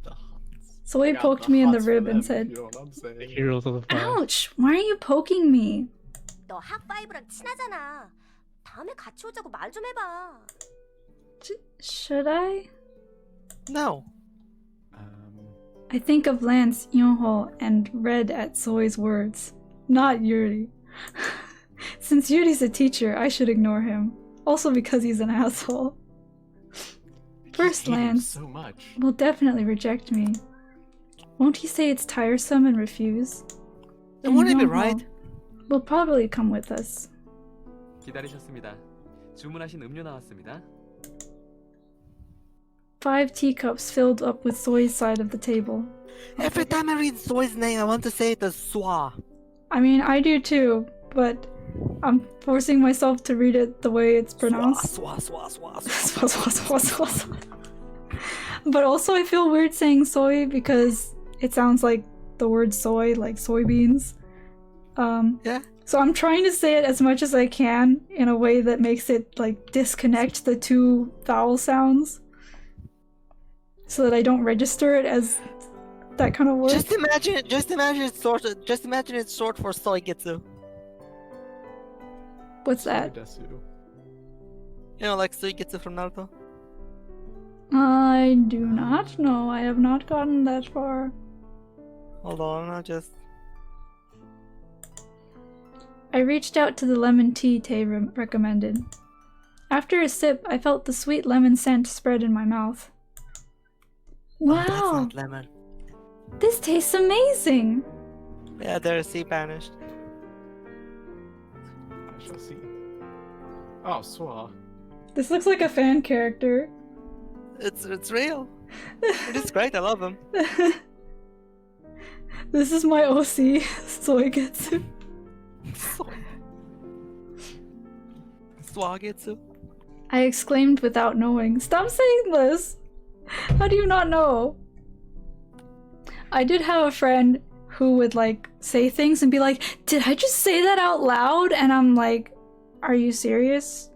The hots. So he I got poked me in the hots for rib and them, said, you know what I'm saying? Heroes of the Five. ouch, why are you poking me? 너 핫5랑 친하잖아. 다음에 같이 오자고 말 좀 해봐. Should I? No. I think of Lance, Yonho, and read at Soi's words. Not Yuri. Since Yuri's a teacher, I should ignore him. Also because he's an asshole. First hated him Lance so much. will definitely reject me. Won't he say it's tiresome and refuse? And won't he be No, right? Will probably come with us. 기다리셨습니다. 주문하신 음료 나왔습니다. 5 teacups filled up with Soy's side of the table. Every time I read Soy's name, I want to say it as Swa. I mean, I do too, but I'm forcing myself to read it the way it's pronounced. Swa, swa, swa, swa, Swa, swa, swa, swa, swa. But also I feel weird saying soy because it sounds like the word soy, like soybeans. Yeah. So I'm trying to say it as much as I can in a way that makes it like disconnect the two vowel sounds, so that I don't register it as that kind of word. Just imagine it's short for Soigetsu. What's that? Desu. You know, like Soigetsu from Naruto. I do not know. I have not gotten that far. Hold on, I'll just... I reached out to the lemon tea Tay recommended. After a sip, I felt the sweet lemon scent spread in my mouth. Wow! Oh, that's not lemon. This tastes amazing! Yeah, there's C banished. I shall see. Oh, Swa. This looks like a fan character. It's real. It's great, I love him. This is my OC, Soigetsu. Swagetsu. I exclaimed without knowing. Stop saying this! How do you not know? I did have a friend who would like say things and be like, did I just say that out loud? And I'm like, are you serious?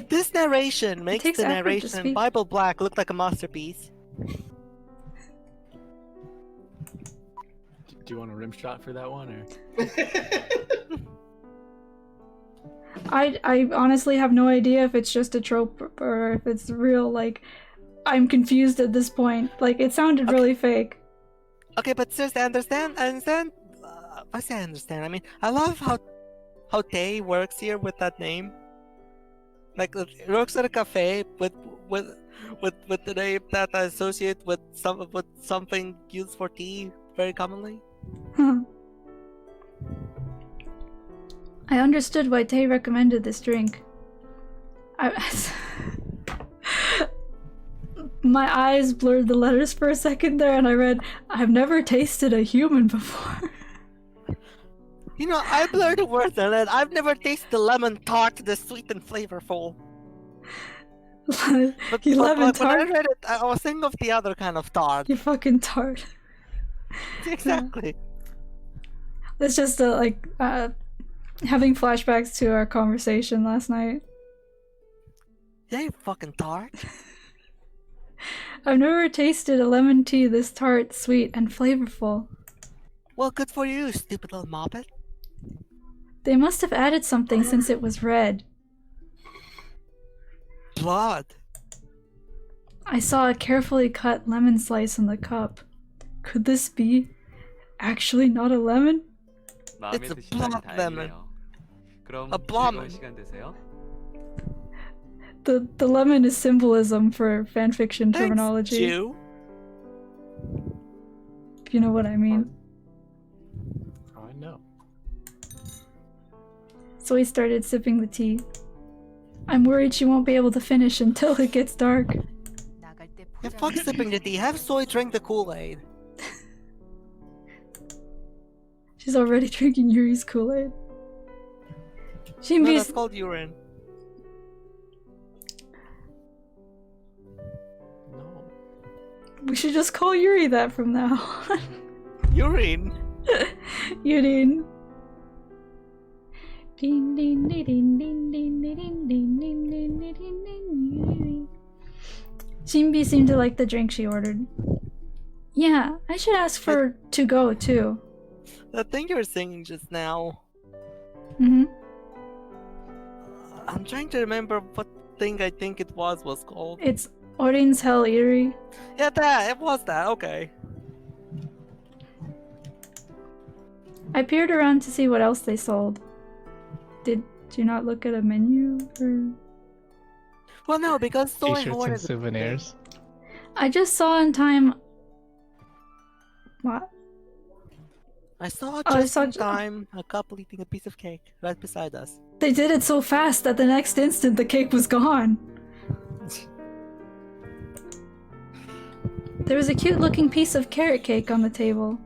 This narration makes takes the effort to narration in speak. Bible Black look like a masterpiece. Do you want a rim shot for that one, or? I honestly have no idea if it's just a trope or if it's real. Like, I'm confused at this point. Like, it sounded really fake. Okay, but seriously, I understand. I say I understand. I mean, I love how Tay works here with that name. Like, it works at a cafe with the name that I associate with something used for tea very commonly. I understood why Tay recommended this drink. My eyes blurred the letters for a second there, and I read, I've never tasted a human before. You know, I blurred the words and read, I've never tasted a lemon tart this sweet and flavorful. But when I read it, I was thinking of the other kind of tart. You fucking tart. Exactly. It's just having flashbacks to our conversation last night. Yeah, you fucking tart. I've never tasted a lemon tea this tart, sweet, and flavorful. Well, good for you, stupid little moppet. They must have added something since it was red. Blood. I saw a carefully cut lemon slice in the cup. Could this be actually not a lemon? It's a blood lemon. 그럼 A blommen. 즐거운 시간 되세요. The lemon is symbolism for fanfiction terminology. Jew. If you know what I mean. I know. So he started sipping the tea. I'm worried she won't be able to finish until it gets dark. Yeah, fuck sipping the tea. Have Soy drink the Kool-Aid. She's already drinking Yuri's Kool-Aid. No, that's called urine. We should just call Yuri that from now on. Urine. Urine. Ding ding ding ding ding ding ding ding ding ding ding ding. Shinbi seemed to like the drink she ordered. Yeah, I should ask for to go too. The thing you were singing just now. Mm-hmm. I'm trying to remember what thing I think it was called. It's Orin's Hell Yuri. Yeah, it was that. Okay. I peered around to see what else they sold. Did you not look at a menu? Or... Well, no, because Soy T-shirts Horn and is souvenirs. I just saw in time. What? I saw Oh, I just saw in time a couple eating a piece of cake right beside us. They did it so fast that the next instant the cake was gone. There was a cute looking piece of carrot cake on the table.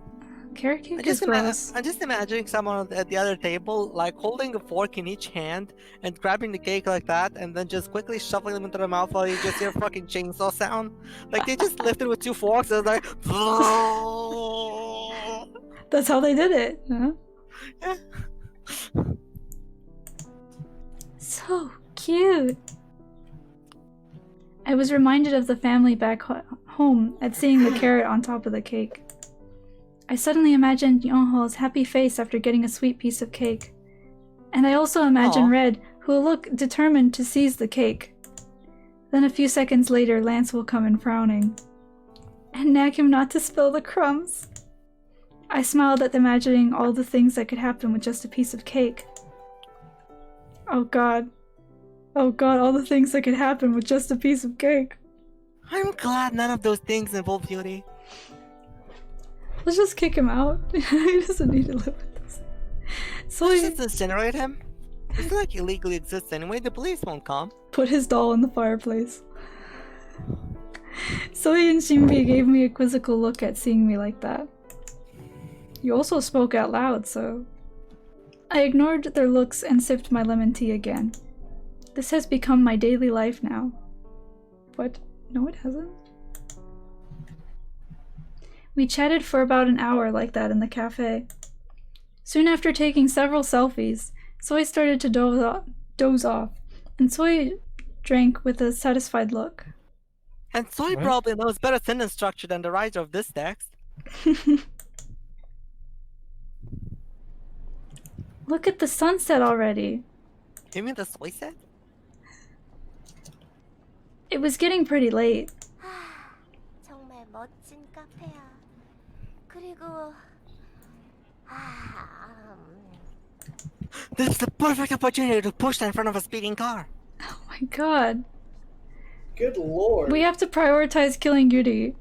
Carrot cake is gross. I'm just imagining someone at the other table, like holding a fork in each hand and grabbing the cake like that, and then just quickly shuffling them into their mouth while you just hear fucking chainsaw sound. Like they just lifted with 2 forks and like. That's how they did it. Huh? Yeah. So cute. I was reminded of the family back home at seeing the carrot on top of the cake. I suddenly imagined Yonho's happy face after getting a sweet piece of cake. And I also imagined Red, who will look determined to seize the cake. Then a few seconds later, Lance will come in frowning and nag him not to spill the crumbs. I smiled at imagining all the things that could happen with just a piece of cake. Oh god. Oh god, all the things that could happen with just a piece of cake. I'm glad none of those things involve Yuri. Let's just kick him out. He doesn't need to live with us. So Let's just incinerate him. It's like illegally exists anyway, the police won't come. Put his doll in the fireplace. Soy and Shinbi gave me a quizzical look at seeing me like that. You also spoke out loud, so... I ignored their looks and sipped my lemon tea again. This has become my daily life now. What? No, it hasn't. We chatted for about an hour like that in the cafe. Soon after taking several selfies, Soy started to doze off, and Soy drank with a satisfied look. And Soy probably knows better sentence structure than the writer of this text. Look at the sunset already. You mean the Soy set? It was getting pretty late. 정말 멋진 카페야. 그리고 This is the perfect opportunity to push that in front of a speeding car. Oh my god. Good lord. We have to prioritize killing Yuri.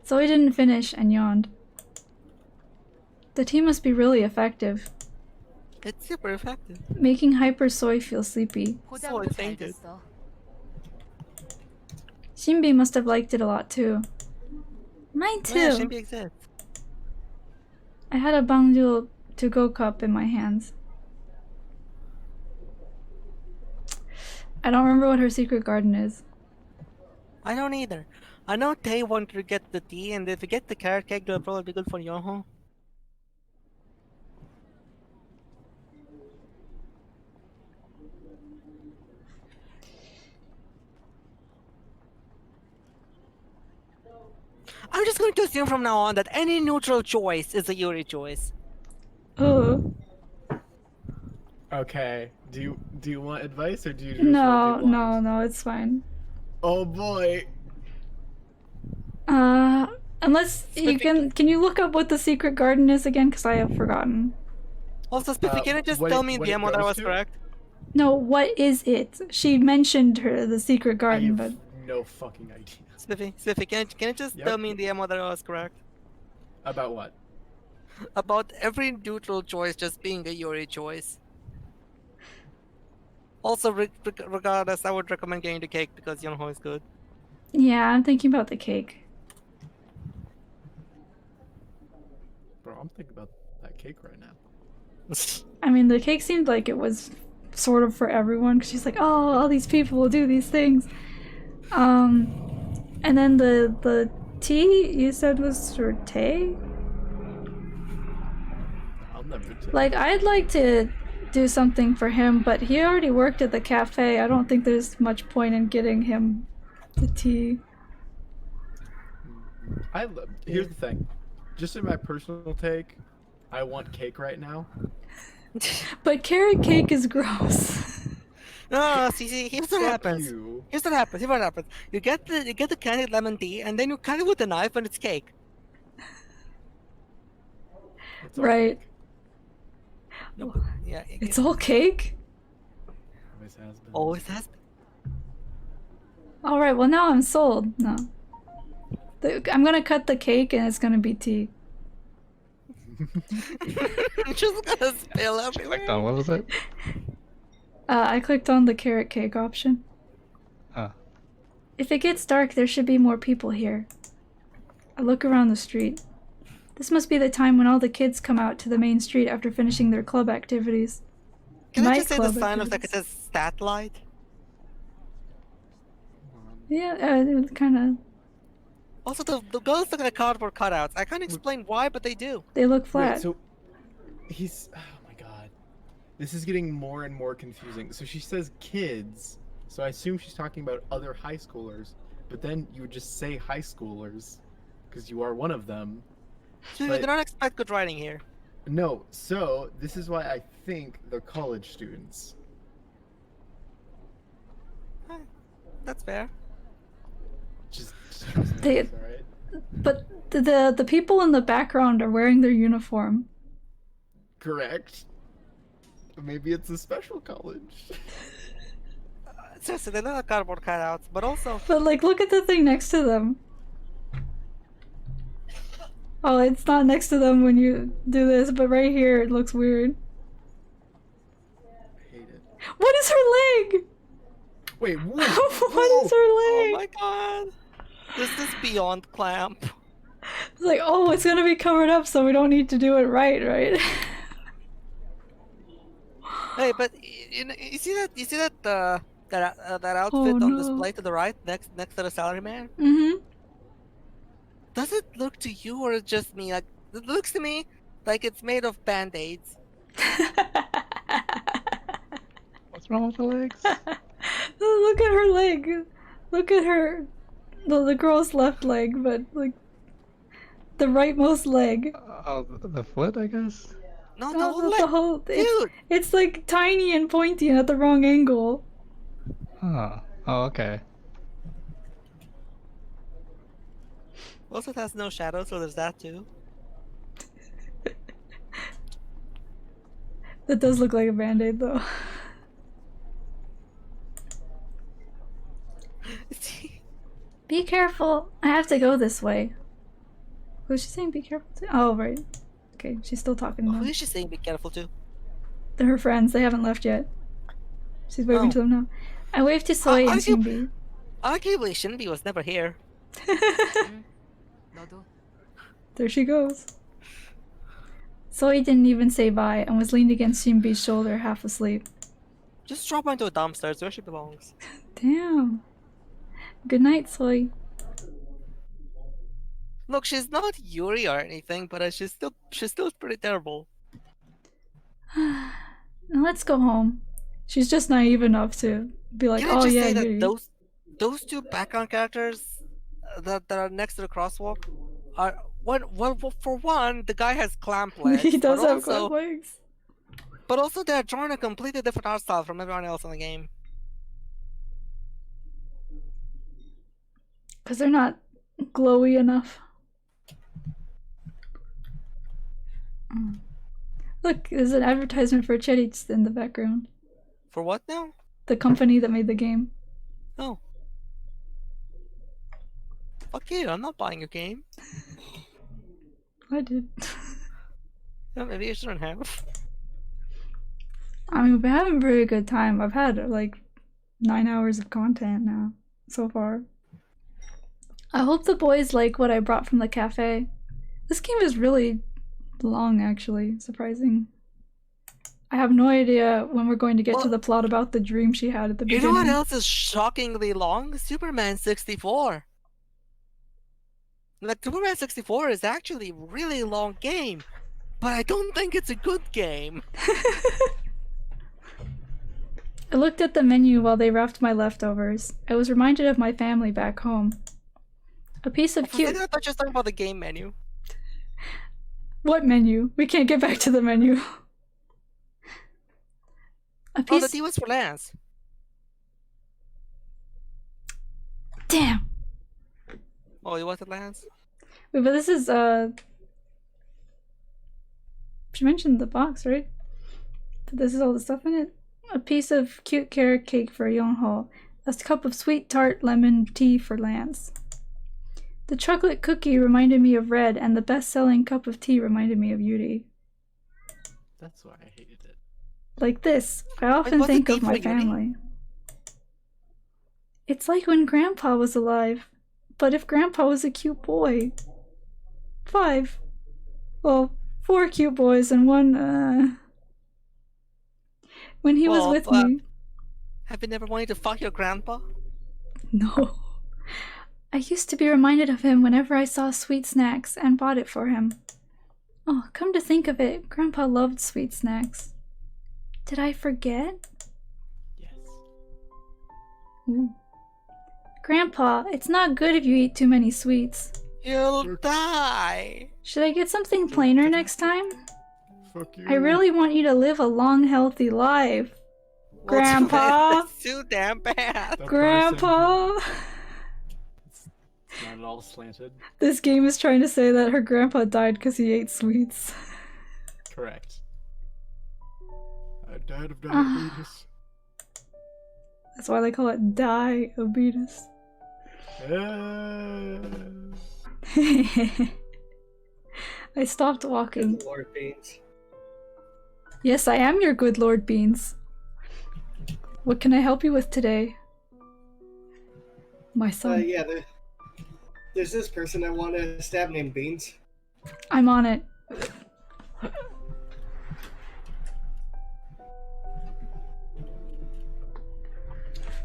Zoe didn't finish and yawned. The tea must be really effective. It's super effective. Making Hyper Soy feel sleepy. Soy fainted. Shinbi must have liked it a lot too. Mine too. Yeah, Shinbi exists. I had a Bangju to-go cup in my hands. I don't remember what her secret garden is. I don't either. I know Tay wanted to get the tea, and if we get the carrot cake, it'll probably be good for Yonho. I'm just going to assume from now on that any neutral choice is a Yuri choice. Oh. Okay. Do you want advice or do you just No, it's fine. Oh boy. Unless you can you look up what the secret garden is again? Because I have forgotten. Also, Spiffy, can you just tell me the ammo that was correct? No, what is it? She mentioned the secret garden, but No fucking idea. Spiffy, can you just tell me the ammo that was correct? About what? About every neutral choice just being a Yuri choice. Also, regardless, I would recommend getting the cake because Yonho is good. yeah, I'm thinking about the cake. Bro, I'm thinking about that cake right now. I mean, the cake seemed like it was sort of for everyone because she's like, oh, all these people will do these things. And then the tea you said was for Tay? I'll never tell. Like, I'd like to do something for him, but he already worked at the cafe. I don't think there's much point in getting him the tea. Here's the thing. Just in my personal take, I want cake right now. But carrot cake is gross. No, see, here's what happens. Here's what happens. You get the candied lemon tea, and then you cut it with a knife, and it's cake. Right. No, yeah. It's all cake? Always has been. Always has been. Alright, well now I'm sold. No. I'm gonna cut the cake and it's gonna be tea. Just gonna spill everywhere. Clicked on, what was it? I clicked on the carrot cake option. Oh. If it gets dark, there should be more people here. I look around the street. This must be the time when all the kids come out to the main street after finishing their club activities. Can I just say the Nightclub sign looks like it activities. says stat light? Yeah, it kind of. Also, the girls look like cardboard cutouts. I can't explain why, but they do. They look Wait, flat. so he's. Oh my god. This is getting more and more confusing. So she says kids, so I assume she's talking about other high schoolers, but then you would just say high schoolers, because you are one of them. So you But- do not expect good writing here. No, so this is why I think they're college students. That's fair. Just They, alright? but the people in the background are wearing their uniform. Correct. Maybe it's a special college. Seriously, they look like cardboard cutouts, but also. But like, look at the thing next to them. Oh, it's not next to them when you do this, but right here it looks weird. I hate it. What is her leg? Wait, what? What is her Oh leg? my god. This is beyond clamp. It's like, oh, it's gonna be covered up, so we don't need to do it right? Hey, but you see that that outfit Oh, on no. display to the right, next to the salaryman? Mm-hmm. Does it look to you or just me? Like it looks to me like it's made of band-aids. What's wrong with the legs? Look at her leg. Look at her. The girl's left leg, but like the rightmost leg. Oh, the foot, I guess? No, Oh, the whole leg. Dude! It's like tiny and pointy and at the wrong angle. Oh, okay. Also, it has no shadow, so there's that too. That does look like a band-aid though. Be careful. I have to go this way. Who's she saying be careful to? Oh, right. Okay, she's still talking to Who them. is she saying be careful to? They're her friends. They haven't left yet. She's waving Oh. to them now. I waved to Soy and argu- Shinbi. Arguably, Shinbi was never here. 너도. There she goes. Soy didn't even say bye and was leaned against Shinbi's shoulder, half asleep. Just drop her into a dumpster. It's where she belongs. Damn. Good night, Soy. Look, she's not Yuri or anything, but she's still pretty terrible. Now let's go home. She's just naive enough to be like, Can I oh just yeah, say that Yuri. those two background characters that are next to the crosswalk are well for one, the guy has clamp legs. He does but have also, clamp legs. But also, they're drawing a completely different art style from everyone else in the game. Because they're not glowy enough. Look, there's an advertisement for Cheritz in the background. For what now? The company that made the game. Oh. Fuck you, I'm not buying your game. I did. Yeah, maybe you shouldn't have. I mean, we've been having a very good time. I've had like 9 hours of content now, so far. I hope the boys like what I brought from the cafe. This game is really long, actually. Surprising. I have no idea when we're going to get to the plot about the dream she had at the You beginning. know what else is shockingly long? Superman 64. Like, Superman 64 is actually a really long game, but I don't think it's a good game. I looked at the menu while they wrapped my leftovers. I was reminded of my family back home. A piece of For a cute... second, I thought you were talking about the game menu. What menu? We can't get back to the menu. A Oh, piece... the D was for Lance. Damn! Oh, you wanted Lance? Wait, but this is, She mentioned the box, right? But this is all the stuff in it. A piece of cute carrot cake for Yonho. A cup of sweet tart lemon tea for Lance. The chocolate cookie reminded me of Red, and the best-selling cup of tea reminded me of Yuri. That's why I hated it. Like this, I often what's the think tea of for my Yuri? family. It's like when Grandpa was alive, but if Grandpa was a cute boy. 5. Well, 4 cute boys and one, When he was with me. Have you never wanted to fuck your grandpa? No. I used to be reminded of him whenever I saw sweet snacks and bought it for him. Oh, come to think of it, Grandpa loved sweet snacks. Did I forget? Yes. Ooh. Grandpa, it's not good if you eat too many sweets. You'll die. Should I get something plainer next time? Fuck you. I really want you to live a long, healthy life. Grandpa! It's too damn bad. Grandpa! It's not at all slanted. This game is trying to say that her grandpa died because he ate sweets. Correct. I died of diabetes. That's why they call it diabetes. I stopped walking. Good Lord Beans. Yes, I am your good Lord Beans. What can I help you with today? My son. Yeah, there's this person I want to stab named Beans. I'm on it.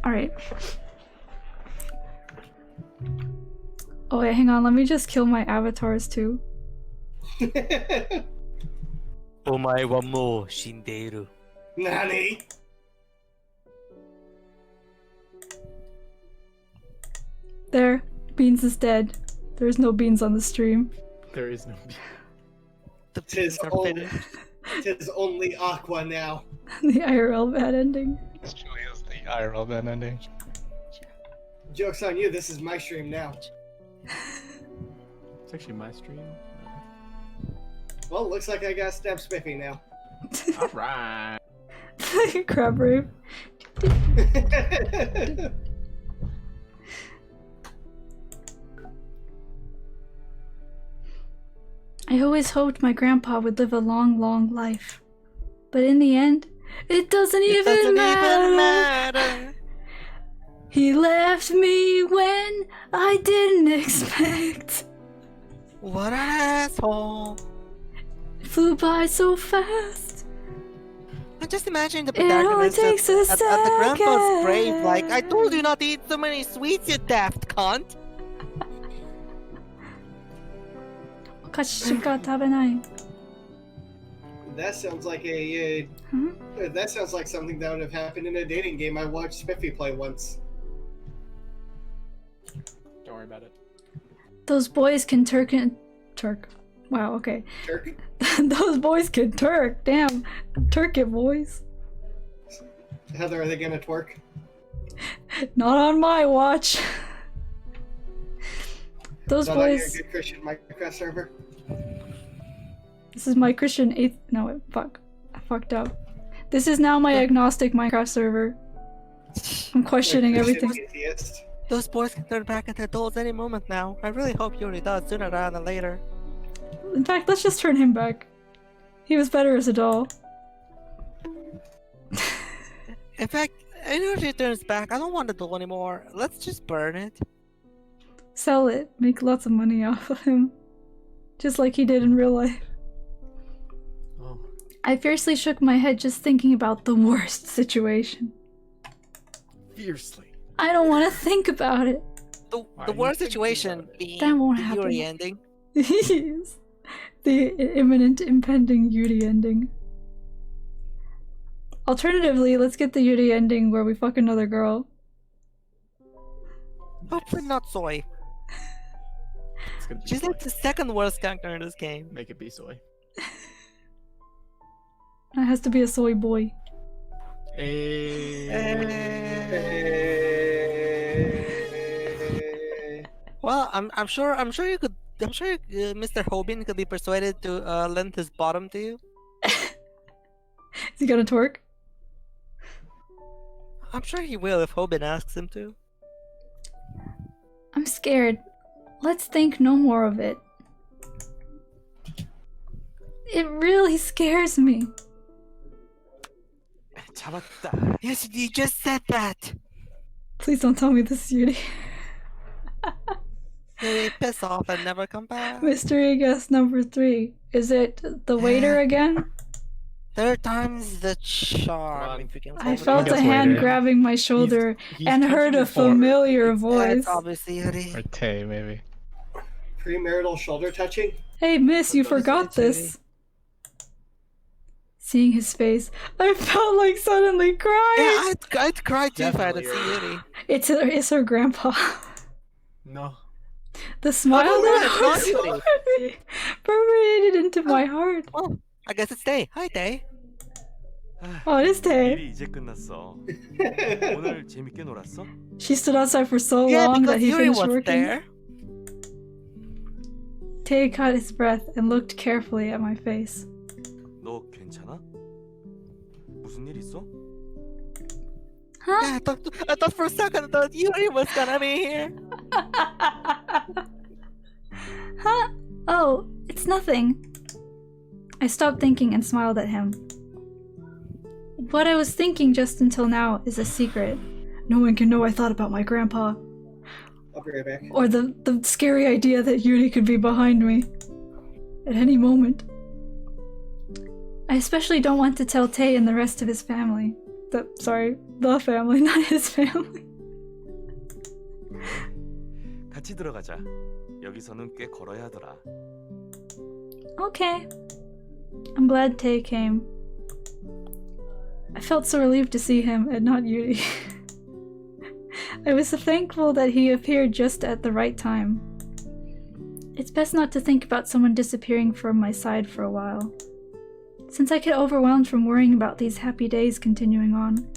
Alright. Oh wait, hang on, let me just kill my avatars too. Omae wa mou shindeiru. Nani? There, Beans is dead. There's no Beans on the stream. There is no. Tis only Aqua now. The IRL bad ending. This truly is the IRL bad ending. Joke's on you, this is my stream now. It's actually my stream. Well, looks like I got stab Spiffy now. Alright. Crab rape. I always hoped my grandpa would live a long, long life. But in the end, it doesn't even matter. He left me when I didn't expect. What an asshole. It flew by so fast. I just imagine the It only protagonist takes a at the grandpa's second. grave, like, I told you not to eat so many sweets, you daft cunt. お菓子しか食べない。 That sounds like that sounds like something that would have happened in a dating game I watched Spiffy play once. Don't worry about it. Those boys can Turk. Wow, okay. Turk? Those boys can Turk. Damn. Turk it, boys. Heather, are they gonna twerk? Not on my watch. Those Not boys. on your good Christian Minecraft server? This is my Christian 8th. No, fuck. I fucked up. This is now my agnostic Minecraft server. I'm questioning everything. Those boys can turn back into adults any moment now. I really hope Yuri does sooner rather than later. In fact, let's just turn him back. He was better as a doll. In fact, I know if he turns back, I don't want the doll anymore. Let's just burn it. Sell it. Make lots of money off of him. Just like he did in real life. Oh. I fiercely shook my head just thinking about the worst situation. Fiercely. I don't want to think about it. The worst situation being That won't the happen. Yuri ending. Yes. The imminent, impending Yuri ending. Alternatively, let's get the Yuri ending where we fuck another girl. Hopefully not Soy. It's gonna be She's soy. like the second worst character in this game. Make it be soy. It has to be a soy boy. Well, I'm sure you could. I'm sure Mr. Hobin could be persuaded to lend his bottom to you. Is he gonna twerk? I'm sure he will if Hoban asks him to. I'm scared. Let's think no more of it. It really scares me. 잡았다. Yes, you just said that. Please don't tell me this is Yuri. Yuri, piss off and never come back. Mystery guest number 3. Is it the waiter again? Third time's the charm. If you can I felt a hand grabbing my shoulder he's and heard a familiar voice. That's obviously Yuri. Or Tay, maybe. Premarital shoulder touching? Hey, miss, you forgot this. Seeing his face, I felt like suddenly crying. Yeah, I'd cry too if I had to see Yuri. It's her grandpa. No. The smile that it's not Yuri. permeated into my heart. Oh, I guess it's Tay. Hi, Tay. Oh, it is Tay. 일이 이제 끝났어. 오늘 재밌게 놀았어? She stood outside for so Yeah, long that because he Yuri finished was working. there. Tay caught his breath and looked carefully at my face. 너 괜찮아? 무슨 일 있어? Huh? Yeah, I thought for a second that Yuri was gonna be here. Huh? Oh, it's nothing. I stopped thinking and smiled at him. What I was thinking just until now is a secret. No one can know I thought about my grandpa. I'll be right back. Or the scary idea that Yuri could be behind me. At any moment. I especially don't want to tell Tay and the rest of his family. The family, not his family. 같이 들어가자. 여기서는 꽤 걸어야 하더라. Okay. I'm glad Tay came. I felt so relieved to see him and not Yuri. I was so thankful that he appeared just at the right time. It's best not to think about someone disappearing from my side for a while, since I get overwhelmed from worrying about these happy days continuing on.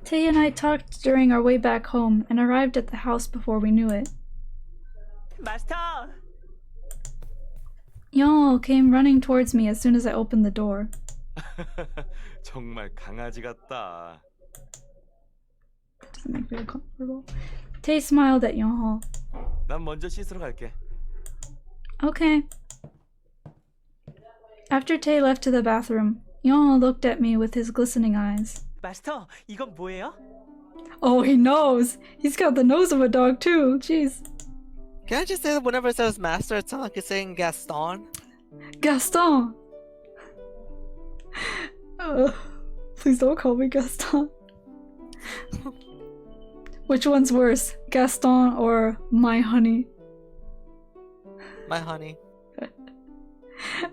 Tay and I talked during our way back home and arrived at the house before we knew it. 마스터. Yo came running towards me as soon as I opened the door. 정말 강아지 같다. Doesn't make me uncomfortable. Tay smiled at Yonho. 난 먼저 씻으러 갈게. Okay. After Tay left to the bathroom, Yonho looked at me with his glistening eyes. 마스터, 이건 뭐예요? Oh, he knows! He's got the nose of a dog too, jeez. Can I just say that whenever it says master, it sounds like it's saying Gaston? Gaston! Please don't call me Gaston. Which one's worse, Gaston or my honey? My honey.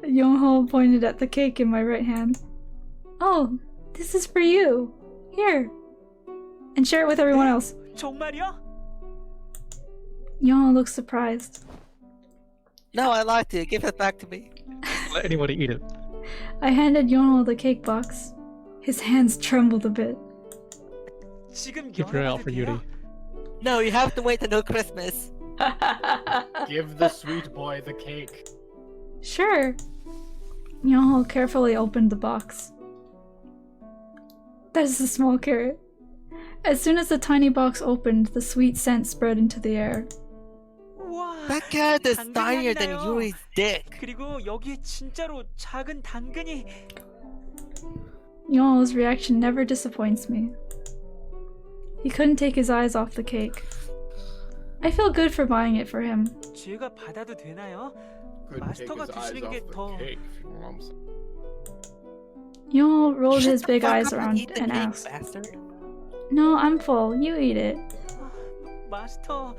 Yonho pointed at the cake in my right hand. Oh, this is for you. Here. And share it with everyone else. 정말이야? Yonho looks surprised. No, I liked it. Give it back to me. Let anybody eat it. I handed Yonho the cake box. His hands trembled a bit. 지금 Keep your eye out for Yuri. No, you have to wait until Christmas. Give the sweet boy the cake. Sure. Yonho carefully opened the box. That is a small carrot. As soon as the tiny box opened, the sweet scent spread into the air. 우와, That carrot is 당근이 tinier than 나요. Yuri's dick. 그리고 여기에 진짜로 작은 당근이. Yonho's reaction never disappoints me. He couldn't take his eyes off the cake. I feel good for buying it for him. 제가 받아도 되나요? Couldn't take 마스터가 his eyes 드시는 off 게 the 더. cake, if you know what I'm saying. Yonho rolled his Shut the big fuck eyes up and around eat the and cake, asked, bastard. No, I'm full. You eat it. 마스터,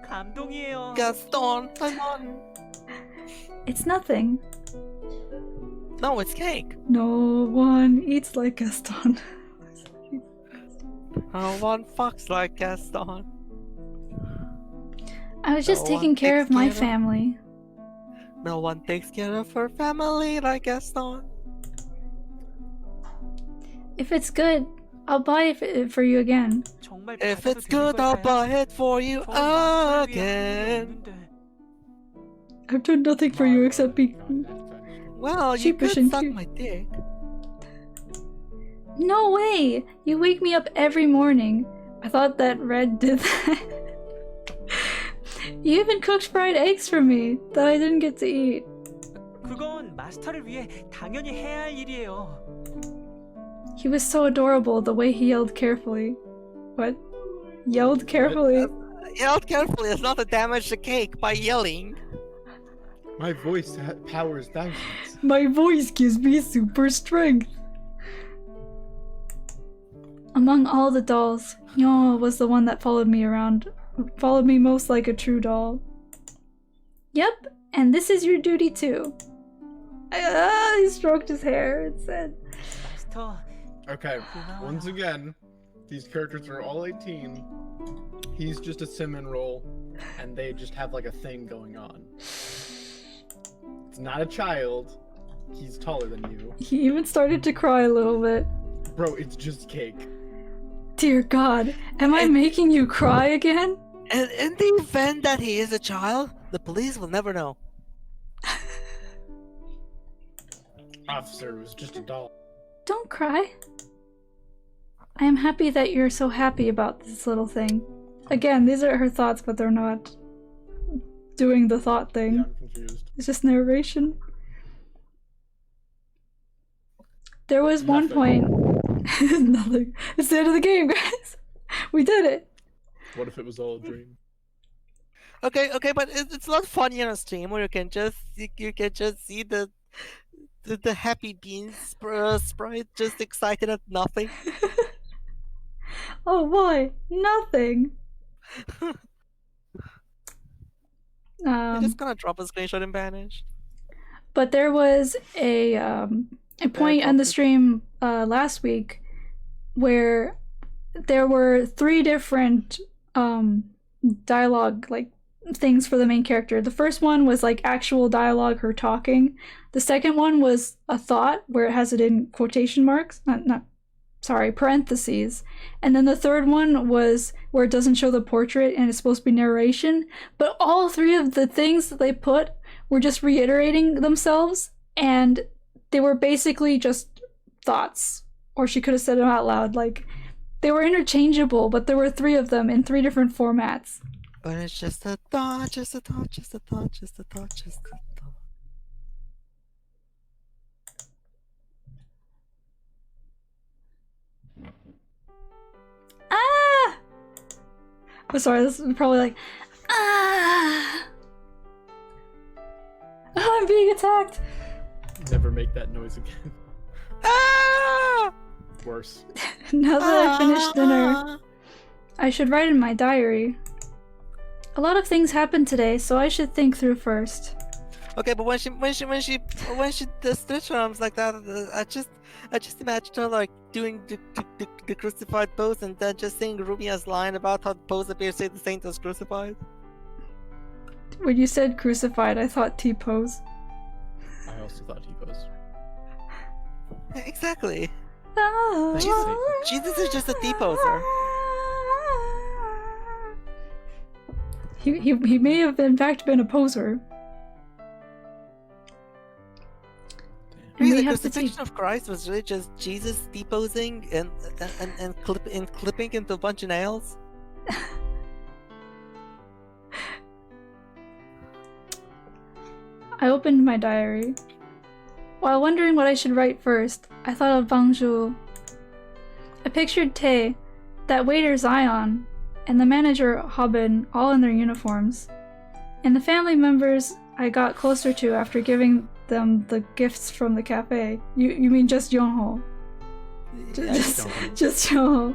감동이에요. Gaston, come on. It's nothing. No, it's cake. No one eats like Gaston. No one fucks like Gaston. I was just No one taking care takes of my care of- family. No one takes care of her family like Gaston. If it's good, I'll buy it for you again. 정말 If 받아도 it's 되는 good, I'll 걸까요? buy it for you 전 마스터를 위한 again. 게 없는데. I've done nothing for you except be Well, you Sheepish could and suck cute. my dick. No way! You wake me up every morning. I thought that Red did that. You even cooked fried eggs for me that I didn't get to eat. 그건 마스터를 위해 당연히 해야 할 일이에요. He was so adorable the way he yelled carefully. What? Yelled carefully? Yelled carefully is not to damage the cake by yelling. My voice powers thousands. My voice gives me super strength. Among all the dolls, Yo was the one that followed me around. Followed me most like a true doll. Yep, and this is your duty too. He stroked his hair and said, 마스터. Okay, once again, these characters are all 18. He's just a Simon role, and they just have like a thing going on. It's not a child. He's taller than you. He even started to cry a little bit. Bro, it's just cake. Dear God, am I making you cry again? And in the event that he is a child, the police will never know. Officer, it was just a doll. Don't cry. I am happy that you're so happy about this little thing. Again, these are her thoughts, but they're not doing the thought thing. Yeah, I'm confused. It's just narration. There was one point... Nothing. It's the end of the game, guys. We did it. What if it was all a dream? Okay, but it's not funny on a stream where you can just see the happy beans sprite just excited at nothing. Oh boy, nothing. I'm just gonna drop a screenshot and vanish. But there was a point on the stream last week where there were 3 different dialogue like things for the main character. The first one was like actual dialogue, her talking. The second one was a thought where it has it in quotation marks, parentheses. And then the third one was where it doesn't show the portrait and it's supposed to be narration. But all 3 of the things that they put were just reiterating themselves, and they were basically just thoughts. Or she could have said them out loud. Like, they were interchangeable, but there were 3 of them in 3 different formats. But it's just a thought, just a thought, just a thought, just a thought, just a thought. Ah! I'm sorry, this is probably like, ah! Oh, I'm being attacked! Never make that noise again. Ah! Worse. Now that I finished dinner, I should write in my diary. A lot of things happened today, so I should think through first. Okay, but when she does stretch arms like that, I just imagined her like doing the crucified pose and then just saying Rumia's line about how the pose appears to say the saint was crucified. When you said crucified, I thought T-pose. I also thought T-pose. Exactly. Ah. Jesus is just a T-poser. He may have in fact been a poser. Really, the crucifixion of Christ was really just Jesus T-posing and clipping into a bunch of nails. I opened my diary. While wondering what I should write first, I thought of Bangju. I pictured Tae, that waiter Zion, and the manager Hobin all in their uniforms, and the family members I got closer to after giving them the gifts from the cafe. You mean just Yonho? Just Yonho.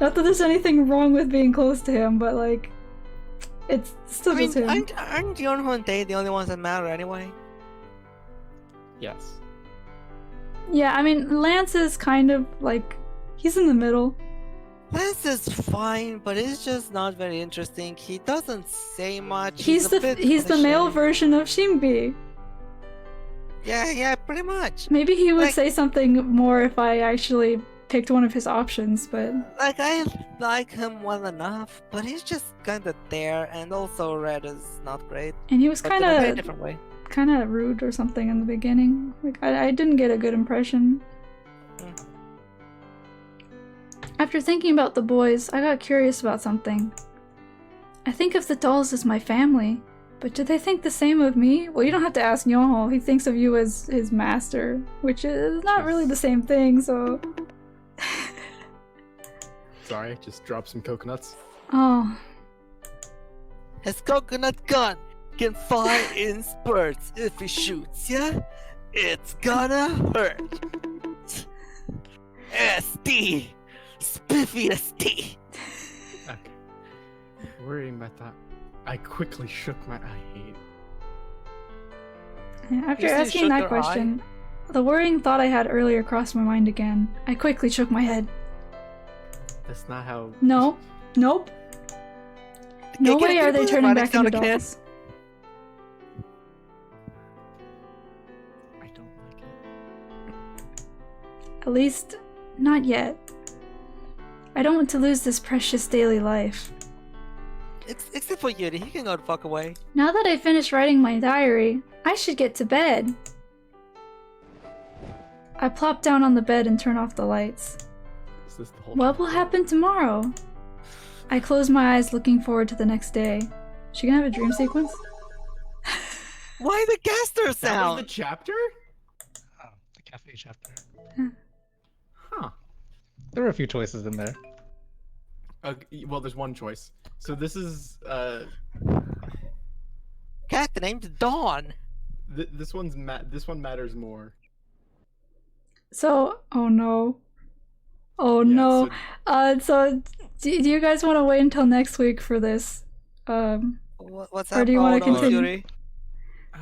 Not that there's anything wrong with being close to him, but like, it's still just him. Aren't Yonho and Tae the only ones that matter anyway? Yes. Yeah, I mean, Lance is kind of like, he's in the middle. Lance is fine, but it's just not very interesting. He doesn't say much. He's the male version of Shinbi. Yeah, pretty much. Maybe he would say something more if I actually picked one of his options, but... Like, I like him well enough, but he's just kind of there, and also Red is not great. And he was kind of... in a very different way. Kind of rude or something in the beginning. Like, I didn't get a good impression. After thinking about the boys, I got curious about something. I think of the dolls as my family, but do they think the same of me? Well, you don't have to ask Nyoho. He thinks of you as his master, which is not really the same thing, so... Sorry, just drop some coconuts. Oh. His coconut gun can fire in spurts. If he shoots ya, it's gonna hurt. ST! Spiffy ST! Okay. Worrying about that. I quickly shook my. I hate. After You say asking shook that your question, the worrying thought I had earlier crossed my mind again. I quickly shook my head. That's not how. No. Nope. No way are they turning back into again? dolls. I don't like it. At least, not yet. I don't want to lose this precious daily life. Except for Yuri, he can go the fuck away. Now that I finished writing my diary, I should get to bed. I plop down on the bed and turn off the lights. Is this the whole What will happen tomorrow? I close my eyes looking forward to the next day. She gonna have a dream sequence? Why the gaster That was sound? the chapter? Oh, the cafe chapter. Huh. There were a few choices in there. Well, there's one choice. So this is Cat named Dawn. this one matters more. So, oh no. Oh Yeah, no. So do you guys want to wait until next week for this? What's or do you want to continue? Yuri?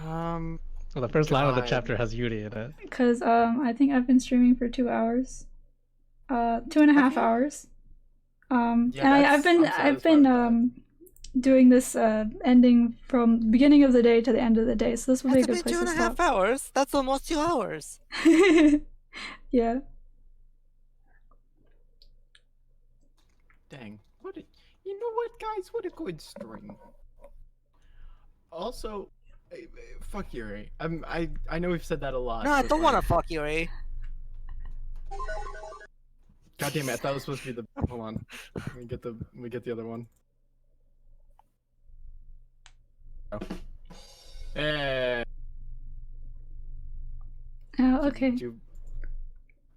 Well, the first line of the chapter has Yuri in it. Because I think I've been streaming for 2 hours. 2.5 hours. Yeah, and I've been doing this ending from beginning of the day to the end of the day, so this will be a That's good been place to 2.5 stop. hours. That's almost 2 hours. Yeah. Dang. You know what, guys? What a good stream. Also, fuck Yuri. I know we've said that a lot. No, I but, don't want like, to fuck Yuri. God damn it! I thought it was supposed to be the. Hold on. Let me get the other one. Oh. Oh, okay.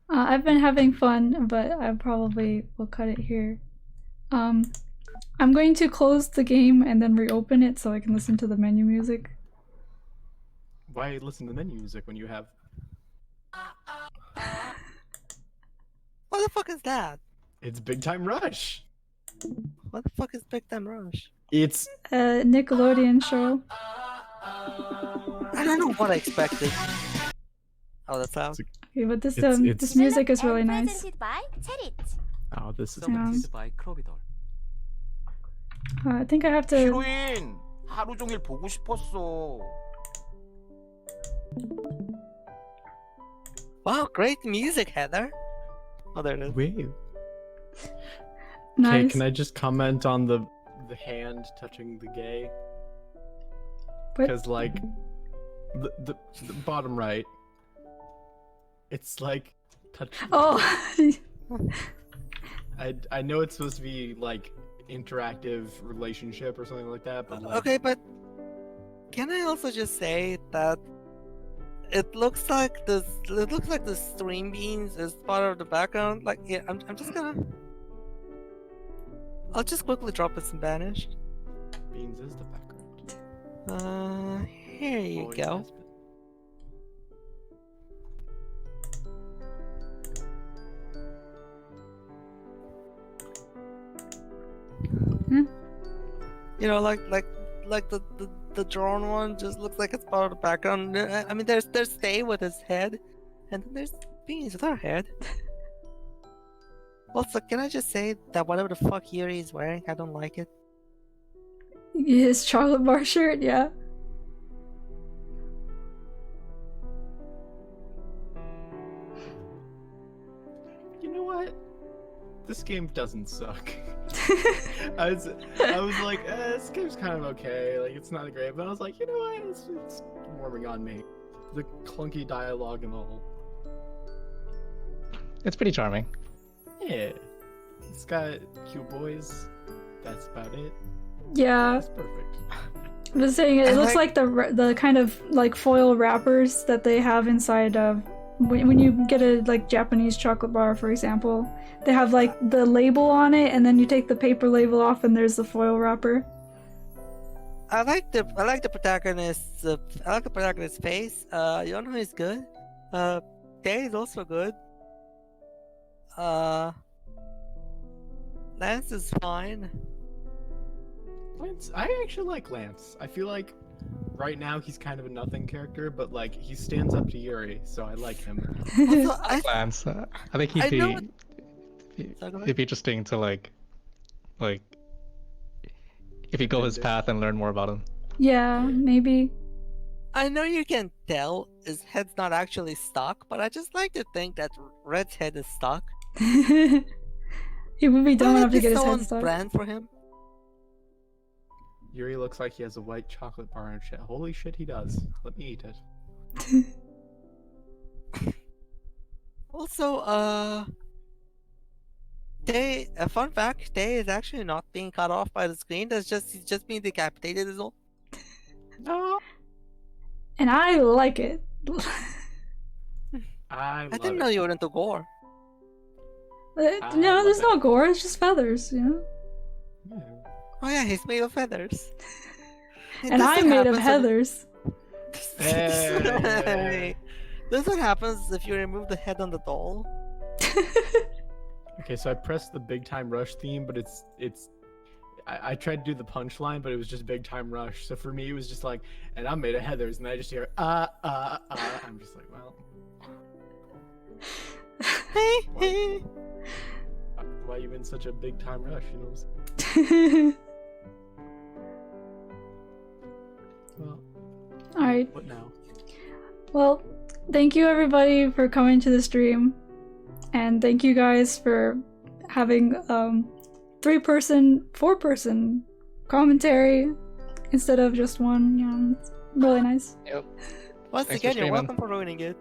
I've been having fun, but I probably will cut it here. I'm going to close the game and then reopen it so I can listen to the menu music. Why listen to menu music when you have? What the fuck is that? It's Big Time Rush. What the fuck is Big Time Rush? It's a Nickelodeon show. I don't know what I expected. Oh, that's how. Okay, but this It's- this music is really nice. Presented by Cherit. Oh, this is nice. by 크로비돌. I think I have to. 히로인 하루 종일 보고 싶었어. Wow, great music, Heather. Oh, there it is. Wait. Nice. Okay, can I just comment on the hand touching the gay? What? Because like the bottom right, it's like touching. Oh. I know it's supposed to be like interactive relationship or something like that, but like, Okay, but can I also just say that it looks like the stream beans is part of the background. Like, yeah, I'm just gonna. I'll just quickly drop it in Spanish. beans is the background. Here you Always go. has been. You know, like the drawn one just looks like it's part of the background. I mean, there's Stay with his head, and then there's Beans with her head. Also, can I just say that whatever the fuck Yuri is wearing, I don't like it. His chocolate bar shirt, yeah. You know what? This game doesn't suck. I was like, this game's kind of okay. Like, it's not great, but I was like, you know what? It's warming on me. The clunky dialogue and all. It's pretty charming. Yeah. It's got cute boys. That's about it. Yeah. That's perfect. I was saying it looks like the kind of like foil wrappers that they have inside of when you get a like Japanese chocolate bar, for example. They have like the label on it, and then you take the paper label off, and there's the foil wrapper. I like the protagonist's face. Yono is good. Day is also good. Lance is fine. Lance, I actually like Lance. I feel like right now he's kind of a nothing character, but like he stands up to Yuri, so I like him. Also, Lance, I think he'd be interesting to like if you go his path and learn more about him. Yeah, maybe. I know you can tell his head's not actually stuck, but I just like to think that Red's head is stuck. He would be dumb enough to get his head so stuck. brand for him. Yuri looks like he has a white chocolate bar and shit. Holy shit, he does. Let me eat it. Also, a fun fact, Day is actually not being cut off by the screen. He's just being decapitated is all. No. And I like it. I didn't know you were into gore. No, there's no gore, it's just feathers, you know? Oh yeah, he's made of feathers. And I'm made of heathers. Hey. This is what happens if you remove the head on the doll. Okay, so I pressed the Big Time Rush theme, but I tried to do the punchline, but it was just Big Time Rush. So for me, it was just like, and I'm made of heathers, and I just hear I'm just like, well. Why you in such a big time rush, you know what I'm saying? Well, alright. What now? Well, thank you everybody for coming to the stream. And thank you guys for having 3-person, 4-person commentary instead of just one. You know, it's really nice. Yep. Once Thanks again, for you're streaming. welcome for ruining it.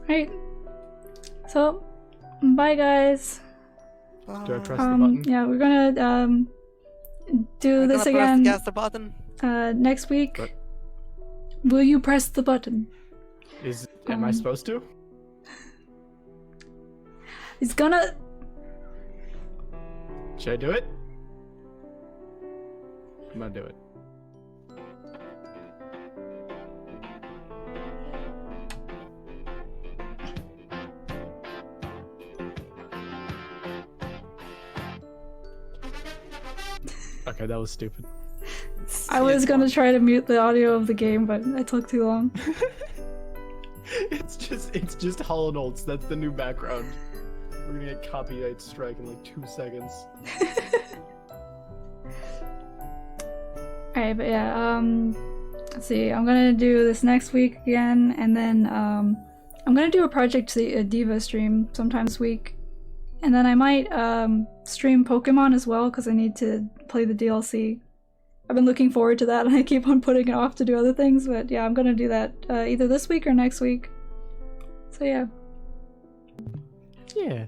Right. So, bye guys. Do I press the button? Yeah, we're gonna do this again Press the button. next week. Will you press the button? Am I supposed to? He's gonna. Should I do it? I'm gonna do it. Okay, that was stupid. I was gonna try to mute the audio of the game, but it took too long. It's just Hollow Notes. That's the new background. We're gonna get copyright strike in like 2 seconds. Alright, but yeah, let's see. I'm gonna do this next week again, and then I'm gonna do a Project Diva stream sometime this week. And then I might stream Pokemon as well, because I need to play the DLC. I've been looking forward to that, and I keep on putting it off to do other things, but yeah, I'm gonna do that either this week or next week. So yeah. Yeah.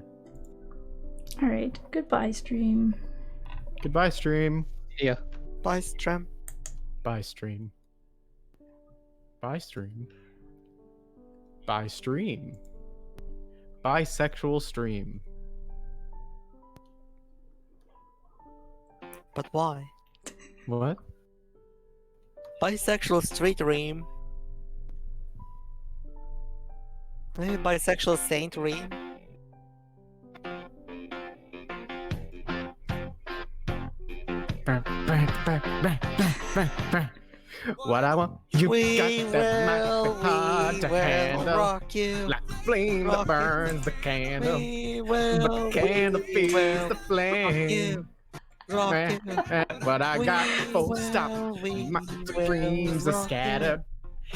Alright, goodbye stream. Goodbye, stream. Yeah. Bye, stream. Bye, stream. Bye, stream. Bye, stream. Bisexual stream. But why? What? Bisexual street ream. Maybe bisexual saint ream. What I want, you We got that will, hard to we will handle. rock you. Like the flame rock that you. burns the candle. We will, But the candle we feels will the flame. rock you. What I got full will, stop. we My will dreams are rock scattered.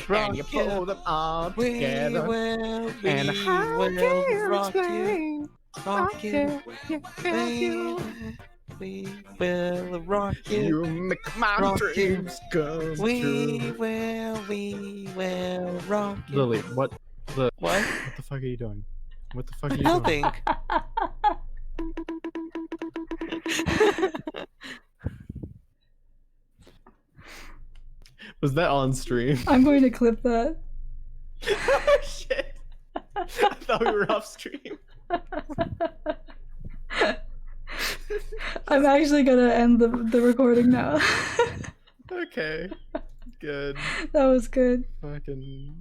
rock And you you. pull them all We together. will, And how will can rock you. explain? Rock you. We will rock you. You make my rock dreams come We true. will rock you. Lily, what the What? fuck are you doing? What the fuck are you Helping. Was that on stream? I'm going to clip that. Oh shit! I thought we were off stream. I'm actually gonna end the recording now. Okay. Good. That was good. Fucking.